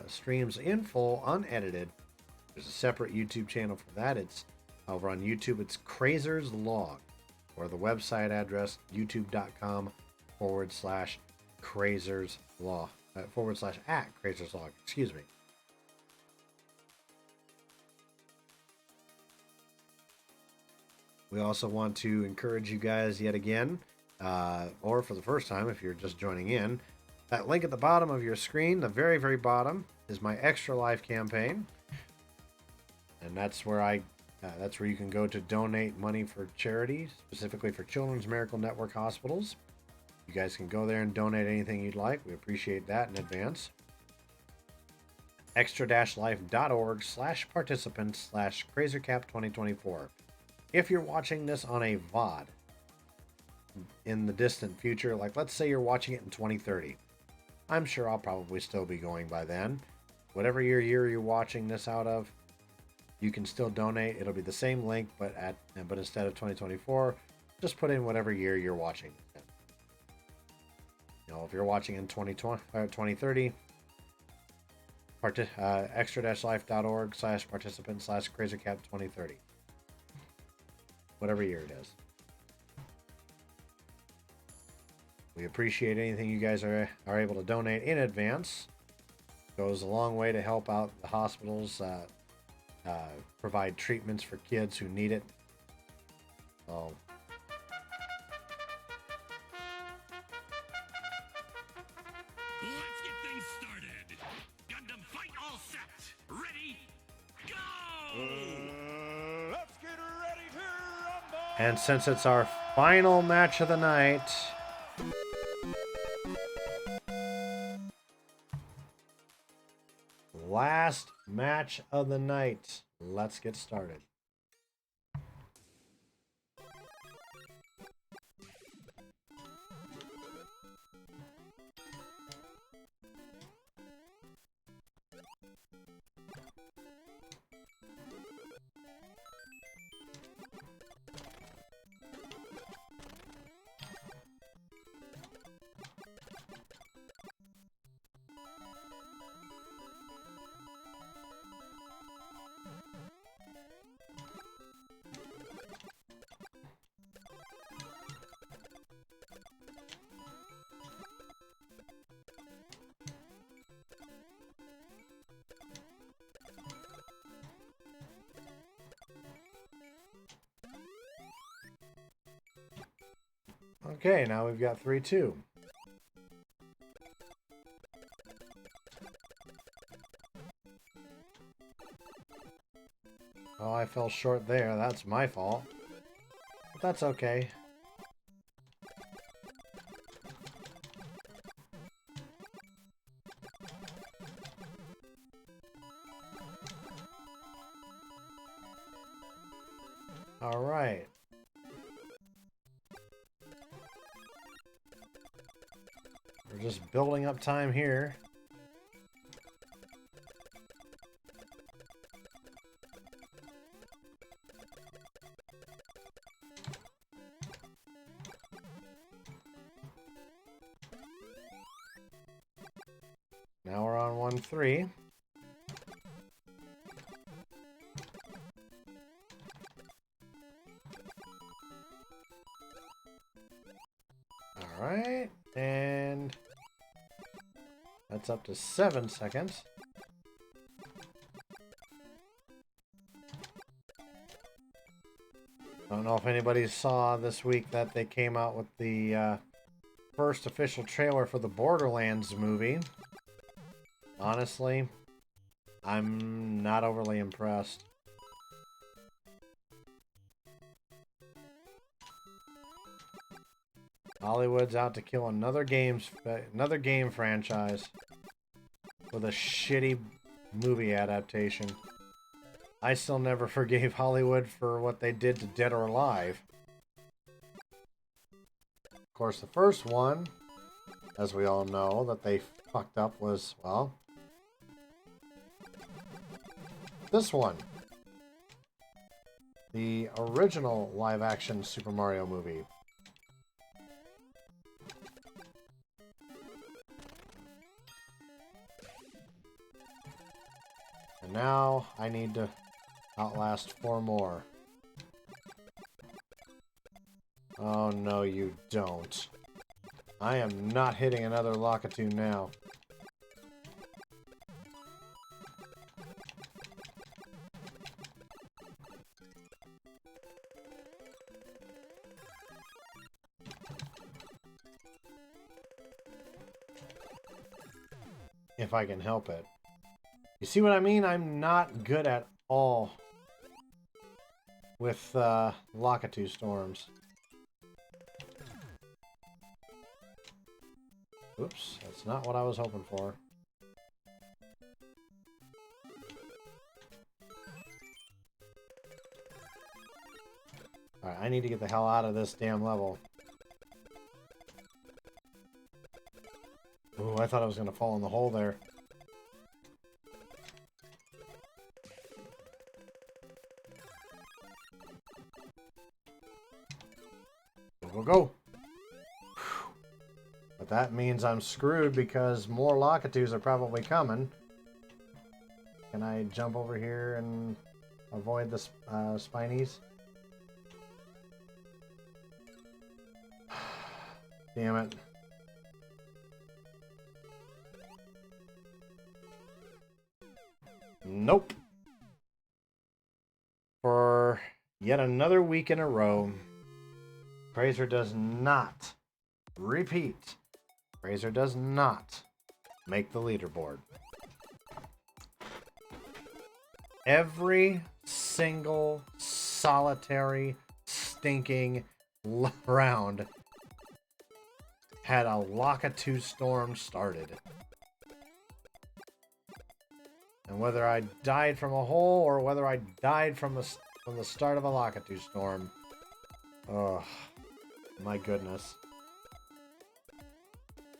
streams in full, unedited, there's a separate YouTube channel for that. It's over on YouTube. It's Crazer's Log, or the website address youtube.com/Crazer's Law / @Crazer's Log. Excuse me. We also want to encourage you guys yet again, or for the first time if you're just joining in, that link at the bottom of your screen, the very, very bottom, is my Extra Life campaign. And that's where that's where you can go to donate money for charity, specifically for Children's Miracle Network hospitals. You guys can go there and donate anything you'd like. We appreciate that in advance. extra-life.org/participants/CrazerCap2024. If you're watching this on a VOD in the distant future, like let's say you're watching it in 2030, I'm sure I'll probably still be going by then. Whatever year you're watching this out of, you can still donate. It'll be the same link, but instead of 2024, just put in whatever year you're watching it in. You know, if you're watching in 2020 or 2030, extra-life.org/participants/CrazerCap2030. Whatever year it is. We appreciate anything you guys are able to donate in advance. Goes a long way to help out the hospitals, provide treatments for kids who need it. So, Let's get things started. Gundam fight all set. Ready? Go! Let's get ready to rumble. and since it's our final match of the night, last match of the night, let's get started. Okay, now we've got 3-2. Oh, I fell short there. That's my fault. But that's okay. All right. We're just building up time here. Now we're on 1-3. All right, and that's up to 7 seconds. I don't know if anybody saw this week that they came out with the first official trailer for the Borderlands movie. Honestly, I'm not overly impressed. Hollywood's out to kill another game franchise with a shitty movie adaptation. I still never forgave Hollywood for what they did to Dead or Alive. Of course, the first one, as we all know, that they fucked up was, well, this one. The original live-action Super Mario movie. now I need to outlast 4 more. Oh, no, you don't. I am not hitting another Lakitu now. If I can help it. You see what I mean? I'm not good at all with Lakitu storms. Oops, that's not what I was hoping for. Alright, I need to get the hell out of this damn level. Ooh, I thought I was going to fall in the hole there. We'll go. But that means I'm screwed because more Lakitus are probably coming. Can I jump over here and avoid the Spinies? Damn it. Nope. For yet another week in a row, Fraser does not repeat. Fraser does not make the leaderboard. Every single solitary stinking round had a Lakitu storm started. And whether I died from a hole or whether I died from the start of a Lakitu storm. Oh, my goodness.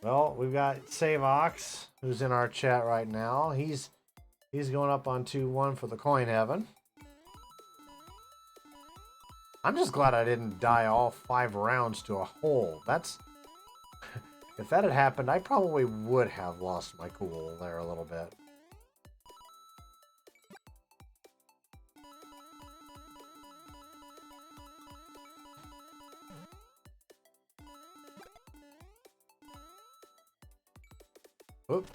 Well, we've got Savox, who's in our chat right now. He's going up on 2-1 for the coin heaven. I'm just glad I didn't die all 5 rounds to a hole. That's... If that had happened, I probably would have lost my cool there a little bit. Oop.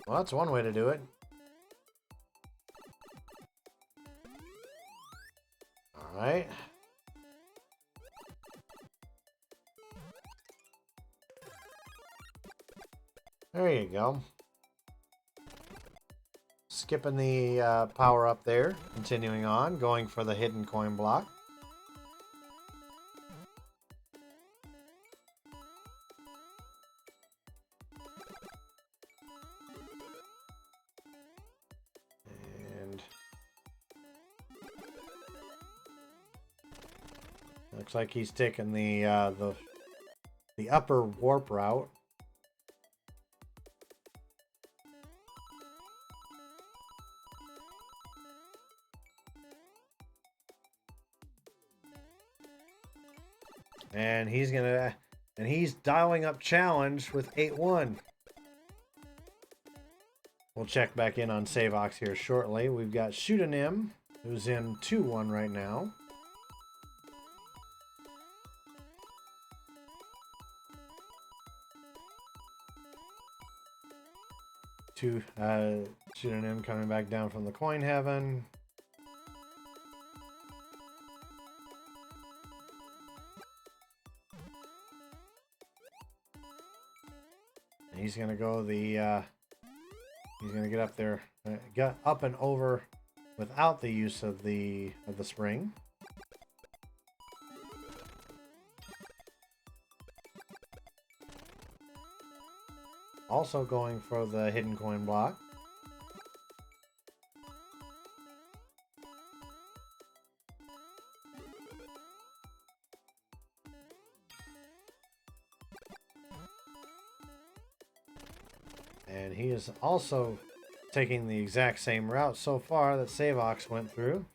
Well, that's one way to do it. Alright. There you go. Skipping the power up there. Continuing on. Going for the hidden coin block. Looks like he's taking the upper warp route. And he's dialing up challenge with 8-1. We'll check back in on Savox here shortly. We've got Shootanim, who's in 2-1 right now. Shooting him coming back down from the coin heaven. And he's gonna go he's gonna get up there, get up and over without the use of the spring. Also going for the hidden coin block. And he is also taking the exact same route so far that Savox went through.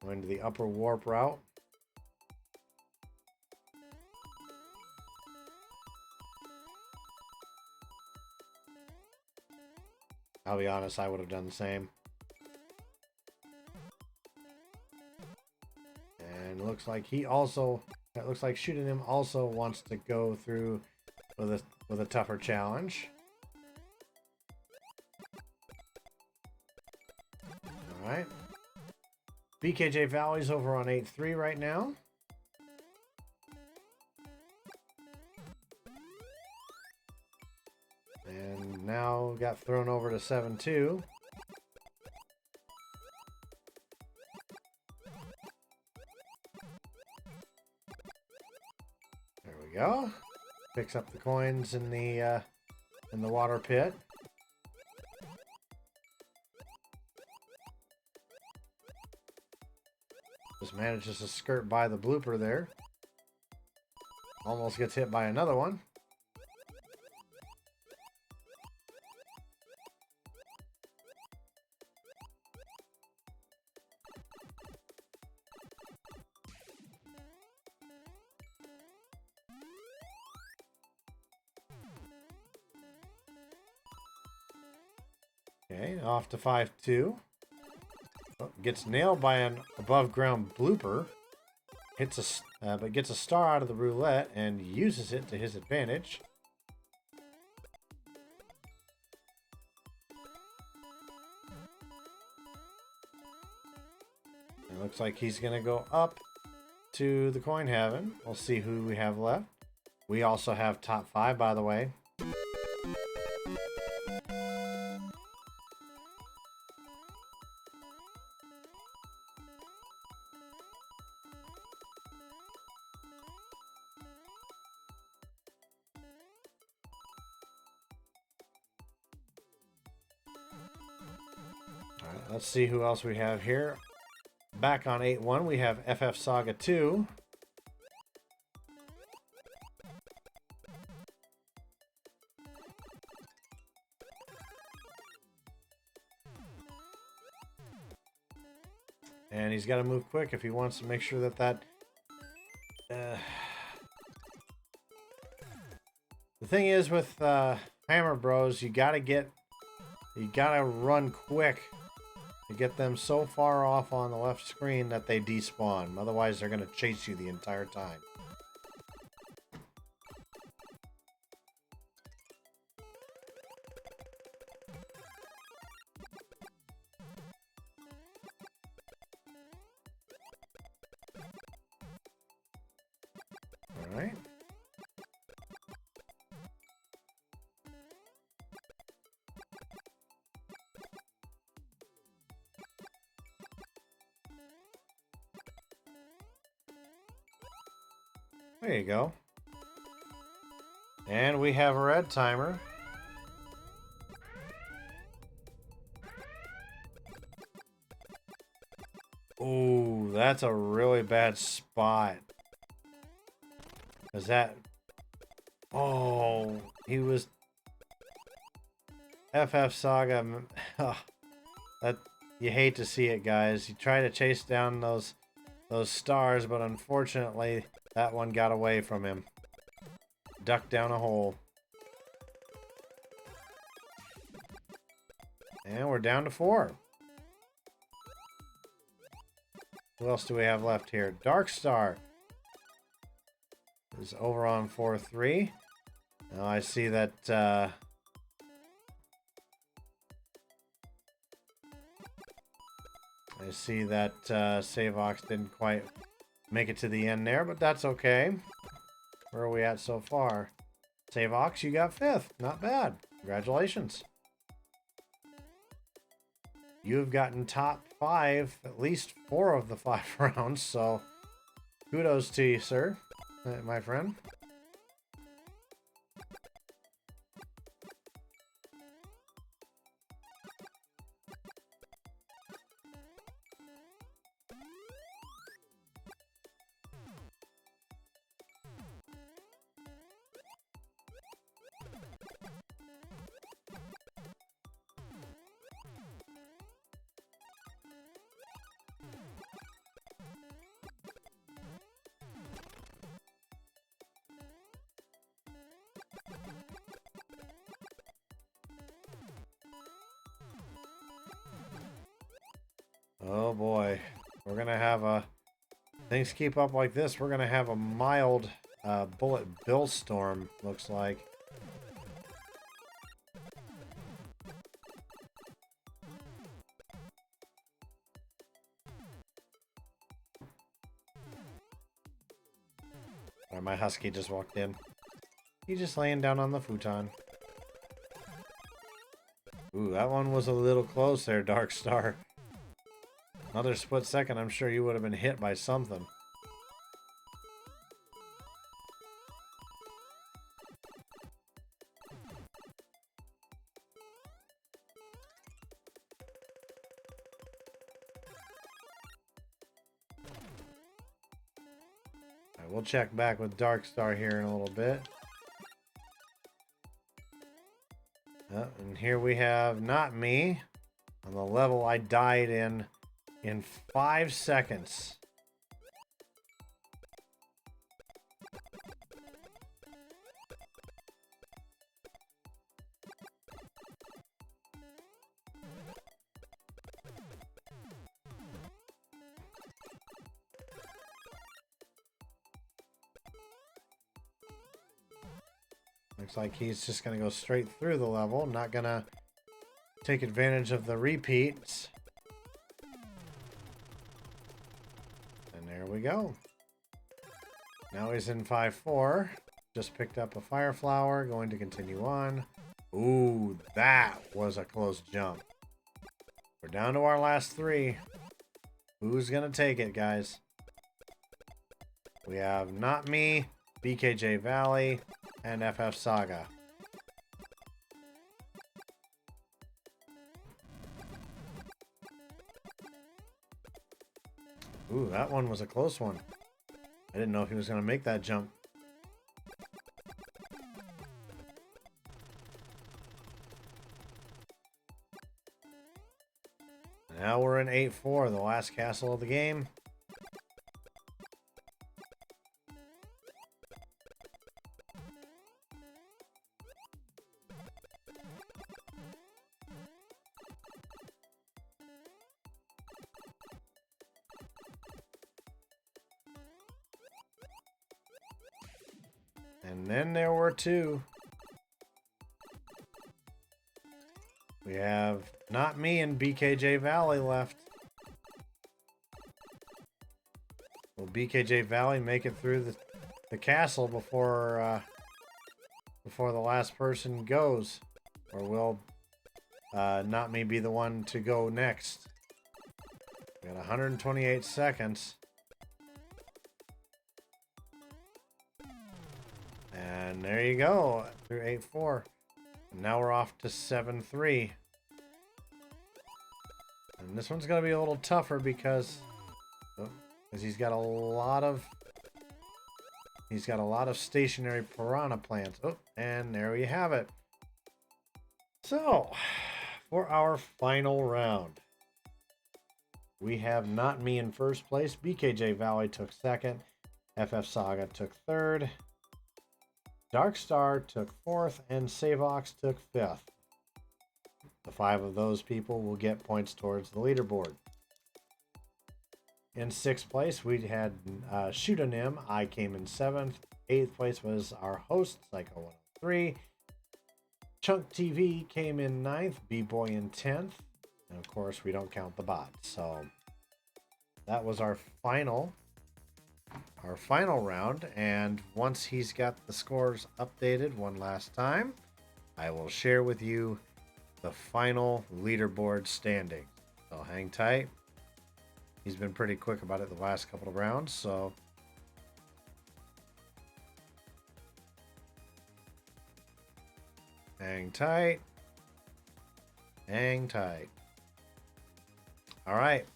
Going to the upper warp route. I'll be honest, I would have done the same. And it looks like it looks like shooting him also wants to go through with a tougher challenge. All right. BKJ Valley's over on 8-3 right now. And now got thrown over to 7-2. There we go. Picks up the coins in the water pit. Just manages to skirt by the blooper there. Almost gets hit by another one. Okay, off to 5-2. Oh, gets nailed by an above ground blooper. But gets a star out of the roulette and uses it to his advantage. It looks like he's going to go up to the coin heaven. We'll see who we have left. We also have top 5, by the way. Let's see who else we have here. Back on 8-1, we have FF Saga 2. And he's got to move quick if he wants to make sure that the thing is with Hammer Bros, you gotta run quick to get them so far off on the left screen that they despawn. Otherwise, they're going to chase you the entire time. All right. There you go. And we have a red timer. Ooh, that's a really bad spot. Is that... Oh, he was... FF Saga... that you hate to see it, guys. You try to chase down those stars, but unfortunately... that one got away from him. Ducked down a hole. And we're down to 4. Who else do we have left here? Darkstar is over on 4-3. Now I see that I see that Savox didn't quite make it to the end there, but that's okay. Where are we at so far? Savox, you got 5th. Not bad. Congratulations. You've gotten top 5, at least 4 of the 5 rounds, so kudos to you, sir, my friend. Oh boy. We're going to have a... Things keep up like this, we're going to have a mild bullet bill storm, looks like. Or my husky just walked in. He's just laying down on the futon. Ooh, that one was a little close there, Dark Star. Another split second, I'm sure you would have been hit by something. Alright, we'll check back with Dark Star here in a little bit. And here we have Not Me on the level I died in 5 seconds. Looks like he's just going to go straight through the level, not going to take advantage of the repeats. And there we go. Now he's in 5-4. Just picked up a Fire Flower, going to continue on. Ooh, that was a close jump. We're down to our last 3. Who's going to take it, guys? We have Not Me, BKJ Valley, and FF Saga. Ooh, that one was a close one. I didn't know if he was going to make that jump. Now we're in 8-4, the last castle of the game. And then there were 2. We have Not Me and BKJ Valley left. Will BKJ Valley make it through the castle before the last person goes? Or will Not Me be the one to go next? We got 128 seconds. And there you go, through 8-4. Now we're off to 7-3. And this one's going to be a little tougher because he's got a lot of stationary piranha plants. Oh, and there we have it. So, for our final round, we have Not Me in first place. BKJ Valley took second. FF Saga took third. Dark Star took 4th, and Savox took 5th. The 5 of those people will get points towards the leaderboard. In 6th place, we had Shootonym. I came in 7th. 8th place was our host, Psycho103. Chunk TV came in 9th. B-Boy in 10th. And of course, we don't count the bots. So that was our final round, and once he's got the scores updated one last time, I will share with you the final leaderboard standing. So hang tight. He's been pretty quick about it the last couple of rounds, so hang tight. Hang tight. All right.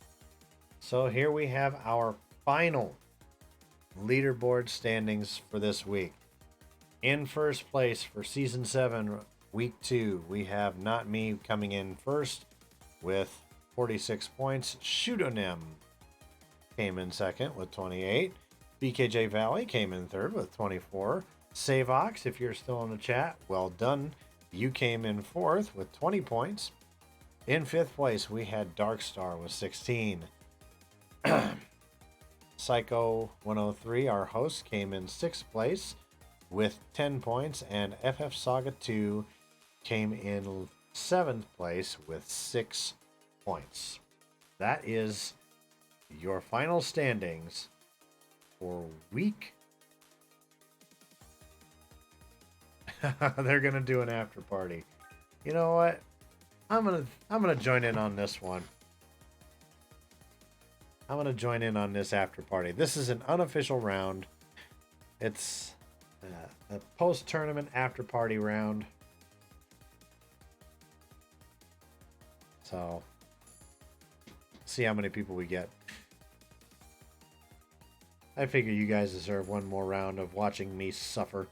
So here we have our final leaderboard standings for this week. In first place for Season 7, Week 2, we have Not Me coming in first with 46 points. Shootonym came in second with 28. BKJ Valley came in third with 24. Savox, if you're still in the chat, well done. You came in fourth with 20 points. In fifth place, we had Darkstar with 16. Psycho 103, our host, came in sixth place with 10 points, and FF Saga 2 came in seventh place with 6 points. That is your final standings for week. They're gonna do an after party. You know what? I'm gonna join in on this one. I'm gonna join in on this after party. This is an unofficial round. It's a post-tournament after party round. So, see how many people we get. I figure you guys deserve one more round of watching me suffer.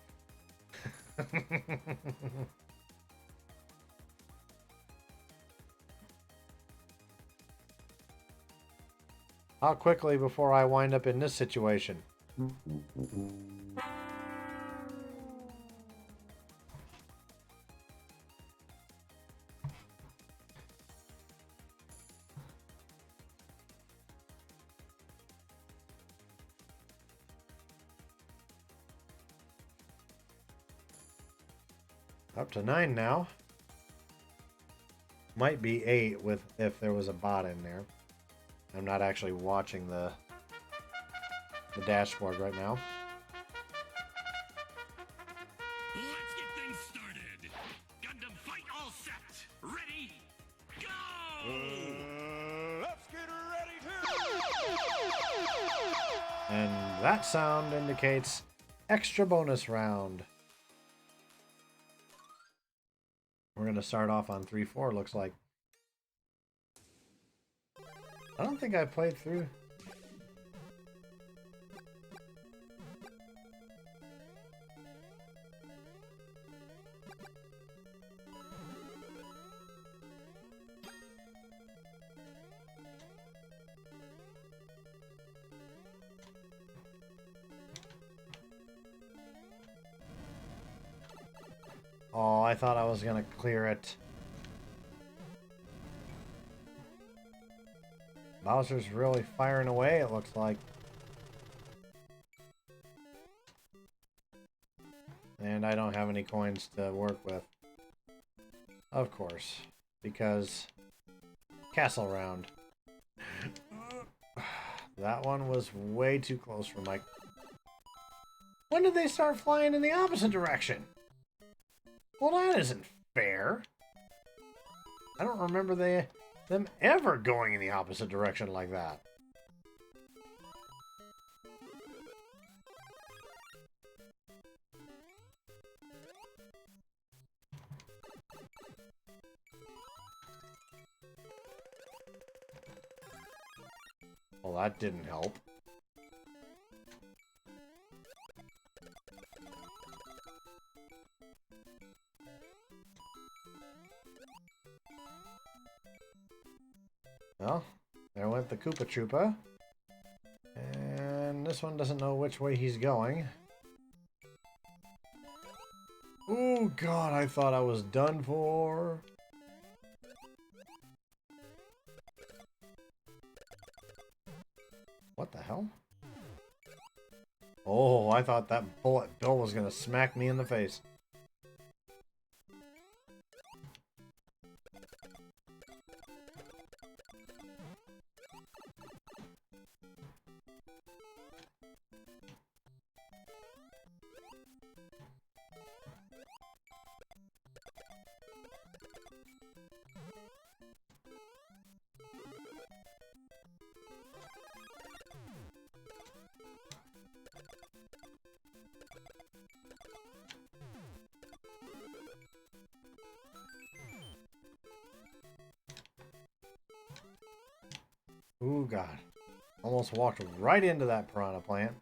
How quickly before I wind up in this situation? Up to 9 now. Might be 8 with if there was a bot in there. I'm not actually watching the dashboard right now. Let's get things started. Gundam fight all set. Ready? Go! Let's get ready to. And that sound indicates extra bonus round. We're going to start off on 3-4, looks like. I don't think I played through. Oh, I thought I was going to clear it. Bowser's really firing away, it looks like. And I don't have any coins to work with. Of course. Because castle round. That one was way too close for Mike. When did they start flying in the opposite direction? Well, that isn't fair. I don't remember them ever going in the opposite direction like that. Well, that didn't help. Well, there went the Koopa Troopa. And this one doesn't know which way he's going. Oh god, I thought I was done for. What the hell? Oh, I thought that bullet bill was gonna smack me in the face. Ooh, God. Almost walked right into that piranha plant.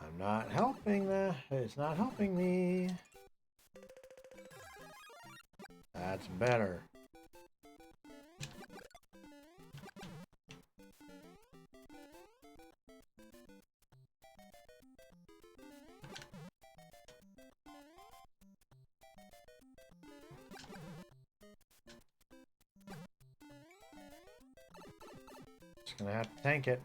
I'm not helping that. It's not helping me. That's better. Just gonna have to tank it.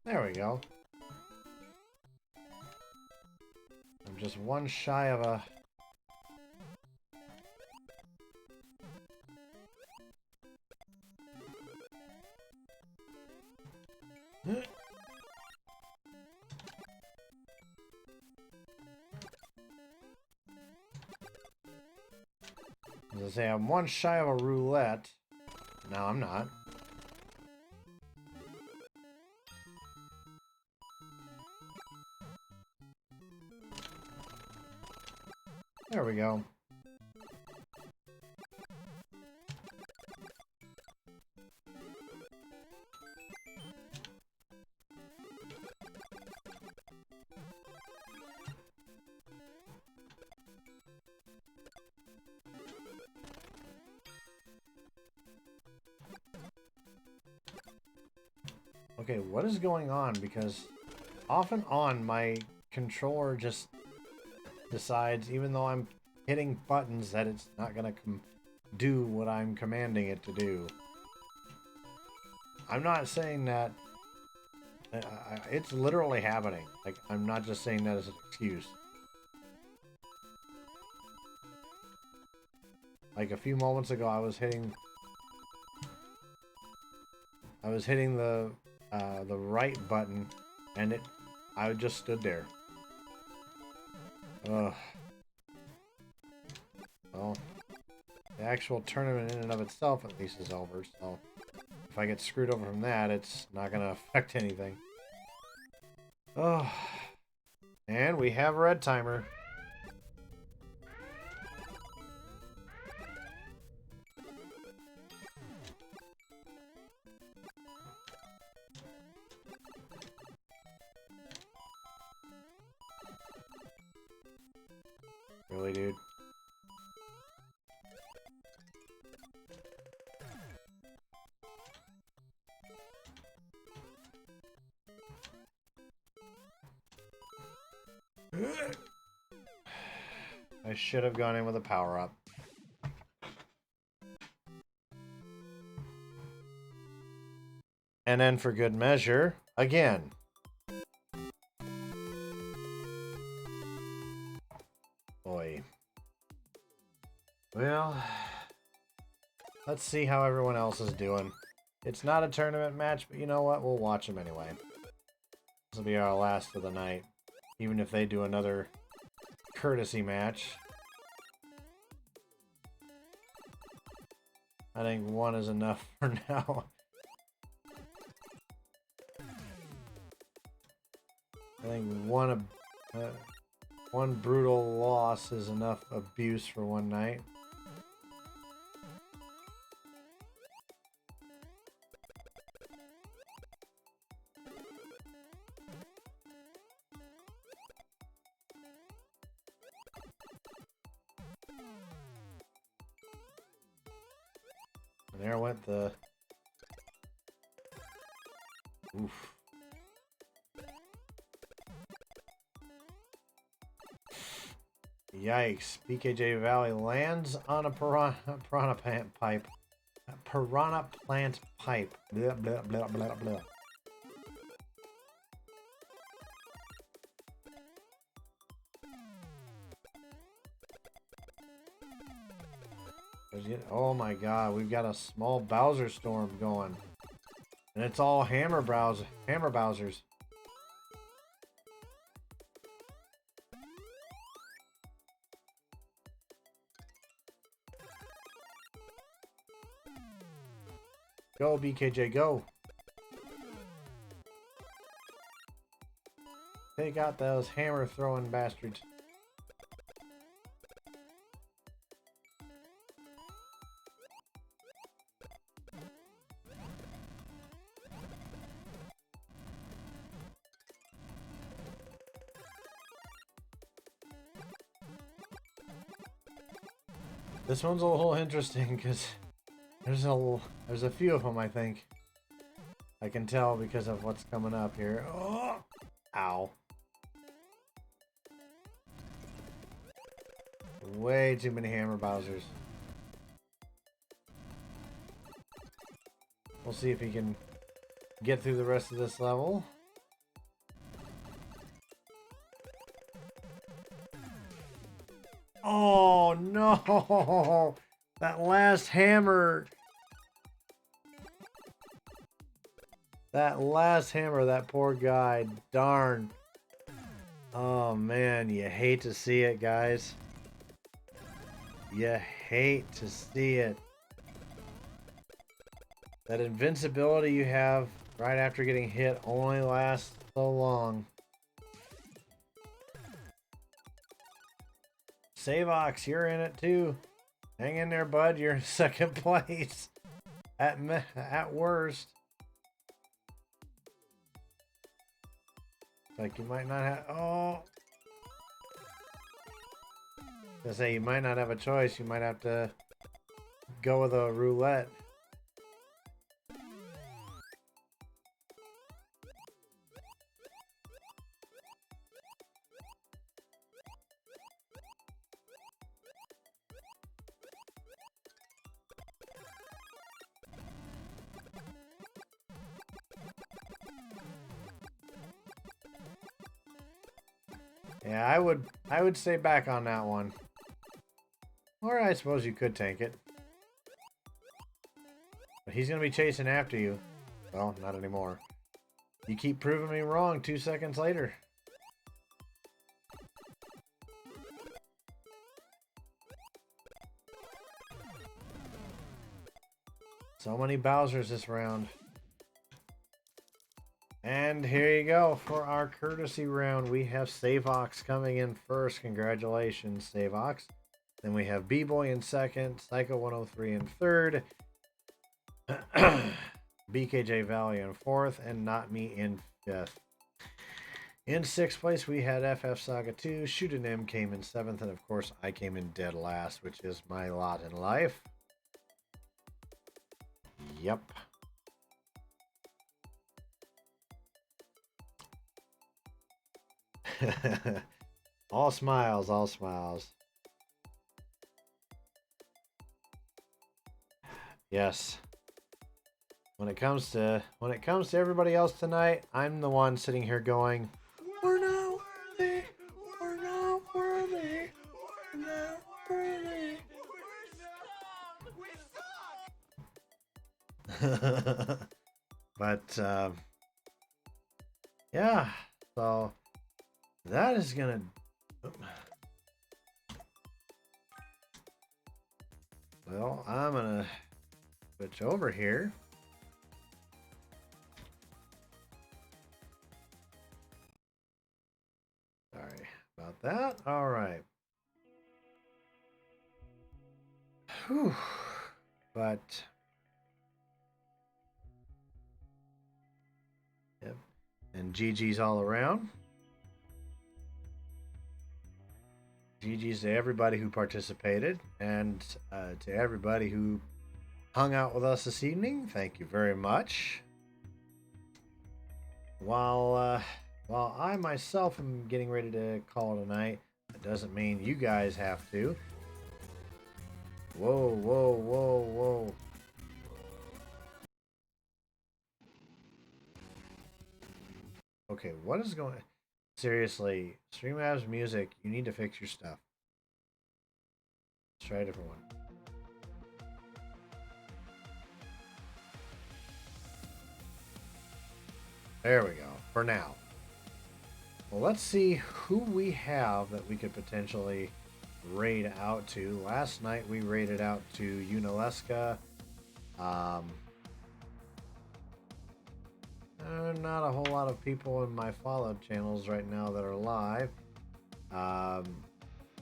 There we go. I'm just one shy of a... As I say, I'm one shy of a roulette. No, I'm not. There we go. Okay, what is going on? Because off and on my controller just decides, even though I'm hitting buttons, that it's not gonna do what I'm commanding it to do. I'm not saying that it's literally happening. Like, I'm not just saying that as an excuse. Like a few moments ago, I was hitting the right button, and I just stood there. Ugh. Well, the actual tournament in and of itself at least is over, so if I get screwed over from that, it's not going to affect anything. Oh, and we have a red timer. Really, dude? I should have gone in with a power-up. And then for good measure, again. Boy. Well, let's see how everyone else is doing. It's not a tournament match, but you know what? We'll watch them anyway. This will be our last for the night. Even if they do another courtesy match. I think one is enough for now. I think one brutal loss is enough abuse for one night. There went the... Oof. Yikes. BKJ Valley lands on a piranha plant pipe. A piranha plant pipe. Blah, blah, blah, blah, blah. Oh my god, we've got a small Bowser storm going. And it's all hammer Bowsers. Go, BKJ, go. Take out those hammer throwing bastards. This one's a little interesting because there's a few of them, I think. I can tell because of what's coming up here. Oh, ow. Way too many Hammer Bowsers. We'll see if he can get through the rest of this level. Oh no! That last hammer! That last hammer, that poor guy. Darn. Oh man, you hate to see it, guys. You hate to see it. That invincibility you have right after getting hit only lasts so long. Savox, you're in it too. Hang in there, bud. You're in second place. At worst. Like you might not have. Oh. I say you might not have a choice. You might have to go with a roulette. Yeah, I would stay back on that one. Or I suppose you could tank it. But he's going to be chasing after you. Well, not anymore. You keep proving me wrong 2 seconds later. So many Bowsers this round. And here you go for our courtesy round. We have Savox coming in first. Congratulations, Savox. Then we have B-Boy in second, Psycho 103 in third, BKJ Valley in fourth, and Not Me in fifth. In sixth place, we had FF Saga 2. Shootin' M came in seventh, and of course, I came in dead last, which is my lot in life. Yep. All smiles, all smiles. Yes. When it comes to everybody else tonight, I'm the one sitting here going, "We're not worthy. We're not worthy. We're not worthy." But yeah, so that is gonna. Well, I'm gonna switch over here. Sorry about that. All right. Whew. But yep. And GG's all around. GG's to everybody who participated, and to everybody who hung out with us this evening. Thank you very much. While I myself am getting ready to call it a night, that doesn't mean you guys have to. Whoa, whoa, whoa, whoa. Okay, what is going on? Seriously, StreamLabs Music, you need to fix your stuff. Let's try a different one. There we go, for now. Well, let's see who we have that we could potentially raid out to. Last night we raided out to Unaleska. Not a whole lot of people in my follow channels right now that are live.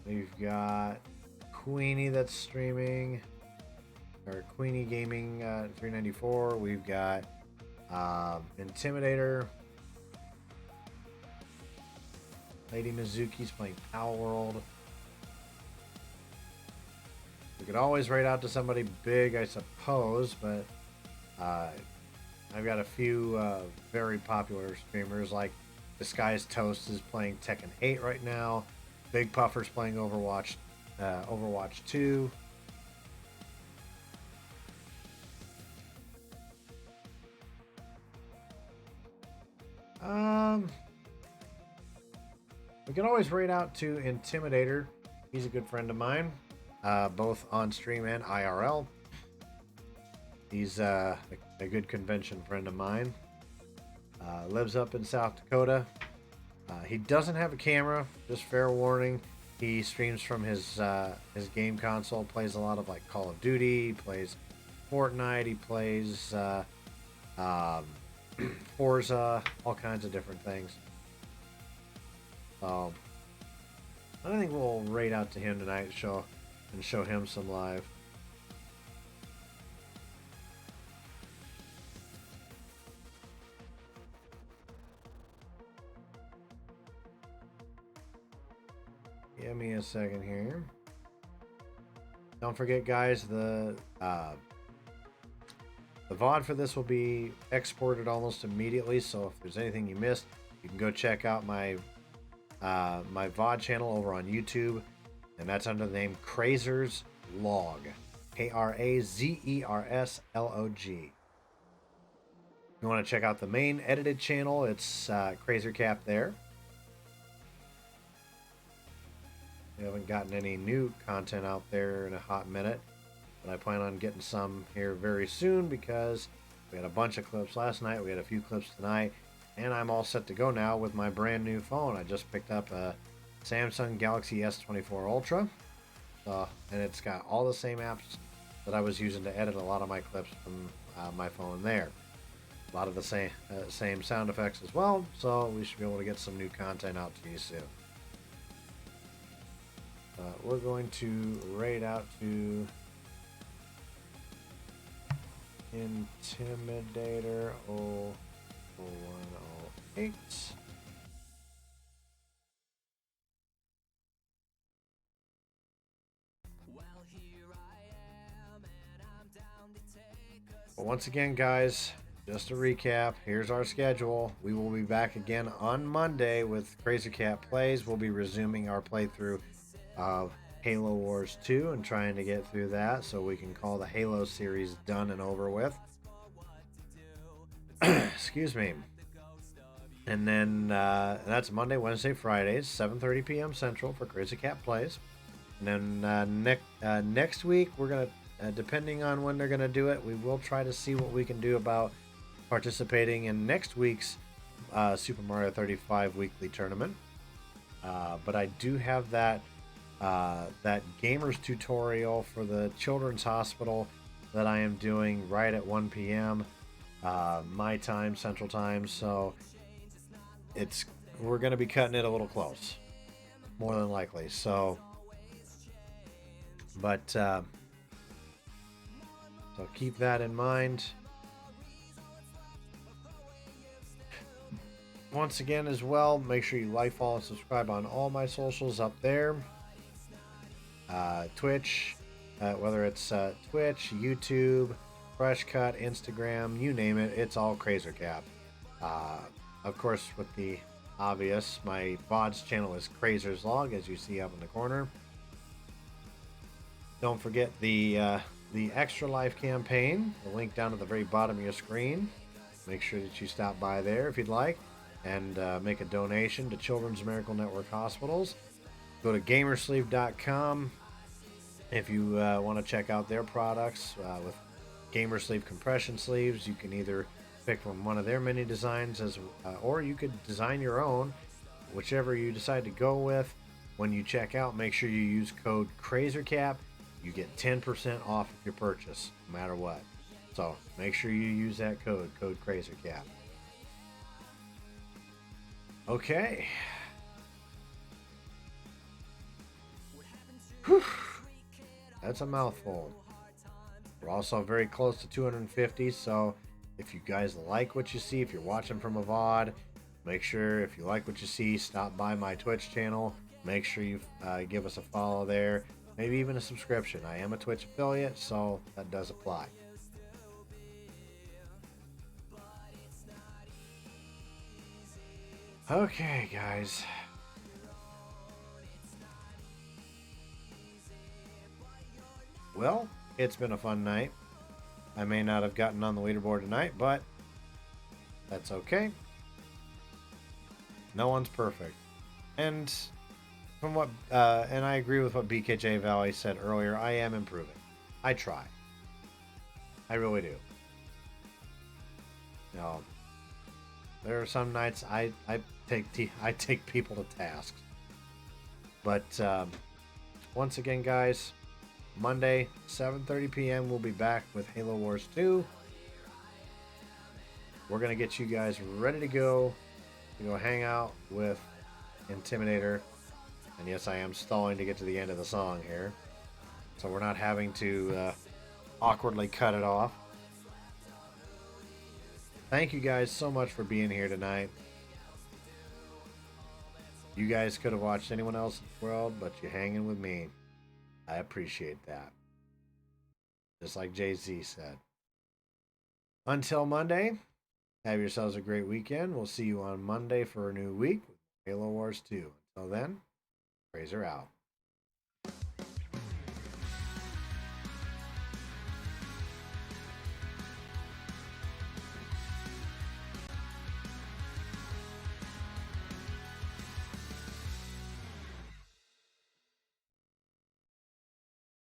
We've got Queenie that's streaming, or Queenie Gaming 394. We've got Intimidator. Lady Mizuki's playing Power World. We could always raid out to somebody big, I suppose, but I've got a few very popular streamers like Disguised Toast is playing Tekken 8 right now. Big Puffer's playing Overwatch 2. We can always raid out to Intimidator. He's a good friend of mine, both on stream and IRL. He's a good convention friend of mine. Lives up in South Dakota. He doesn't have a camera, just fair warning. He streams from his game console, plays a lot of like Call of Duty, he plays Fortnite, he plays Forza, all kinds of different things. I think we'll raid out to him tonight, show him some live. Give me a second here. Don't forget, guys, the VOD for this will be exported almost immediately. So if there's anything you missed, you can go check out my my VOD channel over on YouTube, and that's under the name Krazers Log, KrazerSlog. You want to check out the main edited channel? It's KrazerCap there. We haven't gotten any new content out there in a hot minute, but I plan on getting some here very soon because we had a bunch of clips last night, we had a few clips tonight, and I'm all set to go now with my brand new phone. I just picked up a Samsung Galaxy S24 Ultra, and it's got all the same apps that I was using to edit a lot of my clips from my phone there. A lot of the same sound effects as well, so we should be able to get some new content out to you soon. We're going to raid out to Intimidator 0108. But once again, guys, just to recap, here's our schedule. We will be back again on Monday with KrazerCap Plays. We'll be resuming our playthrough of Halo Wars 2 and trying to get through that so we can call the Halo series done and over with. Excuse me. And then that's Monday, Wednesday, Fridays, 7:30 p.m. Central for KrazerCap Plays. And then next week, we're going to, depending on when they're going to do it, we will try to see what we can do about participating in next week's Super Mario 35 weekly tournament. But I do have that gamers tutorial for the Children's Hospital that I am doing right at 1 p.m. My time, Central Time. So we're going to be cutting it a little close, more than likely. So, but so keep that in mind. Once again, as well, make sure you like, follow, and subscribe on all my socials up there. Twitch, whether it's Twitch, YouTube, FreshCut, Instagram, you name it, it's all KrazerCap. Of course, with the obvious, my VODs channel is Krazers Log, as you see up in the corner. Don't forget the Extra Life campaign, the link down at the very bottom of your screen. Make sure that you stop by there if you'd like and make a donation to Children's Miracle Network Hospitals. Go to Gamersleeve.com if you want to check out their products. With Gamersleeve compression sleeves, you can either pick from one of their many designs, or you could design your own, whichever you decide to go with. When you check out, make sure you use code KrazerCap. You get 10% off of your purchase, no matter what. So make sure you use that code KrazerCap. Okay. Whew. That's a mouthful. We're also very close to 250, so if you guys like what you see, if you're watching from a VOD, make sure if you like what you see, stop by my Twitch channel. Make sure you give us a follow there. maybe even a subscription. I am a Twitch affiliate, so that does apply. Okay, guys. Well, it's been a fun night. I may not have gotten on the leaderboard tonight, but that's okay. No one's perfect. And from what and I agree with what BKJ Valley said earlier, I am improving. I try. I really do. You know, there are some nights I take people to task. But once again, guys, Monday, 7:30 p.m. we'll be back with Halo Wars 2. We're gonna get you guys ready to go hang out with Intimidator. And yes, I am stalling to get to the end of the song here, so we're not having to awkwardly cut it off. Thank you guys so much for being here tonight. You guys could have watched anyone else in the world, but you're hanging with me. I appreciate that. Just like Jay-Z said. Until Monday, have yourselves a great weekend. We'll see you on Monday for a new week with Halo Wars 2. Until then, Razor out.